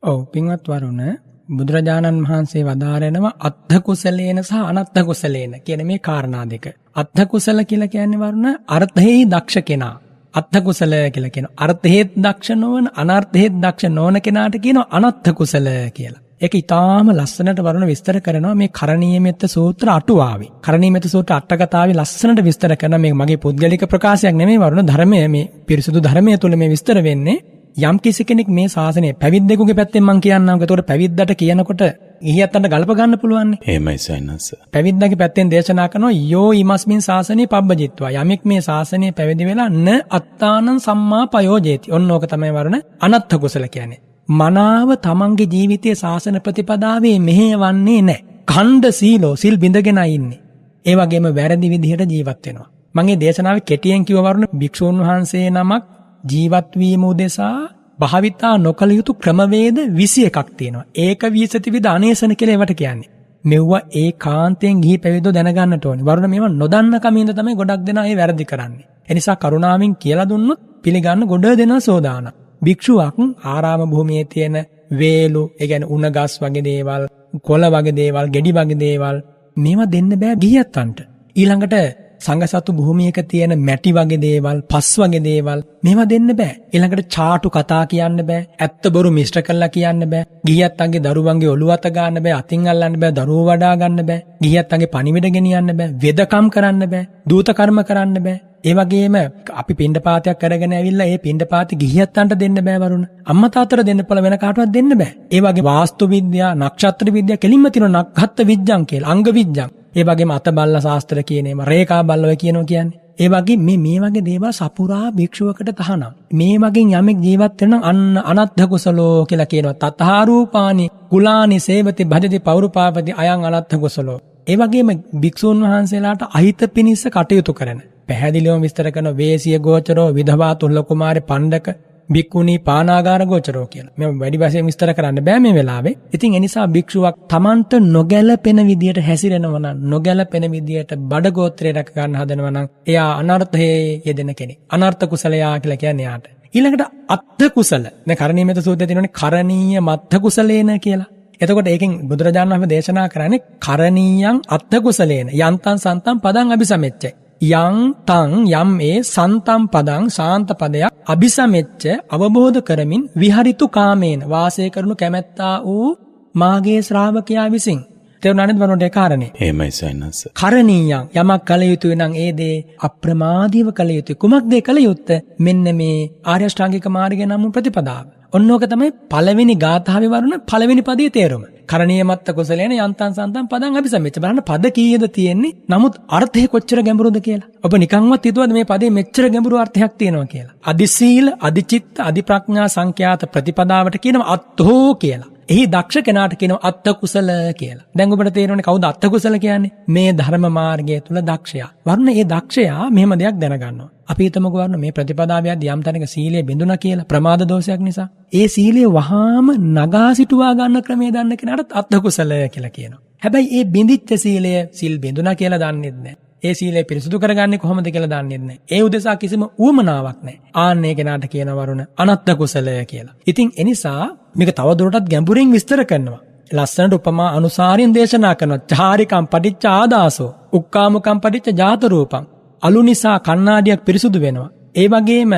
ඔව් පින්වත් වරුණ, බුදුරජාණන් වහන්සේ වදාරනවා අත්ථ කුසලේන සහ අනත්ථ කුසලේන කියන මේ කාරණා දෙක. අත්ථ කුසල කියලා කියන්නේ වරුණ අර්ථයේ දක්ෂ කෙනා. අත්ථ කුසල කියලා කියනවා අර්ථයේත් දක්ෂ නොවන, අනර්ථයේත් දක්ෂ නොවන කෙනාට කියනවා අනත්ථ කුසල කියලා. ඒක ඊටාම ලස්සනට වරුණ විස්තර කරනවා මේ කරණීය මෙත්ත සූත්‍ර අටුවාවේ. කරණීය මෙත්ත සූත්‍ර අටකතාවේ ලස්සනට විස්තර කරනවා. මේ මගේ පුද්ගලික ප්‍රකාශයක් නෙමෙයි වරුණ, ධර්මයේ මේ පිරිසුදු ධර්මයේ තුල මේ විස්තර වෙන්නේ. යම් කිසි කෙනෙක් මේ ශාසනය පැවිද්දෙකුගේ පැත්තෙන් මම කියන්නම්. ඒතකොට පැවිද්දට කියනකොට ගිහියත්තන්ට ගලප ගන්න පුළුවන් නේ. එහෙමයි සයන්ස. පැවිද්දගේ පැත්තෙන් දේශනා කරනවා යෝ ීමස්මින් ශාසනේ පබ්බජිත්වා. යමෙක් මේ ශාසනය පැවිදි වෙලා න අත්තානං සම්මා පයෝජේති. ඔන්න ඕක තමයි වරුණ අනත්ථ කුසල කියන්නේ. මනාව තමන්ගේ ජීවිතයේ ශාසන ප්‍රතිපදාවේ මෙහෙයවන්නේ නැහැ. ඛණ්ඩ සීලෝ, සිල් බිඳගෙන ඉන්නේ. ඒ වගේම වැරදි විදිහට ජීවත් වෙනවා. මම මේ දේශනාවේ කෙටියෙන් කිව්ව වරුණ භික්ෂුන් වහන්සේ නමක් ජීවත් වීම උදෙසා භාවිතා නොකළ යුතු ක්‍රමවේද 21ක් තියෙනවා. ඒක විසතිවිද අනේසන කියලා ඒවට කියන්නේ. මෙව්වා ඒකාන්තයෙන් ගිහි පැවිදෝ දැනගන්නට ඕනේ. වරුණ මේවා නොදන්න කමින්ද තමයි ගොඩක් දෙනා ඒ වැරදි කරන්නේ. ඒ නිසා කරුණාවෙන් කියලා දුන්නොත් පිළිගන්න ගොඩ දෙනා සෝදානම්. භික්ෂුවක් ආරාම භූමියේ තියෙන වේලු, ඒ කියන්නේ උණ ගස් වගේ දේවල්, කොළ වගේ දේවල්, ගෙඩි වගේ දේවල් මේවා දෙන්න බෑ ගිහියන්ට. ඊළඟට සංඝසතු භූමියක තියෙන මැටි වගේ දේවල්, පස් වගේ දේවල් මේවා දෙන්න බෑ. ඊළඟට චාටු කතා කියන්න බෑ. ඇත්ත බොරු මිශ්‍ර කරලා කියන්න බෑ. ගිහියන්ගේ දරුවන්ගේ ඔළුව අත ගන්න බෑ, අතින් අල්ලන්න බෑ, දරුවෝ වඩා ගන්න බෑ. ගිහියන්ගේ පණිවිඩ ගෙනියන්න බෑ, වෙදකම් කරන්න බෑ, දූත කර්ම කරන්න බෑ. ඒ වගේම අපි පින්ඩපාතයක් කරගෙන ඇවිල්ලා ඒ පින්ඩපාතي ගිහියන්ට දෙන්න බෑ වරුණ. අම්මා තාත්තට දෙන්න පළ වෙන කාටවත් දෙන්න බෑ. ඒ වගේ වාස්තු විද්‍යා, නක්ෂත්‍ර විද්‍යා කෙලින්ම තියෙන නක්හත් විද්‍යාන් කියලා, අංග විද්‍යාන්. ඒ වගේම අත බල්ලා ශාස්ත්‍ර කියන ඒවා, රේඛා බල්ලා ඔය කියනවා කියන්නේ. ඒ වගේ මේ වගේ දේවල් සපුරා භික්ෂුවකට තහනම්. මේ වගේ යමෙක් ජීවත් වෙන අන්න අනත්ථ කුසලෝ කියලා කියනවා. තතහාරූපානි කුලානි සේවති භජති පෞරුපාපති අයං අනත්ථ කුසලෝ. ඒ වගේම භික්ෂුන් වහන්සේලාට අහිත පිනිස්ස කටයුතු කරන පැහැදිලිවම විස්තර කරන වේසිය ගෝචරෝ, විධවා තුල්ල කුමාරේ, පණ්ඩක භික්ඛුනී, පානාගාර ගෝචරෝ කියලා. මේ වැඩි වශයෙන් විස්තර කරන්න බෑ මේ වෙලාවේ. ඉතින් ඒ නිසා භික්ෂුවක් Tamanට නොගැලපෙන විදියට හැසිරෙනවා නම්, නොගැලපෙන විදියට බඩ ගෝත්‍රය රැක ගන්න හදනවා නම් එයා අනර්ථයේ යෙදෙන කෙනෙක්. අනර්ථ කුසලයා කියලා කියන්නේ යාට. ඊළඟට අත්ථ කුසල. දැන් කරණීයමෙත සූත්‍රයේ තියෙනනේ කරණීය මත්ථ කුසලේන කියලා. එතකොට ඒකෙන් බුදුරජාණන් වහන්සේ දේශනා කරන්නේ කරණීයං අත්ථ කුසලේන යන්තං සන්තං පදං අபிසමෙච්ච. යං තං යම් ඒ සන්තම් පදං ශාන්ත පදයක් අபிසමෙච්ච අවබෝධ කරමින් විහරිතු කාමේන වාසය කරනු කැමැත්තා වූ මාගේ ශ්‍රාවකයා විසින්. තේරුණානේද වරුණට ඒ කාරණේ? එහෙමයි සයන්ස. කරණීයං යමක් කළ යුතුයි නම් ඒ දේ අප්‍රමාදීව කළ යුතුයි. කුමක්ද කළ යුත්තේ? මෙන්න මේ ආර්ය අෂ්ටාංගික මාර්ගය නම් ප්‍රතිපදාව. ඔන්නෝක තමයි පළවෙනි ගාථාවේ වරුණ පළවෙනි පදයේ තේරුම. කරණීය මත්ත කුසලේන යන්තං සන්තං පදං අபிසමෙච්ච. බලන්න පද කීයද තියෙන්නේ? නමුත් අර්ථය කොච්චර ගැඹුරුද කියලා. ඔබ නිකන්වත් හිතුවද මේ පදේ මෙච්චර ගැඹුරු අර්ථයක් තියෙනවා කියලා? අදිසීල, අදිචිත්ත, අදිප්‍රඥා සංඛ්‍යාත ප්‍රතිපදාවට කියනවා අත්ථෝ කියලා. එහි දක්ෂ කෙනාට කියනවා අත්ථ කුසල කියලා. දැන් ඔබට තේරෙන්නේ කවුද අත්ථ කුසල කියන්නේ? මේ ධර්ම මාර්ගය තුල දක්ෂයා. වරුණ ඒ දක්ෂයා මෙහෙම දෙයක් දැනගන්නවා. අපි හිතමුකෝ වරුණ මේ ප්‍රතිපදාවේදී යම් තැනක සීලය බිඳුණා කියලා ප්‍රමාද දෝෂයක් නිසා. ඒ සීලය වහාම නගා සිටුවා ගන්න ක්‍රමය දන්න කෙනාට අත්ථ කුසල කියලා කියනවා. හැබැයි ඒ බිඳිච්ච සීලය සිල් බිඳුණා කියලා දන්නෙත් නැහැ. ඒ සීලය පිරිසුදු කරගන්නේ කොහොමද කියලා දන්නෙත් නැහැ. ඒ උදෙසා කිසිම උවමනාවක් නැහැ. ආන්නේ කෙනාට කියන වරුණ අනත්ථ කුසලය කියලා. ඉතින් ඒ නිසා මේක තවදුරටත් ගැඹුරින් විස්තර කරනවා. ලස්සනට උපමා අනුසාරයෙන් දේශනා කරනවා. චාරිකම් පටිච්ච ආදාසෝ, උක්කාමුකම් පටිච්ච ජාත රූපං. අලු නිසා කණ්ණාඩියක් පිරිසුදු වෙනවා. ඒ වගේම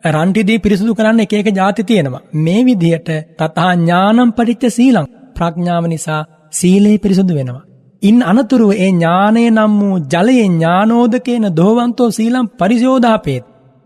රන්ටිදී පිරිසුදු කරන්න එක එක ಜಾති තියෙනවා. මේ විදිහට තථා ඥානම් පටිච්ච සීලං. ප්‍රඥාව නිසා සීලය පිරිසුදු වෙනවා. ඉන් අනතුරුව ඒ ඥානය නම් වූ ජලයේ ඥානෝදකේන දෝවන්තෝ සීලං පරිශෝධාපේත්.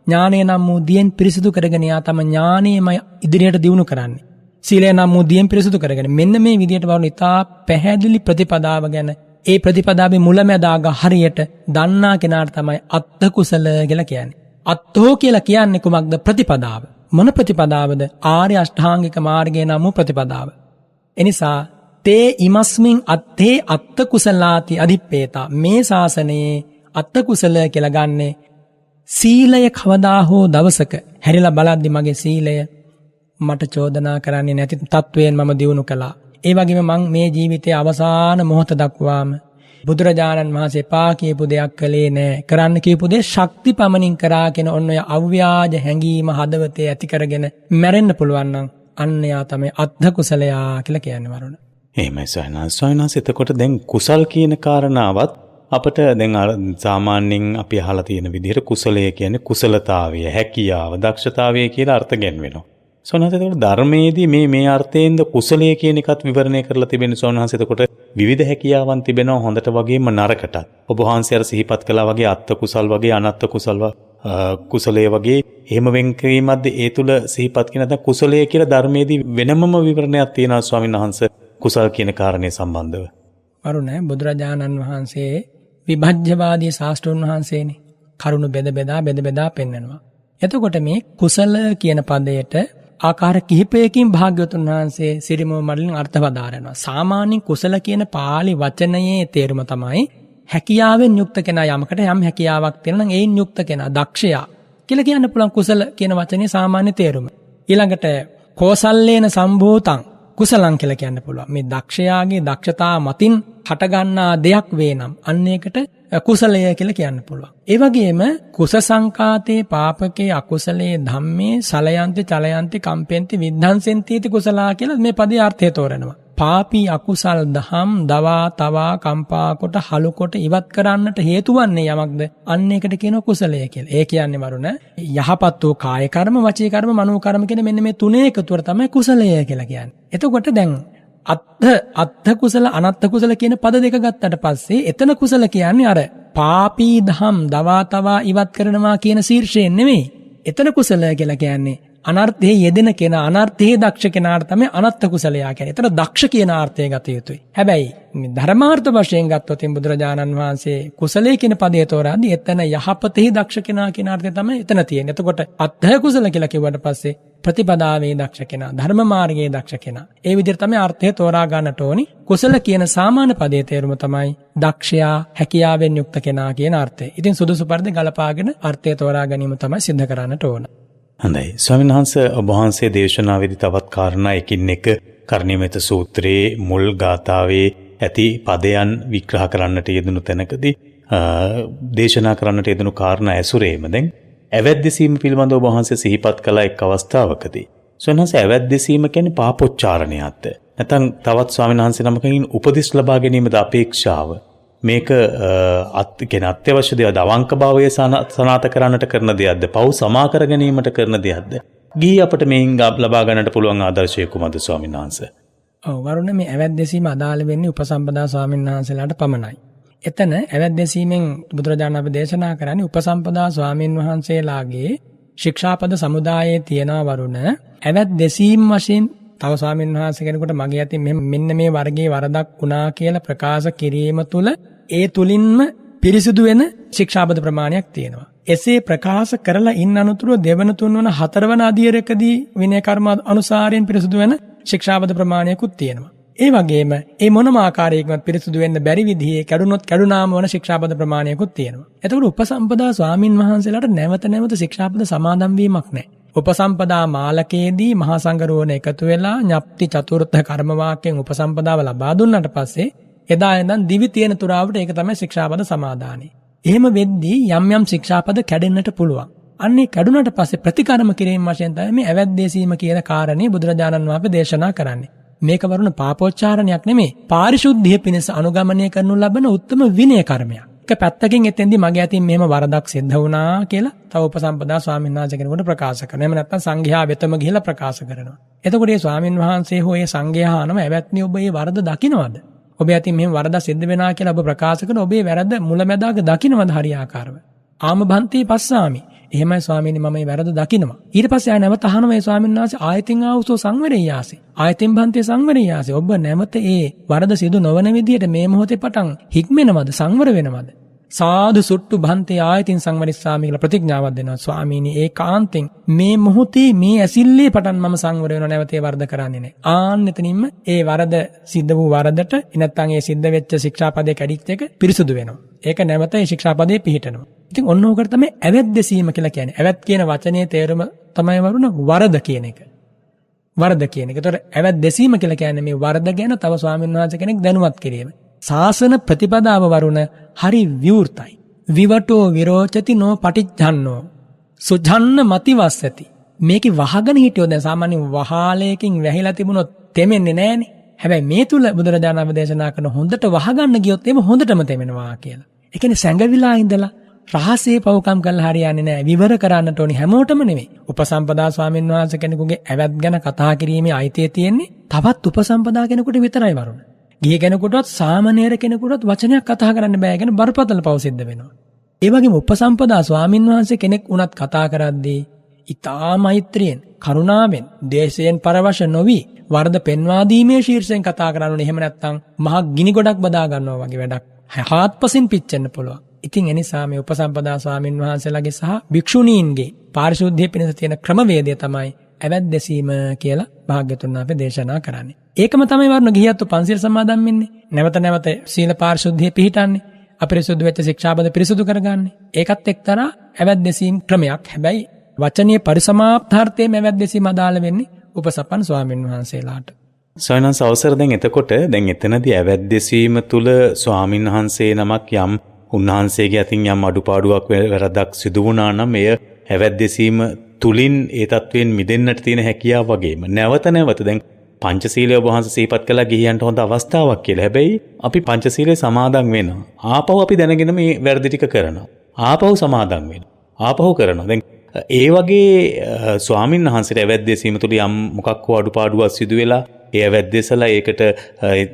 ඥානය නම් වූ දියෙන් පිරිසුදු කරගෙන යා තම ඥානයමයි ඉදිරියට දියුණු කරන්නේ. සීලය නම් වූ දියෙන් පිරිසුදු කරගෙන මෙන්න මේ විදිහට වරුණ ඉතා පැහැදිලි ප්‍රතිපදාව ගැන ඒ ප්‍රතිපදාවේ මුලැමැදාග හරියට දන්නා කෙනාට තමයි අත්ථ කුසල කියලා කියන්නේ. අත්ථෝ කියලා කියන්නේ කුමක්ද? ප්‍රතිපදාව. මොන ප්‍රතිපදාවද? ආර්ය අෂ්ටාංගික මාර්ගය නම් වූ ප්‍රතිපදාව. එනිසා තේ ඉමස්මින් අත්තේ අත්ථ කුසලාති අධිප්පේතා. මේ ශාසනයේ අත්ථ කුසල කියලා ගන්නේ සීලය කවදා හෝ දවසක හැරිලා බලද්දි මගේ සීලය මට චෝදනා කරන්නේ නැති තත්වයෙන් මම දියුණු කළා. ඒ වගේම මං මේ ජීවිතයේ අවසාන මොහොත දක්වාම බුදුරජාණන් වහන්සේ පා කියපු දෙයක් කළේ නෑ. කරන්න කියපු දේ ශක්ති පමණින් කරාගෙන ඔන්න ඔය අව්‍යාජ හැඟීම හදවතේ ඇති කරගෙන මැරෙන්න පුළුවන් නම් අන්න යා තමයි අත්ථ කුසලයා කියලා කියන්නේ වරුණ. එහෙමයි සයන්ස. එතකොට දැන් කුසල් කියන කාරණාවත් අපිට දැන් සාමාන්‍යයෙන් අපි අහලා තියෙන විදිහට කුසලය කියන්නේ කුසලතාවය, හැකියාව, දක්ෂතාවය කියලා අර්ථ ගැන්වෙනවා. සෝනහස එතකොට ධර්මයේදී මේ අර්ථයෙන්ද කුසලය කියන එකත් විවරණය කරලා තිබෙන සෝනහස එතකොට විවිධ හැකියාවන් තිබෙනවා හොඳට වගේම නරකටත්. ඔබ වහන්සේ අර සිහිපත් කළා වගේ අත්ථ කුසල් වගේ අනත්ථ කුසල් කුසලයේ වගේ එහෙම වෙන් කිරීමක්ද ඒ තුල සිහිපත් කියන නැත්නම් කුසලය කියලා ධර්මයේදී වෙනමම විවරණයක් තියෙනවා ස්වාමීන් වහන්සේ කුසල් කියන කාරණේ සම්බන්ධව. වරුණ බුදුරජාණන් වහන්සේ විභජ්‍යවාදී ශාස්ත්‍රඥ වහන්සේනේ. කරුණ බෙද බෙදා පෙන්නනවා. එතකොට මේ කුසල කියන පදයට ආකාර කිහිපයකින් භාග්‍යවතුන් වහන්සේ සිරිමෝ මඩලින් අර්ථ වදාරනවා. සාමාන්‍යයෙන් කුසල කියන පාලි වචනයේ තේරුම තමයි හැකියාවෙන් යුක්ත කෙනා. යමකට යම් හැකියාවක් තියෙනවා නම් ඒන් යුක්ත කෙනා දක්ෂයා කියලා කියන්න පුළුවන් කුසල කියන වචනේ සාමාන්‍ය තේරුම. ඊළඟට කෝසල්ලේන සම්භූතං කුසලං කියලා කියන්න පුළුවන්. මේ දක්ෂයාගේ දක්ෂතා මතින් හටගන්නා දෙයක් වේ නම් අන්න ඒකට කුසලය කියලා කියන්න පුළුවන්. ඒ වගේම කුස සංකාතේ පාපකේ අකුසලේ ධම්මේ සලයන්ති චලයන්ති කම්පෙන්ති විද්ධාංසෙන්ති කුසලා කියලා මේ පදේ අර්ථය තෝරනවා. පාපී අකුසල් දහම් දවා තවා කම්පා කොට හලු කොට ඉවත් කරන්නට හේතු වන්නේ යමක්ද අන්න ඒකට කියනවා කුසලය කියලා. ඒ කියන්නේ වරුණ යහපත් වූ කාය කර්ම වචී කර්ම මනෝ කර්ම කියන මෙන්න මේ තුනේ එකතුව තමයි කුසලය කියලා කියන්නේ. එතකොට දැන් අත්ථ කුසල අනත්ථ කුසල කියන පද දෙක ගත්තට පස්සේ එතන කුසල කියන්නේ අර පාපී දහම් දවා තවා ඉවත් කරනවා කියන ශීර්ෂයෙන් නෙමෙයි. එතන කුසල කියලා කියන්නේ අනර්ථයේ යෙදෙන කෙනා අනර්ථයේ දක්ෂ කෙනාට තමයි අනත්ථ කුසලයා කියන්නේ. එතන දක්ෂ කියන ආර්ථය ගත යුතුයි. හැබැයි ධර්මාර්ථ වශයෙන් ගත්තොත් බුදුරජාණන් වහන්සේ කුසලයේ කියන පදේ තෝරාදී එතන යහපතෙහි දක්ෂ කෙනා කියන ආර්ථය තමයි එතන තියෙන්නේ. එතකොට අත්ථ කුසල කියලා කිව්වට පස්සේ ප්‍රතිපදාවේ දක්ෂ කෙනා ධර්ම මාර්ගයේ දක්ෂ කෙනා. ඒ විදිහට තමයි අර්ථය තෝරා ගන්නට ඕනි. කුසල කියන සාමාන්‍ය පදේ තේරුම තමයි දක්ෂයා හැකියාවෙන් යුක්ත කෙනා කියන අර්ථය. ඉතින් සුදුසු පරිදි ගලපාගෙන අර්ථය තෝරා ගැනීම තමයි සිද්ධ කරන්නට ඕන. හොඳයි. ස්වාමීන් වහන්සේ ඔබ වහන්සේ දේශනාවේදී තවත් කාරණා එකින් එක කර්ණීයමෙත සූත්‍රයේ මුල් ගාථාවේ ඇති පදයන් විග්‍රහ කරන්නට යෙදුණු තැනකදී දේශනා කරන්නට යෙදුණු කාරණා ඇසුරේම දැන් ඇවැද්දසීම පිළිබඳව ඔබ වහන්සේ සිහිපත් කළ එක් අවස්ථාවකදී ස්වාමීන් වහන්සේ ඇවැද්දසීම කියන්නේ පාපොච්චාරණයක්ද නැත්නම් තවත් ස්වාමීන් වහන්සේ නමකින් උපදෙස් ලබා ගැනීමද අපේක්ෂාව මේක අත්‍යවශ්‍ය දෙයක්ද අවංකභාවය සනාත කරන්නට කරන දෙයක්ද පව් සමා කර ගැනීමට කරන දෙයක්ද ගී අපට මේන් ලබා ගන්නට පුළුවන් ආදර්ශය කුමක්ද ස්වාමීන් වහන්සේ? ඔව් වරුණ මේ ඇවැද්දසීම අදාළ වෙන්නේ උපසම්පදා ස්වාමීන් වහන්සේලාට පමණයි. එතන ඇවැද්දසීමෙන් බුදුරජාණන් වහන්සේ දේශනා කරන්නේ උපසම්පදා ස්වාමීන් වහන්සේලාගේ ශික්ෂාපද සමුදායේ තියෙනවා වරුණ ඇවැද්දසීම් වශයෙන් තව ස්වාමීන් වහන්සේ කෙනෙකුට මගේ අතින් මෙන්න මේ වර්ගයේ වරදක් වුණා කියලා ප්‍රකාශ කිරීම තුළ ඒ තුලින්ම පිරිසිදු වෙන ශික්ෂාපද ප්‍රමාණයක් තියෙනවා. එසේ ප්‍රකාශ කරලා ඉන්න අනුතුරු දෙවන තුන්වන හතරවන අධීරකදී විනය කර්ම අනුසාරයෙන් පිරිසිදු වෙන ශික්ෂාපද ප්‍රමාණයකුත් තියෙනවා. ඒ වගේම ඒ මොනම ආකාරයකින්වත් පිරිසිදු වෙන්න බැරි විදිහේ කැඩුනොත් කැඩුනාම වන ශික්ෂාපද ප්‍රමාණයකුත් තියෙනවා. එතකොට උපසම්පදා ස්වාමින් වහන්සේලාට නැවත නැවත ශික්ෂාපද සමාදන් වීමක් නැහැ. උපසම්පදා මාලකයේදී මහා සංඝරෝණ එකතු වෙලා ඥප්ති චතුර්ථ කර්ම වාක්‍යයෙන් උපසම්පදාව ලබා දුන්නාට පස්සේ එදා ඉඳන් දිවි තියෙන තුරාවට ඒක තමයි ශික්ෂාපද සමාදානෙ. එහෙම වෙද්දී යම් යම් ශික්ෂාපද කැඩෙන්නට පුළුවන්. අන්නේ කැඩුනට පස්සේ ප්‍රතිකර්ම කිරීම වශයෙන් තමයි මේ ඇවැද්දේසීම කියන කාරණේ බුදුරජාණන් වහන්සේ දේශනා කරන්නේ. මේක වරුණ පාපෝච්චාරණයක් නෙමෙයි. පාරිශුද්ධිය පිණිස අනුගමනය කරනු ලබන උත්තම විනය කර්මයක්. එක පැත්තකින් එතෙන්දී මගේ අතින් මෙහෙම වරදක් සිද්ධ වුණා කියලා තව උපසම්පදා ස්වාමීන් වහන්සේ කෙනෙකුට ප්‍රකාශ කරනවා. එහෙම නැත්නම් සංඝයා වෙතම ගිහිලා ප්‍රකාශ කරනවා. එතකොට මේ ස්වාමීන් වහන්සේ හෝ ඒ සංඝයා අහනම "ඇවැත්නි ඔබ මේ වරද දකින්නවද? ඔබ අතින් මෙහෙම වරද සිද්ධ වෙනා කියලා ඔබ ප්‍රකාශ කරන ඔබේ වැරද්ද මුලැමැදාග දකින්නවද හරියාකාරව?" "ආම භන්ති පස්සාමි." "එහෙමයි ස්වාමීනි මම මේ වැරද්ද දකින්නවා." ඊට පස්සේ ආය නැවත අහනවා මේ ස්වාමීන් වහන්සේ "ආයතින් ආවුසෝ සංවරෙය්‍යාසි." "ආයතින් භන්ති සංවරෙය්‍යාසි." ඔබ නැවත ඒ වරද සිදු නොවන විදියට මේ මොහොතේ පටන් හික්මෙනවද සංවර වෙනවද? "සාදු සුට්ටු භන්ති ආයතින් සංවරිස්සාමි" කියලා ප්‍රතිඥාවක් දෙනවා. "ස්වාමීනි ඒකාන්තෙන් මේ මොහොතේ මේ ඇසිල්ලේ පටන් මම සංවර වෙනව නැවත ඒ වරද කරන්නේ නැහැ." ආන්න එතනින්ම ඒ වරද සිද්ධ වූ වරදට නැත්නම් ඒ සිද්ධ වෙච්ච ශික්ෂාපදේ කැඩිච්ච එක පිරිසුදු වෙනවා. ඒක නැවත ඒ ශික්ෂාපදේ පිහිටනවා. ඉතින් ඔන්න ඕකට තමයි ඇවැද්දසීම කියලා කියන්නේ. ඇවැත් කියන වචනේ තේරුම තමයි වරුණ වරද කියන එක. වරද කියන එක. ඒතකොට ඇවැද්දසීම කියලා කියන්නේ මේ වරද ගැන තව ස්වාමීන් වහන්සේ කෙනෙක් දැනුවත් කිරීම. ශාසන ප්‍රතිපදාව වරුණ හරි විවෘතයි. විවටෝ විරෝචති නෝ පටිච්චන්නෝ සුජන්න මතිවස්සති. මේකේ වහගෙන හිටියොත් දැන් සාමාන්‍ය වහාලයකින් වැහිලා තිබුණොත් තෙමෙන්නේ නැහනේ. හැබැයි මේ තුල බුදුරජාණන් වහන්සේ දේශනා කරන හොඳට වහගන්න ගියොත් එimhe හොඳටම තෙමෙනවා කියලා. ඒ කියන්නේ සැඟවිලා ඉඳලා රහසේ පවකම් කරලා හරියන්නේ නැහැ. විවර කරන්නට ඕනි හැමෝටම නෙමෙයි. උපසම්පදා ස්වාමීන් වහන්සේ කෙනෙකුගේ ඇවැත් ගැන කතා කිරීමේ අයිතිය තියෙන්නේ තවත් උපසම්පදා කෙනෙකුට විතරයි වරුණ. ගිහි කෙනෙකුටවත් සාමණේර කෙනෙකුටවත් වචනයක් කතා කරන්න බෑ කියන බරපතල පව සිද්ධ වෙනවා. ඒ වගේම උපසම්පදා ස්වාමීන් වහන්සේ කෙනෙක් වුණත් කතා කරද්දී ඊටා මෛත්‍රියෙන්, කරුණාවෙන්, දේශයෙන් පරවශ නොවි වරද පෙන්වා දීමේ ශීර්ෂයෙන් කතා කරන්න ඕනේ. එහෙම නැත්නම් මහ ගිනි ගොඩක් බදා ගන්නවා වගේ වැඩක්. හාත්පසින් පිච්චෙන්න පුළුවන්. ඉතින් එනිසා මේ උපසම්පදා ස්වාමීන් වහන්සේලාගේ සහ භික්ෂුණීන්ගේ පාරිශුද්ධිය පිණිස තියෙන ක්‍රමවේදය තමයි ඇවැද්දසීම කියලා භාග්‍යතුන් වහන්සේ දේශනා කරන්නේ. ඒකම තමයි වරුණ ගිහියත් පන්සිල් සමාදන් වෙන්නේ. නැවත නැවත සීල පාරිශුද්ධිය පිහිටන්නේ. අපිරිසුදු වෙච්ච ශික්ෂාපද පිරිසුදු කරගන්නේ. ඒකත් එක්තරා ඇවැද්දසීම් ක්‍රමයක්. හැබැයි වචනීය පරිසමාප්තාර්ථයේ ඇවැද්දසීම අදාළ වෙන්නේ උපසපන් ස්වාමීන් වහන්සේලාට. සයනස් අවසර දැන් එතකොට දැන් එතනදී ඇවැද්දසීම තුල ස්වාමීන් වහන්සේ නමක් යම් උන්වහන්සේගේ අතින් යම් අඩුපාඩුවක් වැරද්දක් සිදු වුණා නම් එය ඇවැද්දසීම තුලින් ඒ තත්වයෙන් මිදෙන්නට තියෙන හැකියාව වගේම නැවත නැවත දැන් පංචශීලය ඔබ වහන්සේ සිහිපත් කළා ගිහියන්ට හොඳ අවස්ථාවක් කියලා. හැබැයි අපි පංචශීලයේ සමාදන් වෙනවා. ආපහු අපි දැනගෙන මේ වැරදි ටික කරනවා. ආපහු සමාදන් වෙනවා. ආපහු කරනවා. දැන් ඒ වගේ ස්වාමින් වහන්සේට ඇවැද්දේ සීම තුළ යම් මොකක් හෝ අඩුපාඩුවක් සිදු වෙලා ඒ ඇවැද්දේසලා ඒකට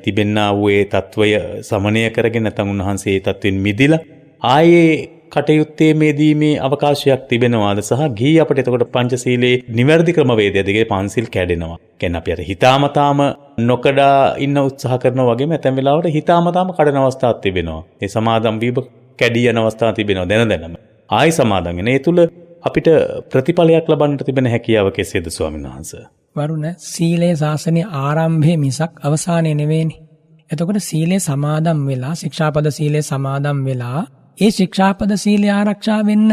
තිබෙන්නා වූ ඒ తত্ত্বය සමනය කරගෙන නැත්නම් උන්වහන්සේ ඒ తত্ত্වෙන් මිදිලා ආයේ කටයුත්තේ මේදීමේ අවකාශයක් තිබෙනවාද සහ ගිහි අපිට එතකොට පංචශීලයේ නිවැරදි ක්‍රමවේදය දෙකේ පංචශීල් කැඩෙනවා. කියන්නේ අපි අර හිතාමතාම නොකඩා ඉන්න උත්සාහ කරනවා වගේම ඇතැම් වෙලාවට හිතාමතාම කඩන අවස්ථාවක් තිබෙනවා. ඒ සමාදම් වීම කැඩී යන අවස්ථා තිබෙනවා දැනම. ආයි සමාදන් වෙන. ඒ තුල අපිට ප්‍රතිඵලයක් ලබන්නට තිබෙන හැකියාව කෙසේද ස්වාමීන් වහන්සේ? වරුණ සීලේ ශාසනයේ ආරම්භයේ මිසක් අවසානයේ නෙවෙයිනේ. එතකොට සීලේ සමාදම් වෙලා ශික්ෂාපද සීලේ සමාදම් වෙලා ඒ ශික්ෂාපද සීලය ආරක්ෂා වෙන්න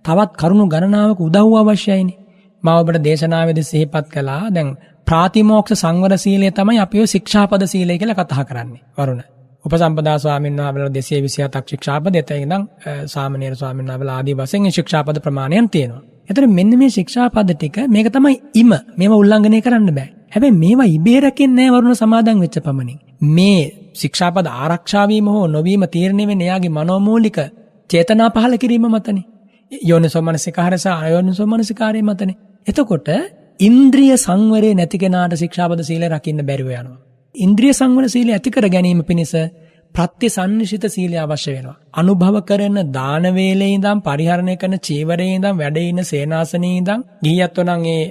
තවත් කරුණු ගණනාවක උදව්ව අවශ්‍යයිනේ. මම ඔබට දේශනාවේදී සිහිපත් කළා දැන් ප්‍රාතිමෝක්ෂ සංවර සීලය තමයි අපි ඔය ශික්ෂාපද සීලය කියලා කතා කරන්නේ. වරුණ උපසම්පදා ස්වාමීන් වහන්සේලා 227ක් ශික්ෂාපද එතන ඉඳන් සාමණේර ස්වාමීන් වහන්සේලා ආදී වශයෙන් ශික්ෂාපද ප්‍රමාණයන් තියෙනවා. එතන මෙන්න මේ ශික්ෂාපද ටික මේක තමයි මේවා උල්ලංඝනය කරන්න බෑ. හැබැයි මේවා ඉබේ රැකෙන්නේ නැහැ වරුණ සමාදන් වෙච්ච පමණින්. මේ ශික්ෂාපද ආරක්ෂා වීම හෝ නොවීම තීරණය වෙන්නේ එයාගේ මනෝමූලික චේතනා පහළ කිරීම මතනේ. යෝනිසෝ මනසිකාරය සහ අයෝනිසෝ මනසිකාරය මතනේ. එතකොට ඉන්ද්‍රිය සංවරය නැති කෙනාට ශික්ෂාපද සීලය රකින්න බැරිව යනවා. ඉන්ද්‍රිය සංවර සීලය ඇති කර ගැනීම පිණිස ප්‍රත්‍යසන්නිසිත සීලය අවශ්‍ය වෙනවා. අනුභව කරන දාන වේලේ ඉඳන් පරිහරණය කරන චීවරයේ ඉඳන් වැඩ ඉන සේනාසනයේ ඉඳන් ගිහියත් නම් ඒ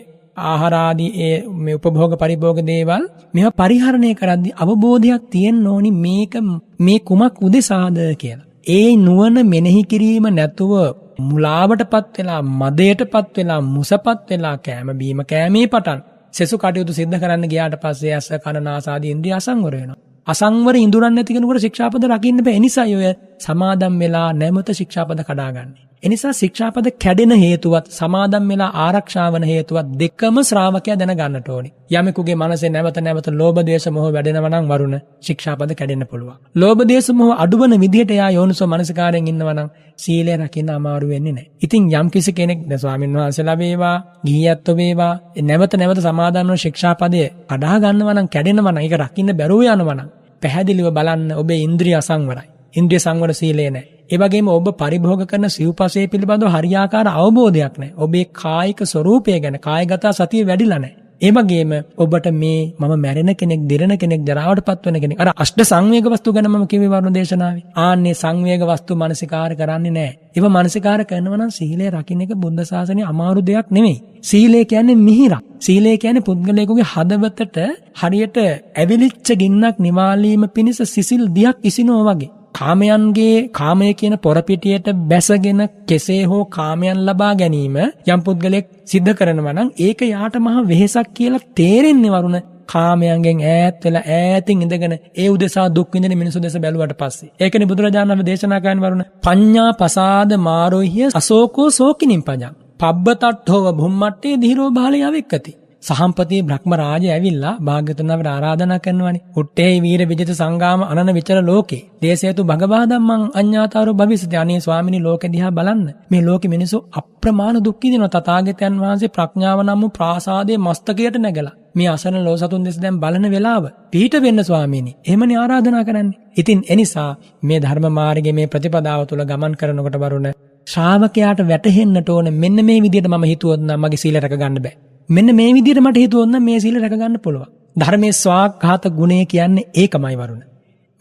ආහාර ආදී මේ උපභෝග පරිභෝග දේවල් මේවා පරිහරණය කරද්දී අවබෝධයක් තියෙන්න ඕනි මේක මේ කුමක් උදෙසාද කියලා. ඒ නුවණ මෙනෙහි කිරීම නැතුව මුලාවටපත් වෙලා මදයටපත් වෙලා මුසපත් වෙලා කෑම බීම කෑමේ පටන් සෙසු කටයුතු සිද්ධ කරන්න ගියාට පස්සේ ඇස කන නාස ආදී ඉන්ද්‍රිය අසංවර වෙනවා. අසංවර ඉඳුරන් නැති කෙනෙකුට ශික්ෂාපද රකින්න බෑ. එනිසා ඔය සමාදම් වෙලා නැමත ශික්ෂාපද කඩාගන්නේ. එනිසා ශික්ෂාපද කැඩෙන හේතුවත් සමාදම් වෙලා ආරක්ෂා වන හේතුවත් දෙකම ශ්‍රාවකයා දැනගන්නට ඕනේ. යමෙකුගේ මනසේ නැවත ලෝභ දේශ මොහ වැඩෙනවා නම් වරුණ ශික්ෂාපද කැඩෙන්න පුළුවන්. ලෝභ දේශ මොහ අඩුවන විදිහට එයා යෝනිසෝ මනසිකාරයෙන් ඉන්නවා නම් සීලය රකින්න අමාරු වෙන්නේ නැහැ. ඉතින් යම් කිසි කෙනෙක් ස්වාමීන් වහන්සේලා වේවා ගිහියත්ව වේවා නැවත සමාදන් වන ශික්ෂාපදය කඩා ගන්නවා නම් කැඩෙනවා නම් ඒක රකින්න බැරුව යනවා නම් පැහැදිලිව බලන්න ඔබේ ඉන්ද්‍රිය අසංවරයි. ඉන්ද්‍රිය සංවර සීලය නැහැ. ඒ වගේම ඔබ පරිභෝග කරන සිව්පසය පිළිබඳව හරියාකාර අවබෝධයක් නැහැ. ඔබේ කායික ස්වરૂපය ගැන කායගත සතිය වැඩිලා නැහැ. ඒ වගේම ඔබට මේ මම මැරෙන කෙනෙක්, දිරෙන කෙනෙක්, ජරාවටපත් වෙන කෙනෙක් අර අෂ්ට සංවේග වස්තු ගැන මම කිව්වේ වරුණ දේශනාවේ. ආන්නේ සංවේග වස්තු මානසිකාර කරන්නේ නැහැ. ඒව මානසිකාර කරනවා නම් සීලය රකින්න එක බුද්ධ ශාසනයේ අමාරු දෙයක් නෙමෙයි. සීලය කියන්නේ මිහිරක්. සීලය කියන්නේ පුද්ගලයෙකුගේ හදවතට හරියට ඇවිලිච්ච ගින්නක් නිවාලීම පිණිස සිසිල් දියක් ඉසිනවා වගේ. කාමය කියන පොරපිටියට බැසගෙන කෙසේ හෝ කාමයන් ලබා ගැනීම යම් පුද්ගලයෙක් සිද්ධ කරනවා නම් ඒක යාට මහ වෙහෙසක් කියලා තේරෙන්නේ වරුණ කාමයන්ගෙන් ඈත් වෙලා ඈතින් ඉඳගෙන ඒ උදෙසා දුක් විඳින මිනිසු දෙස බැලුවට පස්සේ. ඒකනේ බුදුරජාණන් වහන්සේ දේශනා කරන වරුණ පඤ්ඤා පසාද මාරෝහිය අශෝකෝ සෝකිනින් පජං පබ්බතට්ඨෝව භුම්මට්ටේ ධීරෝ බාලේ අවෙක්කති. සහම්පති බ්‍රහ්ම රාජය ඇවිල්ලා භාග්‍යවතුන් වහන්සේට ආරාධනා කරනවානේ. උට්ටේ වීර විජිත සංගාම අනන විචර ලෝකේ. දේශේතු භගවා ධම්මං අඤ්ඤාතාරෝ භවිසති. අනේ ස්වාමිනී ලෝකෙ දිහා බලන්න. මේ ලෝකෙ මිනිස්සු අප්‍රමාණ දුක් විඳිනවා. තථාගතයන් වහන්සේ ප්‍රඥාව නම් වූ ප්‍රාසාදයේ මස්තකයට නැගලා. මේ අසරණ ලෝසතුන් දෙස දැන් බලන වෙලාව. පිහිට වෙන්න ස්වාමීනි. එහෙමනේ ආරාධනා කරන්නේ. ඉතින් එනිසා මේ ධර්ම මාර්ගයේ මේ ප්‍රතිපදාව තුළ ගමන් කරනකොට වරුණ ශ්‍රාවකයාට වැටහෙන්නට ඕන මෙන්න මේ විදිහට මම හිතුවොත් නම් මගේ සීල රැක ගන්න බෑ. මෙන්න මේ විදිහට මට හිතුවොත් නම් මේ සීල රැක ගන්න පුළුවන්. ධර්මයේ ස්වාක්ඛාත ගුණය කියන්නේ ඒකමයි වරුණ.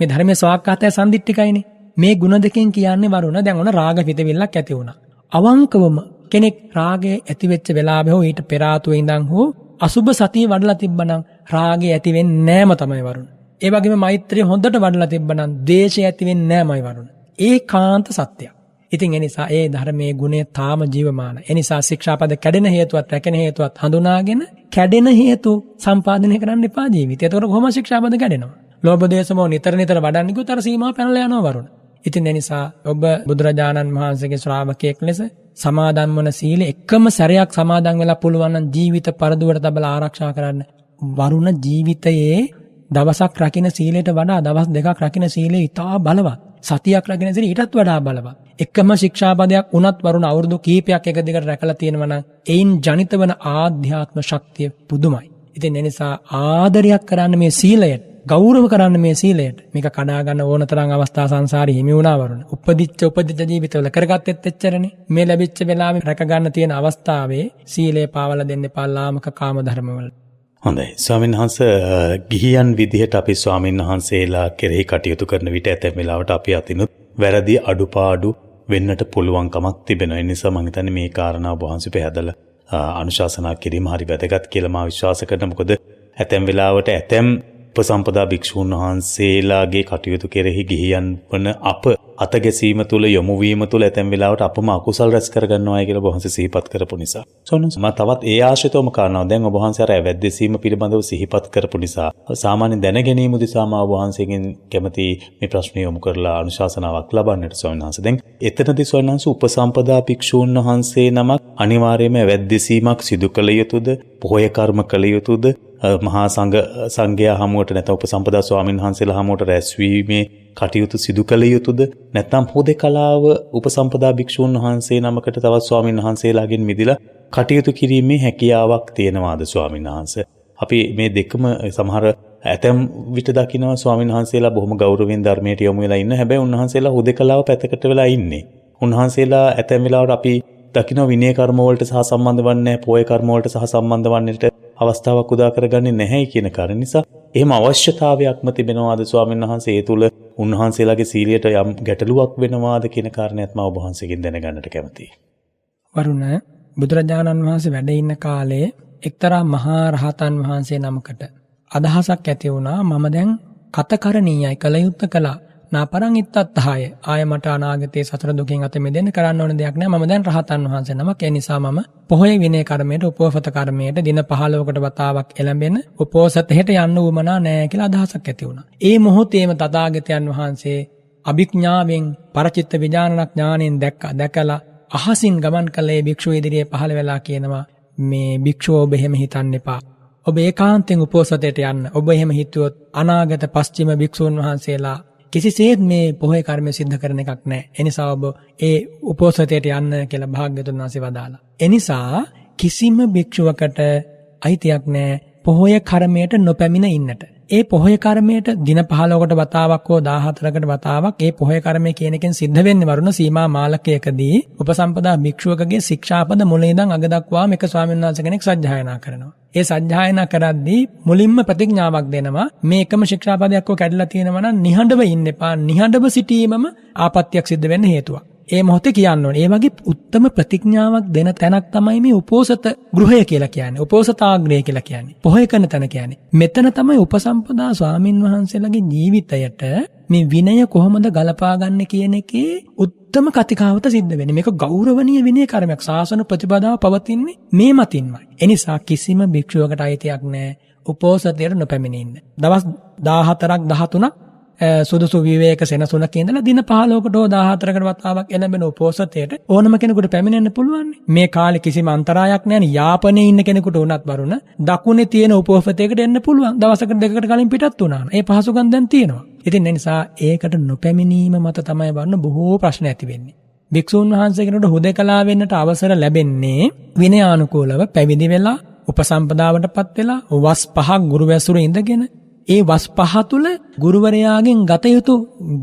මේ ධර්මයේ ස්වාක්ඛාතය සම්දිට්ඨිකයිනේ. මේ ගුණ දෙකෙන් කියන්නේ වරුණ දැන් ඔන රාග පිටවිල්ලක් ඇති වුණා. අවංකවම කෙනෙක් රාගය ඇති වෙච්ච වෙලාවෙ හෝ ඊට පෙර ආතුවේ ඉඳන් හෝ අසුබ සතිය වඩලා තිබ්බනම් රාගය ඇති වෙන්නේ නෑම තමයි වරුණ. ඒ වගේම මෛත්‍රිය හොඳට වඩලා තිබ්බනම් ද්වේෂය ඇති වෙන්නේ නෑමයි වරුණ. ඒකාන්ත සත්‍යයක්. ඉතින් එනිසා ඒ ධර්මයේ ගුණය තාම ජීවමාන. එනිසා ශික්ෂාපද කැඩෙන හේතුවත් රැකෙන හේතුවත් හඳුනාගෙන කැඩෙන හේතු සම්පාදනය කරන්න එපා ජීවිතය. ඒතකොට කොහොම ශික්ෂාපද කැඩෙනවා? ලෝභ දේශ මොහ නිතර වඩන්නේ කිව්වොත් අර සීමාව පැනලා යනවා වරුණ. ඉතින් එනිසා ඔබ බුදුරජාණන් වහන්සේගේ ශ්‍රාවකයෙක් ලෙස සමාදන් වන සීල එකම සැරයක් සමාදන් වෙලා පුළුවන් නම් ජීවිත පරදුවට තබලා ආරක්ෂා කරන්න. වරුණ ජීවිතයේ දවසක් රකින්න සීලයට වඩා දවස් දෙකක් රකින්න සීලය ඉතා බලවත්. සතියක් රකින්න සීලය ඊටත් වඩා බලවත්. එකම ශික්ෂාපදයක් උනත් වරුණ අවුරුදු කීපයක් එක දිගට රැකලා තියෙනවා නම් එයින් ජනිත වන ආධ්‍යාත්ම ශක්තිය පුදුමයි. ඉතින් ඒ නිසා ආදරයක් කරන්න මේ සීලයට, ගෞරව කරන්න මේ සීලයට. මේක කඩා ගන්න ඕන තරම් අවස්ථා සංසාරේ හිමි වුණා වරුණ. උපදිච්ච ජීවිතවල කරගත්තෙත් එච්චරනේ. මේ ලැබිච්ච වෙලාවේ රැක ගන්න තියෙන අවස්ථාවේ සීලය පාවලා දෙන්න එපා ලාමක කාම ධර්මවල. හොඳයි. ස්වාමීන් වහන්සේ ගිහියන් විදිහට අපි ස්වාමීන් වහන්සේලා කෙරෙහි කටයුතු කරන විට ඇතැම් වෙලාවට අපි අතිනුත් වැරදි අඩුපාඩු වෙන්නට පුළුවන්කමක් තිබෙනවා. ඒ නිසා මම හිතන්නේ මේ කාරණා වහන්සේ පැහැදලා අනුශාසනා කිරීම හරි වැදගත් කියලා මා විශ්වාස කරනවා. මොකද ඇතැම් වෙලාවට ඇතැම් උපසම්පදා භික්ෂූන් වහන්සේලාගේ කටයුතු කෙරෙහි ගිහියන් වන අප අතගැසීම තුළ යොමු වීම තුළ ඇතැම් වෙලාවට අපම අකුසල් රැස් කරගන්නවායි කියලා ඔබ වහන්සේ සිහිපත් කරපු නිසා. මම තවත් ඒ ආශ්‍රිතවම කාරණාව දැන් ඔබ වහන්සේ අර වැද්දසීම පිළිබඳව සිහිපත් කරපු නිසා සාමාන්‍ය දැන ගැනීම උදෙසා මා ඔබ වහන්සේගෙන් කැමති මේ ප්‍රශ්නය යොමු කරලා අනුශාසනාවක් ලබන්නට ස්වාමීන් වහන්සේ. දැන් එතනදී ස්වාමීන් වහන්සේ උපසම්පදා භික්ෂූන් වහන්සේ නමක් අනිවාර්යයෙන්ම වැද්දසීමක් සිදු කළ යුතුද? පොහොය කර්ම කළ යුතුද? මහා සංඝයා හමුවට නැත්නම් උපසම්පදා ස්වාමීන් වහන්සේලා හමුවට රැස්වීමේ කටයුතු සිදු කළ යුතුද? නැත්නම් හුදෙකලාව උපසම්පදා භික්ෂූන් වහන්සේ නමකට තවත් ස්වාමීන් වහන්සේලාගෙන් මිදලා කටයුතු කිරීමේ හැකියාවක් තියෙනවාද ස්වාමීන් වහන්සේ? අපි මේ දෙකම සමහර ඇතැම් විට දකිනවා ස්වාමීන් වහන්සේලා බොහොම ගෞරවයෙන් ධර්මයට යොමු වෙලා ඉන්න. හැබැයි උන්වහන්සේලා හුදෙකලාව පැතකට වෙලා ඉන්නේ. උන්වහන්සේලා ඇතැම් වෙලාවට අපි දකින්න විනය කර්ම වලට සහ සම්බන්ධ වන්නේ නැහැ, පොය කර්ම වලට සහ සම්බන්ධ වන්නට අවස්ථාවක් උදා කරගන්නේ නැහැ කියන කාරණේ නිසා එහෙම අවශ්‍යතාවයක්ම තිබෙනවාද ස්වාමීන් වහන්සේ? ඒ තුල උන්වහන්සේලාගේ සීලයට යම් ගැටලුවක් වෙනවාද කියන කාරණේත් මම ඔබ වහන්සේගෙන් දැනගන්නට කැමතියි. වරුණ බුදුරජාණන් වහන්සේ වැඩ ඉන්න කාලේ එක්තරා මහා රහතන් වහන්සේ නමකට අදහසක් ඇති වුණා, මම දැන් කතකරණීයයි කල යුත්තේ කළා. නාපරං ඉත්තත්හාය. ආය මට අනාගතයේ සතර දුකින් අත මිදෙන්න කරන්න ඕන දෙයක් නැහැ. මම දැන් රහතන් වහන්සේ නමක්. ඒ නිසා මම පොහොය විනය කර්මයට, උපෝසත කර්මයට දින 15කට වතාවක් එළඹෙන උපෝසතෙට යන්න උවමනා නැහැ කියලා අදහසක් ඇති වුණා. ඒ මොහොතේම තථාගතයන් වහන්සේ අභිඥාවෙන් පරචිත්ත විඥානන ඥාණයෙන් දැකලා අහසින් ගමන් කළේ භික්ෂුව ඉදිරියේ පහළ වෙලා කියනවා, මේ භික්ෂුව ඔබ එහෙම හිතන්න එපා. ඔබ ඒකාන්තයෙන් උපෝසතයට යන්න. ඔබ එහෙම හිතුවොත් අනාගත පස්චිම භික්ෂුන් වහන්සේලා කිසිසේත් මේ පොහොය කර්මය සිද්ධ කරන එකක් නැහැ. එනිසා ඔබ ඒ උපෝසතයට යන්න කියලා භාග්‍යවතුන් වහන්සේ වදාලා. එනිසා කිසිම භික්ෂුවකට අයිතියක් නැහැ පොහොය කර්මයට නොපැමිණ ඉන්නට. ඒ පොහොය කර්මයට දින 15කට වතාවක් හෝ 14කට වතාවක් ඒ පොහොය කර්මය කියන එකෙන් සිද්ධ වෙන්නේ වරුණ සීමා මාලකයකදී උපසම්පදා භික්ෂුවකගේ ශික්ෂාපද මුලින් ඉඳන් අග දක්වාම එක ස්වාමීන් වහන්සේ කෙනෙක් සජ්ජායනා කරනවා. ඒ සජ්ජායනා කරද්දී මුලින්ම ප්‍රතිඥාවක් දෙනවා, මේ එකම ශික්ෂාපදයක් හෝ කැඩලා තියෙනවා නම් නිහඬව ඉන්න එපා. නිහඬව සිටීමම ආපත්‍යක් සිද්ධ වෙන්න හේතුවක්. ඒ මොහොතේ කියන්න ඕනේ. ඒ වගේ උත්තම ප්‍රතිඥාවක් දෙන තැනක් තමයි මේ උපෝසත ගෘහය කියලා කියන්නේ. උපෝසතාග්‍රය කියලා කියන්නේ. පොහොය කරන තැන කියන්නේ. මෙතන තමයි උපසම්පදා ස්වාමින් වහන්සේලාගේ ජීවිතයට මේ විනය කොහොමද ගලපා ගන්න කියන එකේ උත්තම කතිකාවත සිද්ධ වෙන්නේ. මේක ගෞරවනීය විනය කර්මයක්. ශාසන ප්‍රතිපදාව පවතින්නේ මේ මතින්මයි. එනිසා කිසිම භික්ෂුවකට අයිතියක් නැහැ උපෝසතයට නොපැමිණෙන්න. දවස් 14ක් 13ක් සුදුසු විවේක සෙනසුනක ඉඳලා දින 15කට හෝ 14කට වතාවක් එළඹෙන උපෝසතයට ඕනම කෙනෙකුට පැමිණෙන්න පුළුවන්. මේ කාලේ කිසිම අන්තරායක් නැහැ. යාපනයේ ඉන්න කෙනෙකුට උනත් වරුණ දකුණේ තියෙන උපෝසතයකට එන්න පුළුවන්. දවසකට දෙකකට කලින් පිටත් වුණා. ඒ පහසුකම් දැන් තියෙනවා. ඉතින් ඒ නිසා ඒකට නොපැමිණීම මත තමයි වරුණ බොහෝ ප්‍රශ්න ඇති වෙන්නේ. භික්ෂුන් වහන්සේ කෙනෙකුට හුදකලා වෙන්නට අවසර ලැබෙන්නේ විනයානුකූලව පැවිදි වෙලා උපසම්පදාවටපත් වෙලා වස් 5ක් ගුරු වැසුරු ඉඳගෙන ඒ වස් 5 තුල ගුරුවරයාගෙන් ගත යුතු,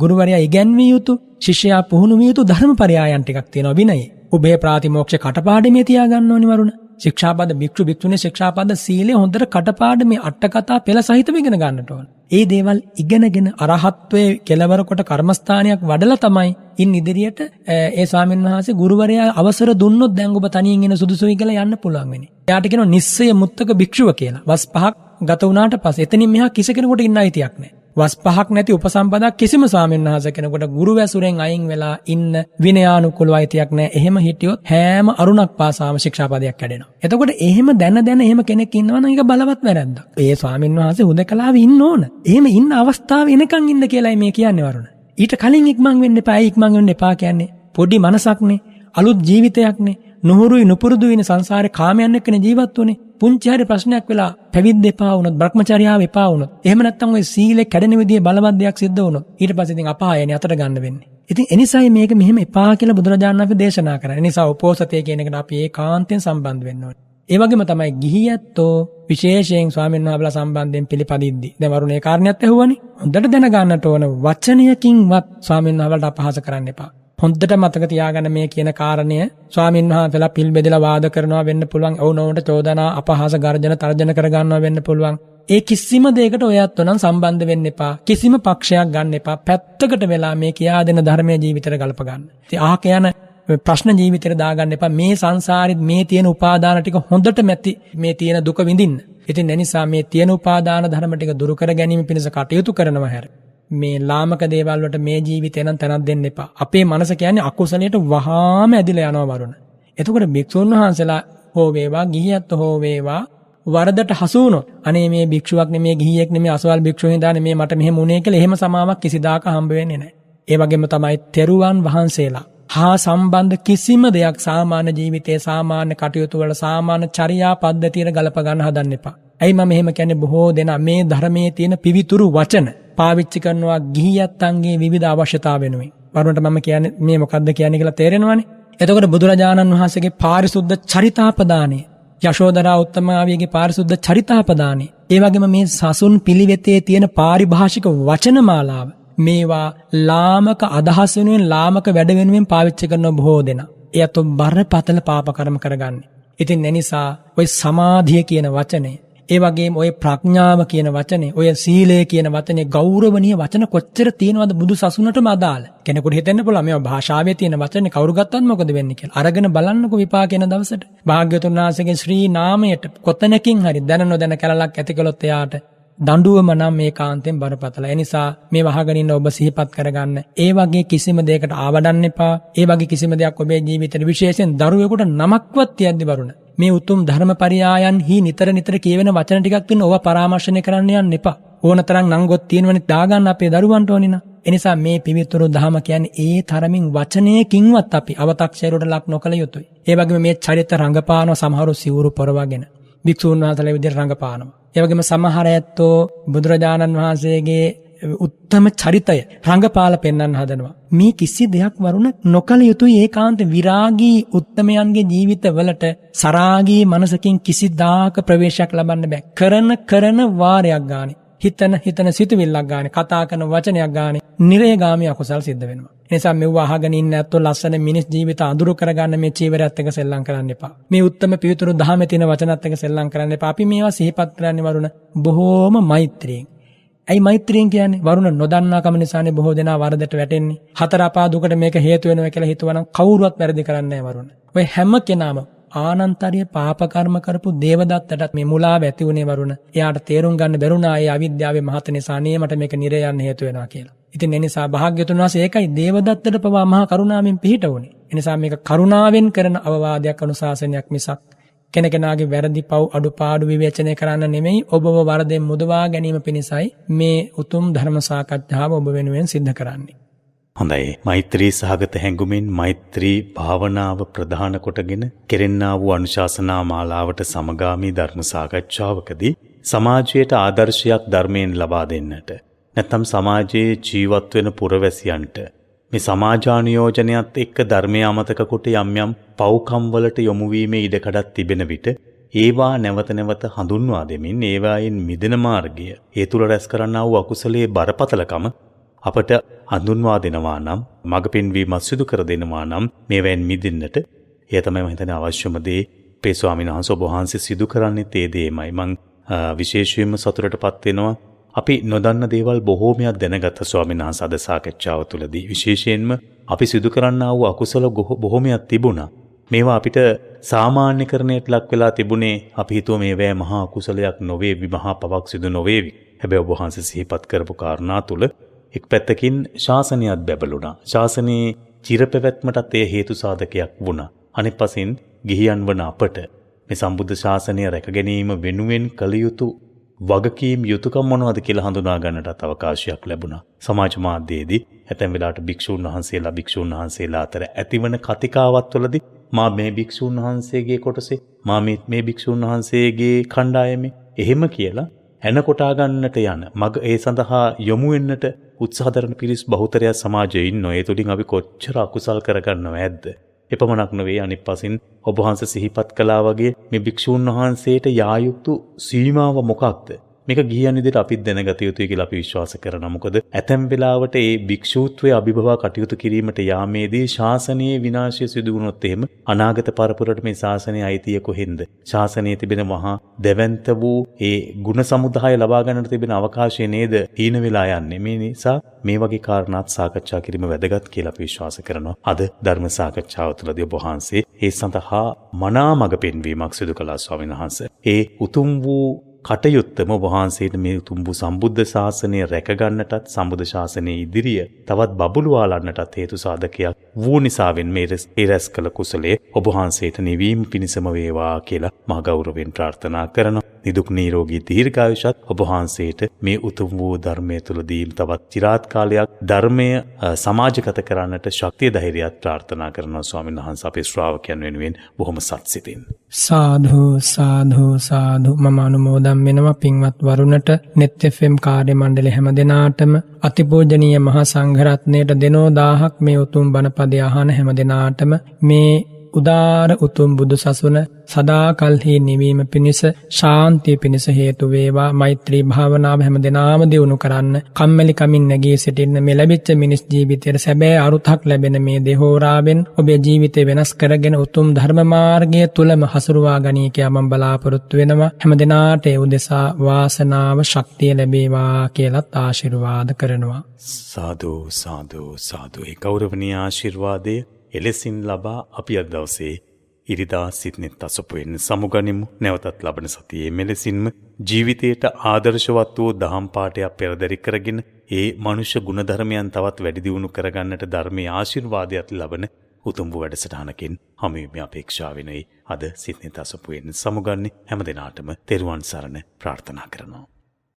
ගුරුවරයා ඉගැන්විය යුතු, ශිෂ්‍යයා පුහුණු විය යුතු ධර්මපරයායන් ටිකක් තියෙනවා විනයේ. ඔබේ ප්‍රාතිමෝක්ෂ කටපාඩමේ තියාගන්න ඕනි වරුණ. ශික්ෂාපද භික්ෂු භික්ෂුණී ශික්ෂාපද සීලය හොඳට කටපාඩමේ අට කතා පෙළ සහිතව ඉගෙන ගන්නට ඕන. ඒ දේවල් ඉගෙනගෙන අරහත්ත්වයේ කෙලවර කොට කර්මස්ථානයක් වඩලා තමයි ඉන් ඉදිරියට ඒ ස්වාමීන් වහන්සේ ගුරුවරයා අවසර දුන්නොත් දැන් ඔබ තනියෙන් එන සුදුසුයි කියලා යන්න පුළුවන් වෙන්නේ. එයාට කියනවා නිස්සය මුත්තක භික්ෂුව කියලා. වස් 5ක් ගත වුණාට පස්සේ එතනින් මෙහා කිසි කෙනෙකුට ඉන්න අයිතියක් නැහැ. වස් 5ක් නැති උපසම්පදා කිසිම ස්වාමීන් වහන්සේ කෙනෙකුට ගුරු වැසුරෙන් අයින් වෙලා ඉන්න විනයානුකූල අයිතියක් නැහැ. එහෙම හිටියොත් හැම අරුණක් පාසාම ශික්ෂාපදයක් කැඩෙනවා. එතකොට එහෙම දැන එහෙම කෙනෙක් ඉන්නවා නම් ඒක බලවත් වැරද්දක්. ඒ ස්වාමීන් වහන්සේ හුදකලාවේ ඉන්න ඕන. එහෙම ඉන්න අවස්ථාව එනකන් ඉන්න කියලායි මේ කියන්නේ වරුණ. ඊට කලින් ඉක්මන් වෙන්න එපා. ඉක්මන් වෙන්න එපා කියන්නේ පොඩි මනසක්නේ, අලුත් ජීවිතයක්නේ. නුහුරුයි නුපුරුදු වෙන සංසාරේ කාමයන් එක්කනේ ජීවත් වුනේ. පුංචි හරි ප්‍රශ්නයක් වෙලා පැවිද්ද එපා වුණොත්, භ්‍රමචර්යාව එපා වුණොත්, එහෙම නැත්නම් ওই සීලේ කැඩෙන විදිහේ බලවත් දෙයක් සිද්ධ වුණොත් ඊට පස්සේ ඉතින් අපායනේ අතට ගන්න වෙන්නේ. ඉතින් එනිසායි මේක මෙහෙම එපා කියලා බුදුරජාණන් වහන්සේ දේශනා කරා. ඒ නිසා උපෝසතය කියන එකට අපි ඒකාන්තයෙන් සම්බන්ධ වෙන්න ඕනේ. ඒ වගේම තමයි ගිහියැත්තෝ විශේෂයෙන් ස්වාමීන් වහන්සේලා සම්බන්ධයෙන් පිළිපදිද්දි. දැන් වරුණේ කාරණයක් ඇහුවනේ. හොඳට දැනගන්නට ඕන වචනයකින්වත් ස්වාමීන් වහන්සේලාට අපහාස කරන්න එපා. හොඳට මතක තියාගන්න මේ කියන කාරණය ස්වාමීන් වහන්සේලා පිල් බෙදලා වාද කරනවා වෙන්න පුළුවන්. ඔවුනොවුන්ට චෝදනා අපහාස ගර්ජන තර්ජන කර ගන්නවා වෙන්න පුළුවන්. ඒ කිසිම දෙයකට ඔයත් උනන් සම්බන්ධ වෙන්න එපා. කිසිම පක්ෂයක් ගන්න එපා. පැත්තකට වෙලා මේ කියා දෙන ධර්මයේ ජීවිතයට ගලප ගන්න. ඉතින් ආක යන ප්‍රශ්න ජීවිතේට දාගන්න එපා. මේ සංසාරෙත් මේ තියෙන උපාදාන ටික හොඳට මැති මේ තියෙන දුක විඳින්න. ඉතින් ඒ නිසා මේ තියෙන උපාදාන ධර්ම ටික දුරු කර ගැනීම පිණිස කටයුතු කරනවා හැර. මේ ලාමක දේවල් වලට මේ ජීවිතේ නම් තැනක් දෙන්න එපා. අපේ මනස කියන්නේ අකුසලයට වහාම ඇදිලා යනවා වරුණ. එතකොට භික්ෂුන් වහන්සේලා හෝ වේවා ගිහියත් හෝ වේවා වරදට හසු වුණොත් අනේ මේ භික්ෂුවක් නෙමේ ගිහියෙක් නෙමේ අසවල් භික්ෂුවෙක් දානේ මේ මට මෙහෙම උනේ කියලා එහෙම සමාවක් කිසිදාක හම්බ වෙන්නේ නැහැ. ඒ වගේම තමයි තෙරුවන් වහන්සේලා හා සම්බන්ධ කිසිම දෙයක් සාමාන්‍ය ජීවිතයේ සාමාන්‍ය කටයුතු වල සාමාන්‍ය චර්යා පද්ධතියට ගලප ගන්න හදන්න එපා. ඇයි මම එහෙම කියන්නේ බොහෝ දෙනා මේ ධර්මයේ තියෙන පිවිතුරු වචන පාවිච්චි කරනවා ගිහියත්න්ගේ විවිධ අවශ්‍යතා වෙනුවෙන්. වරුණට මම කියන්නේ මේ මොකද්ද කියන්නේ කියලා තේරෙනවනේ. එතකොට බුදුරජාණන් වහන්සේගේ පාරිශුද්ධ චරිතාපදානය යශෝදරා උත්තමාවියගේ පාරිශුද්ධ චරිතාපදානය ඒ වගේම මේ සසුන් පිළිවෙතේ තියෙන පාරිභාෂික වචන මාලාව මේවා ලාමක අදහස් වෙනුවෙන් ලාමක වැඩ වෙනුවෙන් පාවිච්චි කරන බොහෝ දෙනා. එයත් බරපතල පාප කර්ම කරගන්නේ. ඉතින් ඒ නිසා ওই සමාධිය කියන වචනේ ඒ වගේම ඔය ප්‍රඥාව කියන වචනේ ඔය සීලය කියන වචනේ ගෞරවනීය වචන කොච්චර තියෙනවද බුදු සසුනටම අදාළ. කෙනෙකුට හිතෙන්න පුළුවන් මේවා භාෂාවේ තියෙන වචනේ කවුරු ගත්තත් මොකද වෙන්නේ කියලා. අරගෙන බලන්නකො විපාක එන දවසට. භාග්‍යවතුන් වහන්සේගේ ශ්‍රී නාමයට කොතනකින් හරි දැන නොදැන කැලලක් ඇති කළොත් එයාට දඬුවම නම් මේ කාන්තෙන් බරපතල. ඒ නිසා මේ වහගෙන ඉන්න ඔබ සිහිපත් කරගන්න. ඒ වගේ කිසිම දෙයකට ආවඩන්න එපා. ඒ වගේ කිසිම දෙයක් ඔබේ ජීවිතේ විශේෂයෙන් දරුවෙකුට නමක්වත් තියද්දි වරුණ. මේ උතුම් ධර්මපරියායන්හි නිතර නිතර කියවෙන වචන ටිකක් වෙන ඕවා පරාමර්ශණය කරන්න යන්න එපා. ඕනතරම් නංගොත් තියෙනවනේ දාගන්න අපේ දරුවන්ට ඕනිනා. ඒ නිසා මේ පිවිතුරු දහම කියන්නේ ඒ තරමින් වචනයකින්වත් අපි අව탁සේරුවට ලක් නොකළ යුතුයි. ඒ වගේම මේ චරිත රංගපානව සමහරු සිවුරු පොරවගෙන භික්ෂුන් වහන්සේලා විදිහට රංගපානවා. ඒ වගේම සමහර ඇත්තෝ බුදුරජාණන් වහන්සේගේ උත්තම චරිතය රංගපාල පෙන්වන්න හදනවා. මේ කිසි දෙයක් වරුණ නොකළ යුතුයි. ඒකාන්ත විරාගී උත්තමයන්ගේ ජීවිතවලට සරාගී මනසකින් කිසිදාක ප්‍රවේශයක් ලබන්න බෑ. කරන වාරයක් ගානේ හිතන සිතුවිල්ලක් ගානේ කතා කරන වචනයක් ගානේ නිරේගාමී අකුසල් සිද්ධ වෙනවා. ඒ නිසා මෙව අහගෙන ඉන්න ඇත්තෝ ලස්සන මිනිස් ජීවිත අඳුරු කරගන්න මේ චීවරයත් එක්ක සෙල්ලම් කරන්න එපා. මේ උත්තම පිවිතුරු දහමේ තියෙන වචනත් එක්ක සෙල්ලම් කරන්න එපා. අපි මේවා සිහිපත් කරන්නේ වරුණ බොහෝම මෛත්‍රියෙන්. ඇයි මෛත්‍රියෙන් කියන්නේ? වරුණ නොදන්නාකම නිසානේ බොහෝ දෙනා වරදට වැටෙන්නේ. හතර අපා දුකට මේක හේතු වෙනවා කියලා හිතුවනම් කවුරුවත් වැරදි කරන්නේ නැහැ වරුණ. ඔය හැම කෙනාම ආනන්තරිය පාප කර්ම කරපු දේවදත්තටත් මේ මුලාව ඇති වුණේ වරුණ. එයාට තේරුම් ගන්න බැරුණා ඒ අවිද්‍යාවේ මහත නිසා නේ මට මේක නිරේ යන්න හේතු වෙනවා කියලා. ඉතින් ඒ නිසා භාග්‍යතුන් වහන්සේ ඒකයි දේවදත්තට පවා මහා කරුණාවෙන් පිහිට වුණේ. ඒ නිසා මේක කරුණාවෙන් කරන අවවාදයක් අනුශාසනයක් මිසක් කෙනෙකුගේ වැරදි පව් අඩුපාඩු විවේචනය කරන්න නෙමෙයි ඔබව වරදෙන් මුදවා ගැනීම පිණිසයි මේ උතුම් ධර්ම සාකච්ඡාව ඔබ වෙනුවෙන් සිද්ධ කරන්නේ. හොඳයි. මෛත්‍රී සහගත හැඟුමින් මෛත්‍රී භාවනාව ප්‍රධාන කොටගෙන කෙරෙන්නා වූ අනුශාසනා මාලාවට සමගාමී ධර්ම සාකච්ඡාවකදී සමාජයට ආදර්ශයක් ධර්මයෙන් ලබා දෙන්නට නැත්නම් සමාජයේ ජීවත් වෙන පුරවැසියන්ට මේ සමාජානුයෝජනයත් එක්ක ධර්මය අමතක කොට යම් යම් පව්කම් වලට යොමු වීමේ ඉඩකඩක් තිබෙන විට ඒවා නැවත නැවත හඳුන්වා දෙමින් ඒවායින් මිදෙන මාර්ගය ඒ තුල රැස් කරන්නා වූ අකුසලයේ බරපතලකම අපට හඳුන්වා දෙනවා නම් මඟ පෙන්වීමක් සිදු කර දෙනවා නම් මේවෙන් මිදෙන්නට එය තමයි මම හිතන්නේ අවශ්‍යම දේ. අපේ ස්වාමීන් වහන්සේ ඔබ වහන්සේ සිදු කරන්නේ තේ දෙයමයි. මම විශේෂයෙන්ම සතුටටපත් වෙනවා. අපි නොදන්න දේවල් බොහෝමයක් දැනගත්ත ස්වාමීන් වහන්සේ අද සාකච්ඡාව තුළදී. විශේෂයෙන්ම අපි සිදු කරන්නා වූ අකුසල බොහෝමයක් තිබුණා. මේවා අපිට සාමාන්‍යකරණයට ලක් වෙලා තිබුණේ අපි හිතුව මේවැ මහා අකුසලයක් නොවේ, මහා පවක් සිදු නොවේවි. හැබැයි ඔබ වහන්සේ සිහිපත් කරපු කාරණා තුළ එක් පැත්තකින් ශාසනයත් බැබළුණා. ශාසනයේ චිරපැවැත්මටත් එය හේතු සාධකයක් වුණා. අනෙක් පසින් ගිහියන් වන අපට මේ සම්බුද්ධ ශාසනය රැක ගැනීම වෙනුවෙන් කළ යුතු වගකීම් යුතුයකම් මොනවද කියලා හඳුනා ගන්නටත් අවකාශයක් ලැබුණා. සමාජ මාධ්‍යයේදී ඇතැම් වෙලාවට භික්ෂුන් වහන්සේලා අතර ඇතිවන කතිකාවත්වලදී මා මේ භික්ෂුන් වහන්සේගේ කොටසේ මා මේ භික්ෂුන් වහන්සේගේ කණ්ඩායමේ එහෙම කියලා ඇන කොටා ගන්නට යන මග ඒ සඳහා යොමු වෙන්නට උත්සාහ දරන පිරිස් බහුතරයක් සමාජයේ ඉන්නෝ. ඒ තුලින් අපි කොච්චර අකුසල් කරගන්නව ඇද්ද? එපමණක් නොවේ අනිත් පසින් ඔබ වහන්සේ සිහිපත් කළා වගේ මේ භික්ෂූන් වහන්සේට යා යුතු සීමාව මොකක්ද? මේක ගිහියන් විදිහට අපිත් දැනගත යුතුයි කියලා අපි විශ්වාස කරනවා. මොකද ඇතැම් වෙලාවට මේ භික්ෂූත්වයේ අභිභවා කටයුතු කිරීමට යාමේදී ශාසනයේ විනාශය සිදු වුණොත් එහෙම අනාගත පරපුරට මේ ශාසනයේ අයිතිය කොහෙන්ද? ශාසනයේ තිබෙන මහා දෙවන්ත වූ ඒ ගුණ සමුදාය ලබා ගන්නට තිබෙන අවකාශය නේද හීන වෙලා යන්නේ. මේ නිසා මේ වගේ කාරණාත් සාකච්ඡා කිරීම වැදගත් කියලා අපි විශ්වාස කරනවා. අද ධර්ම සාකච්ඡාව තුළදී ඔබ වහන්සේ ඒ සඳහා මනා මඟ පෙන්වීමක් සිදු කළා ස්වාමීන් වහන්සේ. ඒ උතුම් වූ කටයුත්තම ඔබ වහන්සේට මේ උතුම් වූ සම්බුද්ධ ශාසනය රැකගන්නටත් සම්බුද්ධ ශාසනයේ ඉදිරිය තවත් බබළුවාලන්නටත් හේතු සාධකයක් වූ නිසාවෙන් මේ රැස් කළ කුසලයේ ඔබ වහන්සේට නිවීම පිණිසම වේවා කියලා මා ගෞරවයෙන් ප්‍රාර්ථනා කරනවා. නිදුක් නිරෝගී දීර්ඝායුෂත් ඔබ වහන්සේට මේ උතුම් වූ ධර්මයේ තුලදී තවත් চিරාත් කාලයක් ධර්මය සමාජගත කරන්නට ශක්තිය ධෛර්යයත් ප්‍රාර්ථනා කරනවා ස්වාමීන් වහන්සේ අපේ ශ්‍රාවකයන් වෙනුවෙන් බොහොම සත්සිතින්. සාධු සාධු සාධු මම අනුමෝදන් වෙනවා පින්වත් වරුණට net fm කාර්ය මණ්ඩලය හැම දිනාටම අතිපූජනීය මහා සංඝරත්නයට දෙනෝ 1000ක් මේ උතුම් බණපදය අහන හැම දිනාටම මේ උදාර උතුම් බුදු සසුන සදා කල්හි නිවීම පිණිස ශාන්තිය පිණිස හේතු වේවා. මෛත්‍රී භාවනාව හැම දිනම දියුණු කරන්න. කම්මැලි කමින් නැගී සිටින්න මේ ලැබිච්ච මිනිස් ජීවිතයේ සැබෑ අරුතක් ලැබෙන මේ දෙහෝරාවෙන් ඔබේ ජීවිතය වෙනස් කරගෙන උතුම් ධර්ම මාර්ගය තුලම හසුරුවා ගනී කියලා මම බලාපොරොත්තු වෙනවා. හැම දිනාට ඒ උදෙසා වාසනාව ශක්තිය ලැබේවා කියලාත් ආශිර්වාද කරනවා. සාදු සාදු සාදු. ඒ ගෞරවනීය ආශිර්වාදය එලෙසින් ලබා අපි අද දවසේ ඉරිදා සිත්නෙත් අසපුවෙන් සමුගනිමු. නැවතත් ලබන සතියේ මෙලෙසින්ම ජීවිතයට ආදර්ශවත් වූ දහම් පාඨයක් පෙරදරි කරගෙන ඒ මනුෂ්‍ය ගුණධර්මයන් තවත් වැඩි දියුණු කරගන්නට ධර්මයේ ආශිර්වාදයක් ලබන උතුම් වූ වැඩසටහනකින් හමුවීමේ අපේක්ෂාවෙනුයි අද සිත්නෙත් අසපුවෙන් සමුගන්නේ. හැම දිනාටම තෙරුවන් සරණ ප්‍රාර්ථනා කරනවා.